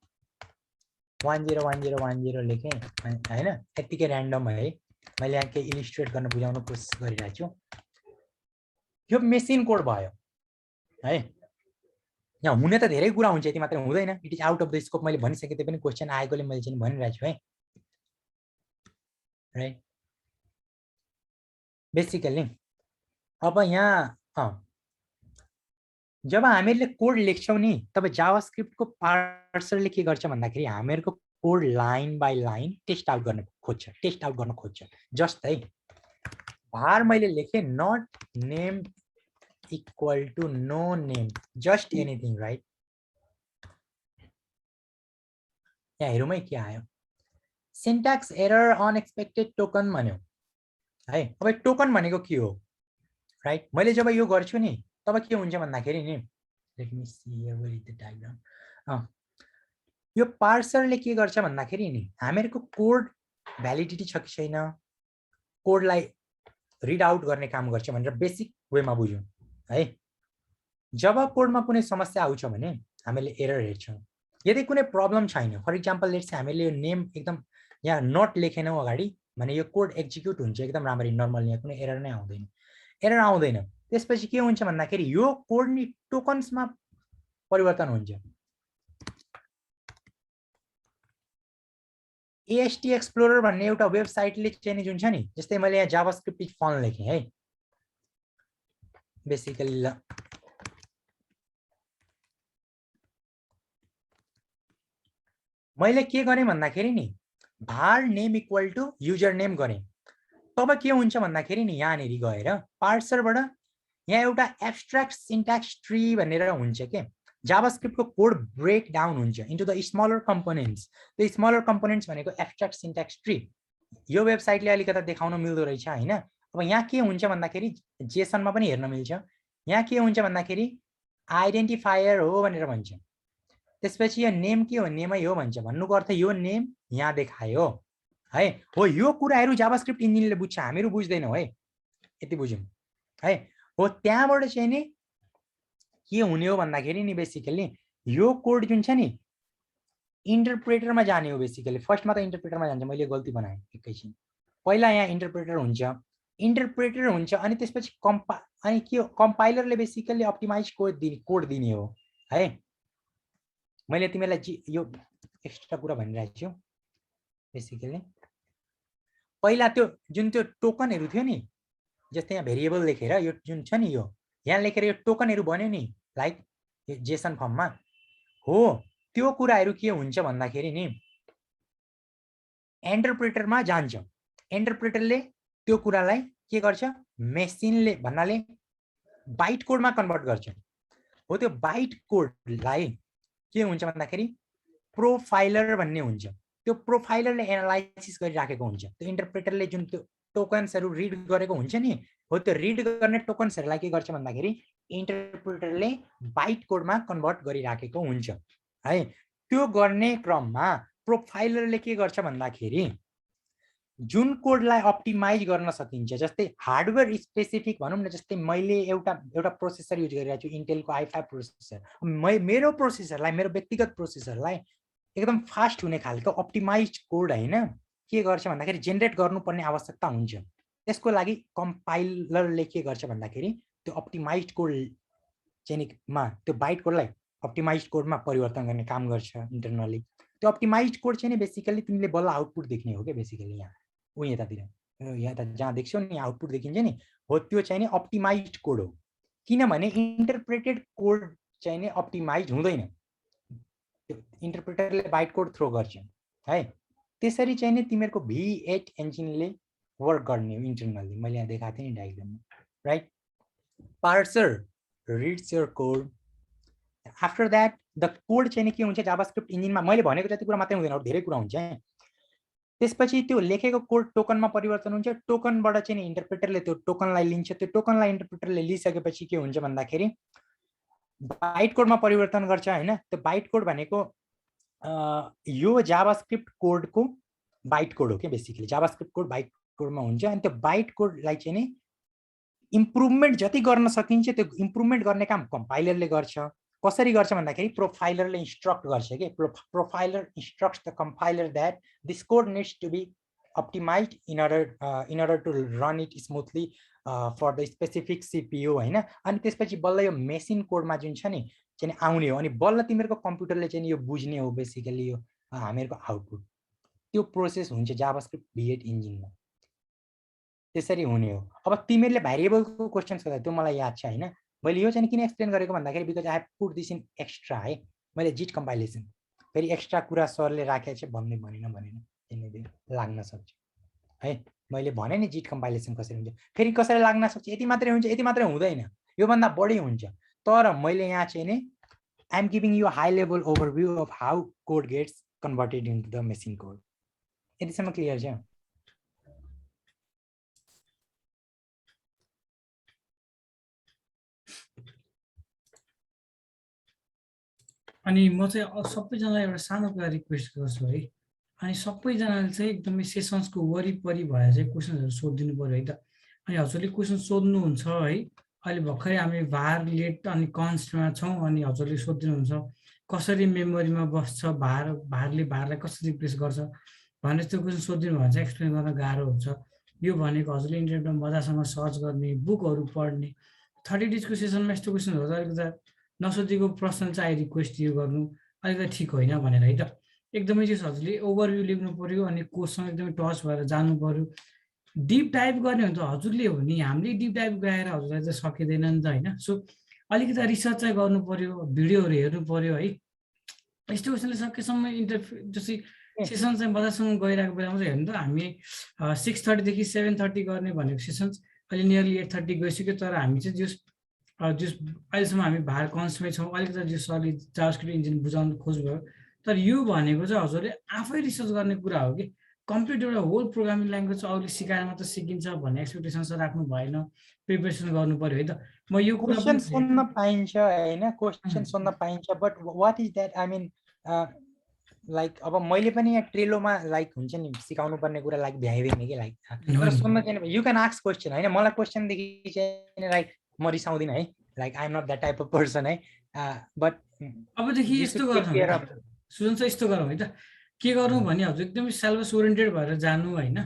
101010 लेखेँ हैन, यतिकै र्यान्डम है। मैले यहाँ केही इलिस्ट्रेट गर्न बुझाउन कोसिस गरिरहेको छु। यो मेसिन कोड भयो है। यहाँ हुने त धेरै कुरा हुन्छ, यति मात्र हुँदैन। It is out of the scope. मैले भनिसकेँ, त्यो पनि क्वेसन आएकोले मैले चाहिँ भनिरहेको छु है। राइट, बेसिकली अब यहाँ जब हामीहरूले कोड लेख्छौँ नि, तब जावास्क्रिप्टको पार्सरले के गर्छ भन्दाखेरि हामीहरूको code line by line test out गर्न खोज्छ। जस्तै भार मैले लेखेँ not name equal to no name, just anything, right. यहाँ हेरौँ है के आयो। सिन्ट्याक्स एरर अनएक्सपेक्टेड टोकन भन्यो है। अब टोकन भनेको के हो, राइट। मैले जब यो गर्छु नि तब के हुन्छ भन्दाखेरि नि, let me see here where is the diagram. यो पार्सरले के गर्छ भन्दाखेरि नि हामीहरूको कोड भ्यालिडिटी छ कि छैन, कोडलाई रिड आउट गर्ने काम गर्छ भनेर बेसिक वेमा बुझौँ है। जब कोडमा कुनै समस्या आउँछ भने हामीले एरर हेर्छौँ। यदि कुनै प्रब्लम छैन, फर इक्जाम्पल लेट्स से हामीले यो नेम एकदम यहाँ नट लेखेनौँ अगाडि भने यो कोड एक्जिक्युट हुन्छ एकदम राम्ररी नर्मल, यहाँ कुनै एरर नै आउँदैन। एरर आउँदैन त्यसपछि के हुन्छ भन्दाखेरि यो कोड नि टोकन्समा परिवर्तन हुन्छ। AST एक्सप्लोरर भन्ने एउटा वेबसाइटले चाहिँ जुन छ नि, जस्तै मैले यहाँ जावास्क्रिप्ट फन लेखेँ है। बेसिकली ल मैले के गरेँ भन्दाखेरि नि var name equal to user name गरेँ। तब के हुन्छ भन्दाखेरि नि यहाँनिर गएर पार्सरबाट यहाँ एउटा एब्स्ट्र्याक्ट सिन्ट्याक्स ट्री भनेर हुन्छ के। जावास्क्रिप्टको कोड ब्रेक डाउन हुन्छ इन्टु द स्मलर कम्पोनेन्ट्स। त्यो स्मलर कम्पोनेन्ट्स भनेको एब्स्ट्र्याक्ट सिन्ट्याक्स ट्री। यो वेबसाइटले अलिकता देखाउन मिल्दो रहेछ हैन। अब यहाँ के हुन्छ भन्दाखेरि जेसनमा पनि हेर्न मिल्छ। यहाँ के हुन्छ भन्दाखेरि आइडेन्टिफायर हो भनेर भन्छ। त्यसपछि यो नेम के हो, नेमै हो भन्छ। भन्नुको अर्थ यो नेम यहाँ देखायो है। हो यो कुराहरू जावास्क्रिप्ट इन्जिनले बुझ्छ, हामीहरू बुझ्दैनौँ है, यति बुझौँ है। हो त्यहाँबाट चाहिँ नि के हुने हो भन्दाखेरि नि बेसिकली यो कोड जुन छ नि इन्टरप्रेटरमा जाने हो। बेसिकली फर्स्टमा त इन्टरप्रेटरमा जान्छ, मैले गल्ती बनाएँ एकैछिन। पहिला यहाँ इन्टरप्रेटर हुन्छ अनि त्यसपछि अनि के हो कम्पाइलरले बेसिकली अप्टिमाइज कोड दिने हो है। मैले तिमीलाई यो एक्स्ट्रा कुरा भनिरहेको छु। बेसिकली पहिला त्यो जुन त्यो टोकनहरू थियो नि, जस्तै यहाँ भेरिएबल लेखेर यो जुन छ नि यो यहाँ लेखेर यो टोकनहरू बन्यो नि लाइक जेसन फर्ममा हो। त्यो कुराहरू के हुन्छ भन्दाखेरि नि इन्टरप्रेटरमा जान्छ। इन्टरप्रेटरले त्यो कुरालाई के गर्छ, मेसिनले भन्नाले बाइट कोडमा कन्भर्ट गर्छ। हो त्यो बाइट कोडलाई के हुन्छ भन्दाखेरि प्रोफाइलर भन्ने हुन्छ। त्यो प्रोफाइलरले एनालाइसिस गरिराखेको हुन्छ। त्यो इन्टरप्रेटरले जुन त्यो टोकन्सहरू रिड गरेको हुन्छ नि, हो त्यो रिड गर्ने टोकन्सहरूलाई के गर्छ भन्दाखेरि इन्टरप्रेटरले बाइट कोडमा कन्भर्ट गरिराखेको हुन्छ है। त्यो गर्ने क्रममा प्रोफाइलरले के गर्छ भन्दाखेरि जुन कोडलाई अप्टिमाइज गर्न सकिन्छ, जस्तै हार्डवेयर स्पेसिफिक भनौँ न, जस्तै मैले एउटा प्रोसेसर युज गरिरहेको छु इन्टेलको i5 प्रोसेसर। मेरो प्रोसेसरलाई, मेरो व्यक्तिगत प्रोसेसरलाई एकदम फास्ट हुने खालको अप्टिमाइज कोड हैन के गर्छ भन्दाखेरि जेनेरेट गर्नुपर्ने आवश्यकता हुन्छ। त्यसको लागि कम्पाइलरले के गर्छ भन्दाखेरि त्यो अप्टिमाइज्ड कोड चाहिँ मा त्यो बाइट कोडलाई अप्टिमाइज्ड कोडमा परिवर्तन गर्ने काम गर्छ इन्टरनली। त्यो अप्टिमाइज्ड कोड चाहिँ बेसिकली तिमीले बल्ल आउटपुट देख्ने हो के। बेसिकली यहाँ यतातिर यहाँ त जहाँ देख्छौ नि आउटपुट देखिन्छ नि, हो त्यो चाहिँ अप्टिमाइज्ड कोड हो। किनभने इन्टरप्रेटेड कोड चाहिँ अप्टिमाइज हुँदैन, इन्टरप्रेटरले बाइट कोड थ्रो गर्छ है। त्यसरी चाहिँ तिमीहरूको V8 इन्जिनले वर्क गर्ने हो इन्टरनली। मैले यहाँ देखाएको थिएँ नि डायग्राममा, right. Parser reads your code. After that the code चाहिँ के हुन्छ जावास्क्रिप्ट इन्जिनमा, मैले भनेको जति कुरा मात्रै हुँदैन, धेरै कुरा हुन्छ। त्यसपछि त्यो लेखेको कोड टोकनमा परिवर्तन हुन्छ। टोकनबाट चाहिँ इन्टरप्रेटरले त्यो टोकनलाई लिन्छ। त्यो टोकनलाई इन्टरप्रेटरले लिइसकेपछि के हुन्छ भन्दाखेरि बाइट कोडमा परिवर्तन गर्छ हैन। त्यो बाइट कोड भनेको यो जावास्क्रिप्ट कोडको बाइट कोड हो के। बेसिकली जावास्क्रिप्ट कोड बाइट कोडमा हुन्छ। अनि त्यो बाइट कोडलाई चाहिँ नि इम्प्रुभमेन्ट जति गर्न सकिन्छ त्यो इम्प्रुभमेन्ट गर्ने काम कम्पाइलरले गर्छ। कसरी गर्छ भन्दाखेरि प्रोफाइलरले इन्स्ट्रक्ट गर्छ के profiler instructs the compiler that this code needs to be optimized in order to run it smoothly for the specific CPU हैन अनि त्यसपछि बल्ल यो मेसिन कोडमा जुन छ नि चाहिँ आउने हो अनि बल्ल तिमीहरुको कम्प्युटरले चाहिँ यो बुझ्ने हो बेसिकली यो हामीहरुको आउटपुट त्यो प्रोसेस हुन्छ जाभास्क्रिप्ट V8 इन्जिनमा त्यसरी हुने हो अब तिमीहरुले भेरिएबलको क्वेशन सोध्दा त्यो मलाई याद छ हैन मैले यो चाहिँ किन एक्सप्लेन गरेको भन्दाखेरि because I have put this in extra है मैले जिट कम्पाइलेसन फेरि एक्स्ट्रा कुरा सरले राखेको छ भन्ने भनेन किनभने लाग्न सक्छ है मैले भने नि जिट कम्पाइलेसन कसरी हुन्छ फेरि कसरी लाग्न सक्छ यति मात्रै हुन्छ यति मात्रै हुँदैन यो भन्दा बढी हुन्छ तर मैले यहाँ चाहिँ नि I am giving you high level overview of how code gets converted into the machine code यतिसम्म क्लियर छ अनि म चाहिँ सबैजनालाई एउटा सानो कुरा रिक्वेस्ट गर्छु है अनि सबैजनाले चाहिँ एकदमै सेसन्सको वरिपरि भएर चाहिँ क्वेसनहरु सोधिदिनु पर्यो है त अनि हजुरले क्वेसन सोध्नुहुन्छ है अहिले भर्खरै हामी भार लेट अनि कन्स्टमा छौं अनि हजुरले सोधिदिनुहुन्छ कसरी मेमोरीमा बस्छ भारले भारलाई कसरी रिप्लेस गर्छ भनेर त्यो क्वेसन सोधिदिनु भने चाहिँ एक्सप्लेन गर्न गाह्रो हुन्छ यो भनेको हजुरले इन्टरनेटमा मजासँग सर्च गर्ने बुकहरु पढ्ने 30 डेजको सेसनमा यस्तो क्वेसनहरु अलिकति नसोधेको प्रश्न चाहिँ रिक्वेस्ट यो गर्नु अलिकति ठिक होइन भनेर है त एकदमै चाहिँ हजुरले ओभरभ्यू लेख्नु पर्यो अनि कोर्ससँग एकदमै टच भएर जानु पर्यो डिप डाइभ गर्ने हो त हजुरले हो नि हामीले डिप डाइभ गएर हजुरलाई चाहिँ सकिदैन नि त हैन सो अलिकति रिसर्च चाहिँ गर्नु पर्यो भिडियोहरु हेर्नु पर्यो है यस्तो क्वेसनले सकेसम्म जस्तै सेसन चाहिँ मजासँग गइरहेको बेलामा चाहिँ हेर्नु त हामी 6:30 देखि 7:30 गर्ने भनेको सेसन्स अहिले नियरली 8:30 गइसक्यो तर हामी चाहिँ जस अहिलेसम्म हामी भार कन्समै छौँ अलिकति जो सरले जाभास्क्रिप्ट इन्जिन बुझाउन खोज्नुभयो तर यो भनेको चाहिँ हजुरले आफै रिसर्च गर्ने कुरा हो कि कम्प्लिट एउटा होल प्रोग्रामिङ ल्याङ्ग्वेज अरूले सिकाएर मात्र सिकिन्छ भन्ने एक्सपेक्टेसन चाहिँ राख्नु भएन प्रिपरेसन गर्नु पर्यो है त म यो क्वेशन सोध्न पाइन्छ हैन क्वेशन सोध्न पाइन्छ but what is that I mean like अब मैले पनि यहाँ ट्रेलोमा लाइक हुन्छ नि सिकाउनु पर्ने कुरा लाइक भ्याइदिने के लाइक सोध्न चाहिँ यु क्यान आस्क क्वेशन हैन मलाई क्वेशन देखि चाहिँ लाइक म रिसाउँदिन है like I am not that type of person है बट अबदेखि यस्तो गरौँ सुजन चाहिँ यस्तो गरौँ है त के गर्नु भने हजुर एकदमै सिलेबस ओरिएन्टेड भएर जानु हैन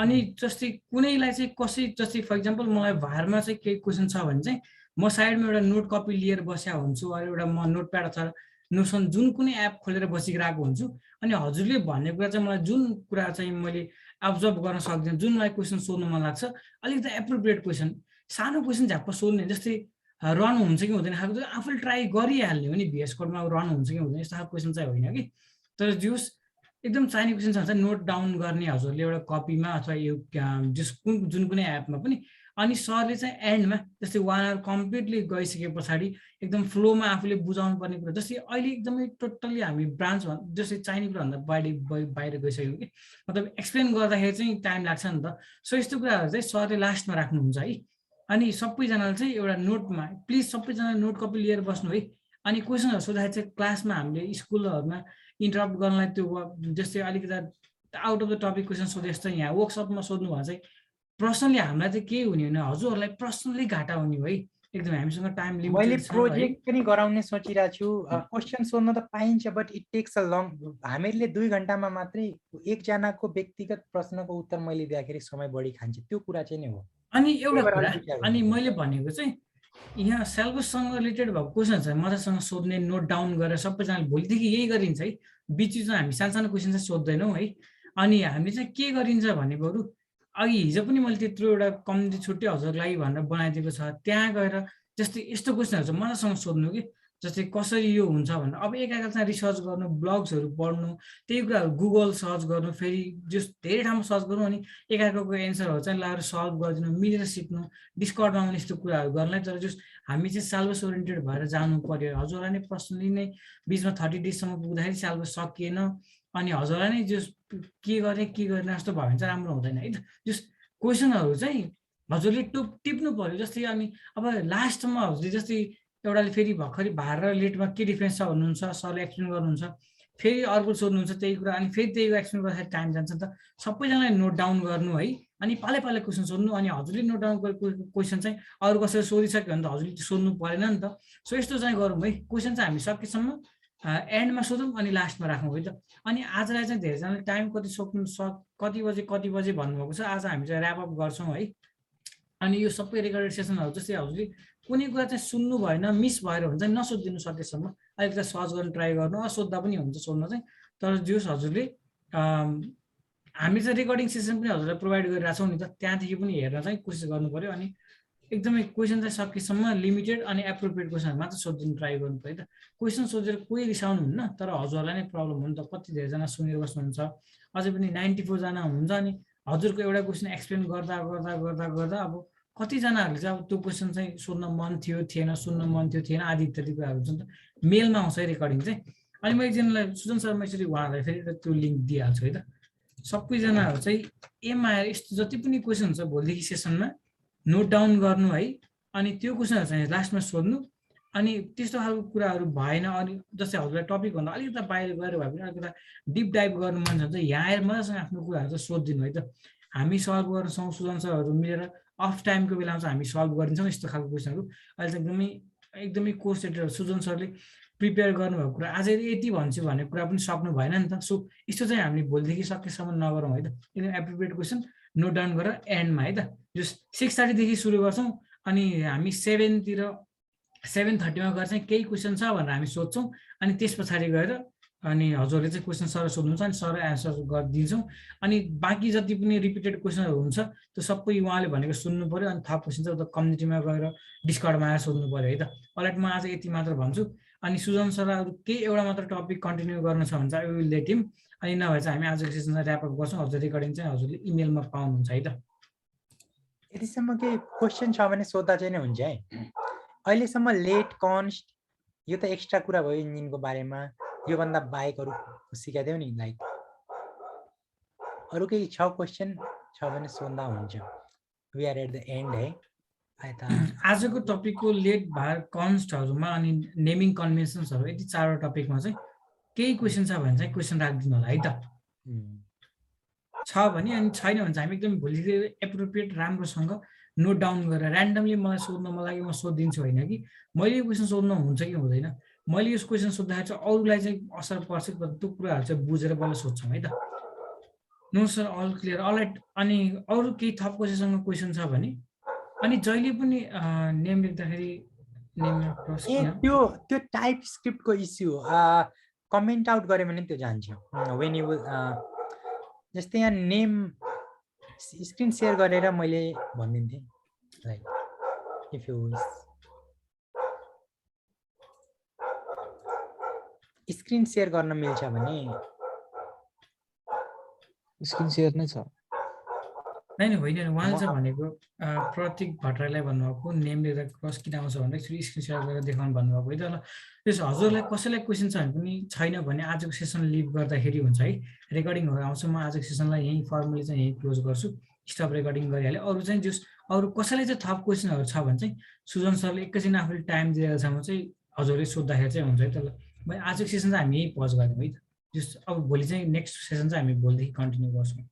अनि जस्तै कुनैलाई चाहिँ कसै जस्तै फर इक्जाम्पल मलाई भारमा चाहिँ केही क्वेसन छ भने चाहिँ म साइडमा एउटा नोट कपी लिएर बस्या हुन्छु अरे एउटा म नोटप्याड अथवा नोसन जुन कुनै एप खोलेर बसिरहेको हुन्छु अनि हजुरले भन्ने कुरा चाहिँ मलाई जुन कुरा चाहिँ मैले अब्जर्भ गर्न सक्दिनँ जुन मलाई क्वेसन सोध्न मन लाग्छ अलिकति एप्रोप्रिएट क्वेसन सानो क्वेसन झ्याप्प सोध्ने जस्तै रन हुन्छ कि हुँदैन खालको आफूले ट्राई गरिहाल्ने हो नि VS कोडमा रन हुन्छ कि हुँदैन यस्तो खालको क्वेसन चाहिँ होइन कि तर जुस एकदम चाहिने क्वेसन छ भने नोट डाउन गर्ने हजुरले एउटा कपीमा अथवा यो जुन कुनै एपमा पनि अनि सरले चाहिँ एन्डमा जस्तै 1 आवर कम्प्लिटली गइसके पछाडि एकदम फ्लोमा आफूले बुझाउनु पर्ने कुरा जस्तै अहिले एकदमै टोटल्ली हामी ब्रान्च जस्तै चाहिने कुराभन्दा बाहिर गइसक्यौँ कि मतलब एक्सप्लेन गर्दाखेरि चाहिँ टाइम लाग्छ नि त सो यस्तो कुराहरू चाहिँ सरले लास्टमा राख्नुहुन्छ है अनि सबैजनाले चाहिँ एउटा नोटमा प्लिज सबैजना नोट कपी लिएर बस्नु है अनि क्वेसनहरु सोध्दाखेरि चाहिँ क्लासमा हामीले स्कुलहरुमा इन्टरप्ट गर्नलाई त्यो जस्तै अलिकति out of the topic question सोधे जस्तै यहाँ वर्कसपमा सोध्नु भए चाहिँ पर्सनली हामीलाई चाहिँ के हुने होइन हजुरहरूलाई पर्सनली घाटा हुने है एकदम हामीसँग टाइम लिमिटेड मैले प्रोजेक्ट पनि गराउने सोचिरहेको छु क्वेसन सोध्न त पाइन्छ but it takes a long हामीले 2 घण्टामा मात्रै एकजनाको व्यक्तिगत प्रश्नको उत्तर मैले दिँदाखेरि समय बढी खान्छ त्यो कुरा चाहिँ नै हो अनि एउटा कुरा अनि मैले भनेको चाहिँ यहाँ सिलेबससँग रिलेटेड भएको क्वेसन चाहिँ मजासँग सोध्ने नोट डाउन गरेर सबैजनाले भोलिदेखि यही गरिन्छ है बिचमा हामी सानो क्वेसन चाहिँ सोध्दैनौँ है अनि हामी चाहिँ के गरिन्छ भने बरु अघि हिजो पनि मैले त्यत्रो एउटा कम्युनिटी छुट्टै हजुरको लागि भनेर बनाइदिएको छ त्यहाँ गएर जस्तै यस्तो क्वेसनहरु चाहिँ मजासँग सोध्नु कि जस्तै कसरी यो हुन्छ भनेर अब एकाएका चाहिँ रिसर्च गर्नु ब्लग्सहरु पढ्नु त्यही कुराहरु गुगल सर्च गर्नु फेरि जस धेरै ठाउँमा सर्च गर्नु अनि एकाएकाको एन्सरहरु चाहिँ लाएर सल्भ गरिदिनु मिलेर सिक्नु डिस्कर्डमा आउने यस्तो कुराहरु गर्नलाई तर जस हामी चाहिँ सिलेबस ओरिएन्टेड भएर जानु पर्यो हजुरलाई नै पर्सनली नै बीचमा 30 डेजसम्म पुग्दाखेरि सिलेबस सकिएन अनि हजुरलाई नै जस के गर्ने जस्तो भयो भने चाहिँ राम्रो हुँदैन है त जस क्वेसनहरु चाहिँ हजुरले टिप्नु पर्यो जस्तै अनि अब लास्टमा हजुरले जस्तै एउटाले फेरि भर्खरै भार र लेटमा के डिफरेन्स छ भन्नुहुन्छ सरले एक्सप्लेन गर्नुहुन्छ फेरि अर्को सोध्नुहुन्छ त्यही कुरा अनि फेरि त्यही एक्सप्लेन गर्दाखेरि टाइम जान्छ नि त सबैजनाले नोट डाउन गर्नु है अनि पाले पाले क्वेसन सोध्नु अनि हजुरले नोट डाउन गरेको क्वेसन चाहिँ अरू कसैले सोधिसक्यो भने त हजुरले सोध्नु परेन नि त सो यस्तो चाहिँ गरौँ है क्वेसन चाहिँ हामी सकेसम्म एन्डमा सोधौँ अनि लास्टमा राखौँ है त अनि आजलाई चाहिँ धेरैजनाले टाइम कति सक्नु कति बजे भन्नुभएको छ आज हामी चाहिँ ऱ्याप अप गर्छौँ है अनि यो सबै रेकर्डेड सेसनहरू जस्तै हजुरले कुनै कुरा चाहिँ सुन्नु भएन मिस भएर हुन्छ नसोधिदिनु सकेसम्म अलिकति सर्च गर्न ट्राई गर्नु सोद्धा पनि हुन्छ सोध्न चाहिँ तर जस हजुरले हामी चाहिँ रेकर्डिङ सेसन पनि हजुरलाई प्रोभाइड गरिरहेछौँ नि त त्यहाँदेखि पनि हेर्न चाहिँ कोसिस गर्नु पऱ्यो अनि एकदमै क्वेसन चाहिँ सकेसम्म लिमिटेड अनि एप्रोप्रिएट क्वेसनहरू मात्र सोधिदिनु ट्राई गर्नु पऱ्यो त क्वेसन सोधेर कोही रिसाउनु हुन्न तर हजुरहरूलाई नै प्रब्लम हो नि त कति धेरैजना सुनेर बस्नुहुन्छ अझै पनि 94 जना हुन्छ अनि हजुरको एउटा क्वेसन एक्सप्लेन गर्दा गर्दा गर्दा गर्दा अब कतिजनाहरूले चाहिँ अब त्यो क्वेसन चाहिँ सोध्न मन थियो थिएन सुन्न मन थियो थिएन आदि इत्यादि कुराहरू हुन्छ नि त मेलमा आउँछ है रेकर्डिङ चाहिँ अनि म एकजनालाई सुजन शर्मा यसरी उहाँहरूलाई फेरि त्यो लिङ्क दिइहाल्छु है त सबैजनाहरू चाहिँ एममा आएर यस्तो जति पनि क्वेसन हुन्छ भोलिदेखि सेसनमा नोट डाउन गर्नु है अनि त्यो क्वेसनहरू चाहिँ लास्टमा सोध्नु अनि त्यस्तो खालको कुराहरू भएन अनि जस्तै हजुरलाई टपिकभन्दा अलिकति बाहिर गएर भए पनि अलिकति डिप डाइभ गर्नु मन छ भने चाहिँ यहाँ आएर मजासँग आफ्नो कुराहरू चाहिँ सोधिदिनु है त हामी सल्भ गर्छौँ सुजन सरहरू मिलेर अफ टाइमको बेलामा चाहिँ हामी सल्भ गरिदिन्छौँ यस्तो खालको क्वेसनहरू अहिले चाहिँ एकदमै कोर्स सेटर सुजन सरले प्रिपेयर गर्नुभएको कुरा आज यति भन्छु भन्ने कुरा पनि सक्नु भएन नि त सो यस्तो चाहिँ हामीले भोलिदेखि सकेसम्म नगरौँ है त एकदम एप्रोप्रिएट क्वेसन नोट डाउन गरेर एन्डमा है त जो 6:30 सुरु गर्छौँ अनि हामी 7:30मा गएर चाहिँ केही क्वेसन छ भनेर हामी सोध्छौँ अनि त्यस पछाडि गएर अनि हजुरले चाहिँ क्वेसन सर सोध्नुहुन्छ अनि सर एन्सर गरिदिन्छौँ अनि बाँकी जति पनि रिपिटेड क्वेसनहरू हुन्छ त्यो सबै उहाँले भनेको सुन्नु पऱ्यो अनि थप क्वेसन चाहिँ उता कम्युनिटीमा गएर डिस्कर्डमा आएर सोध्नु पऱ्यो है त अलराइट म आज यति मात्र भन्छु अनि सुजन सरहरू केही एउटा मात्र टपिक कन्टिन्यू गर्न छ भने चाहिँ विल लेट हिम अनि नभए चाहिँ हामी आजको सेसनलाई ऱ्याप अप गर्छौँ हजुर रेकर्डिङ चाहिँ हजुरले इमेलमा पाउनुहुन्छ है त यतिसम्म केही क्वेसन छ भने सोद्धा चाहिँ नै हुन्छ है अहिलेसम्म लेट कन्स्ट यो त एक्स्ट्रा कुरा भयो इन्जिनको बारेमा योभन्दा बाहेक अरू सिकाइदियो नि लाइक अरू केही छ क्वेसन छ भने सोध्दा हुन्छ we are at the end है आजको टपिकको लेट भार कन्स्टहरूमा अनि नेमिङ कन्भेन्सन्सहरू यति 4वटा टपिकमा चाहिँ केही क्वेसन छ भने चाहिँ क्वेसन राखिदिनु होला है त छ भने अनि छैन भने चाहिँ हामी एकदम भोलि एप्रोप्रिएट राम्रोसँग नोट डाउन गरेर ऱ्यान्डमली मलाई सोध्न मन लाग्यो म सोधिदिन्छु होइन कि मैले यो क्वेसन सोध्न हुन्छ कि हुँदैन मैले यो क्वेसन सोद्धाखेरि चाहिँ अरूलाई चाहिँ असर पर्छ त्यो कुराहरू चाहिँ बुझेर बल्ल सोध्छौँ है त no sir all clear alright अनि अरू केही थप कसैसँग क्वेसन छ भने अनि जहिले पनि नेम लेख्दाखेरि त्यो टाइप स्क्रिप्टको इस्यु हो कमेन्ट आउट गऱ्यो भने त्यो जान्छ वेन यु जस्तै यहाँ नेम स्क्रिन सेयर गरेर मैले भनिदिन्थेँ like if you screen share गर्न मिल्छ भने स्क्रिन सेयर नै छ नै होइन उहाँले चाहिँ भनेको प्रतीक भट्टराईलाई भन्नुभएको नेम लेख्दा क्रस किन आउँछ भन्दा एक्चुली स्क्रिन सेयर गरेर देखाउनु भन्नुभएको है त ल त्यसो हजुरलाई कसैलाई क्वेसन छ भने पनि छैन भने आजको सेसन लिभ गर्दाखेरि हुन्छ है रेकर्डिङहरू आउँछ म आजको सेसनलाई यहीँ फर्मली चाहिँ यहीँ क्लोज गर्छु स्टप रेकर्डिङ गरिहालेँ अरू चाहिँ जस अरू कसैलाई चाहिँ थप क्वेसनहरू छ भने चाहिँ सुजन सरले एकैछिन आफूले टाइम दिएको छ भने चाहिँ हजुरले सोद्धाखेरि चाहिँ हुन्छ है त ल आजको सेसन चाहिँ हामी यहीँ पज गऱ्यौँ है त जस अब भोलि चाहिँ नेक्स्ट सेसन चाहिँ हामी भोलिदेखि कन्टिन्यू गर्छौँ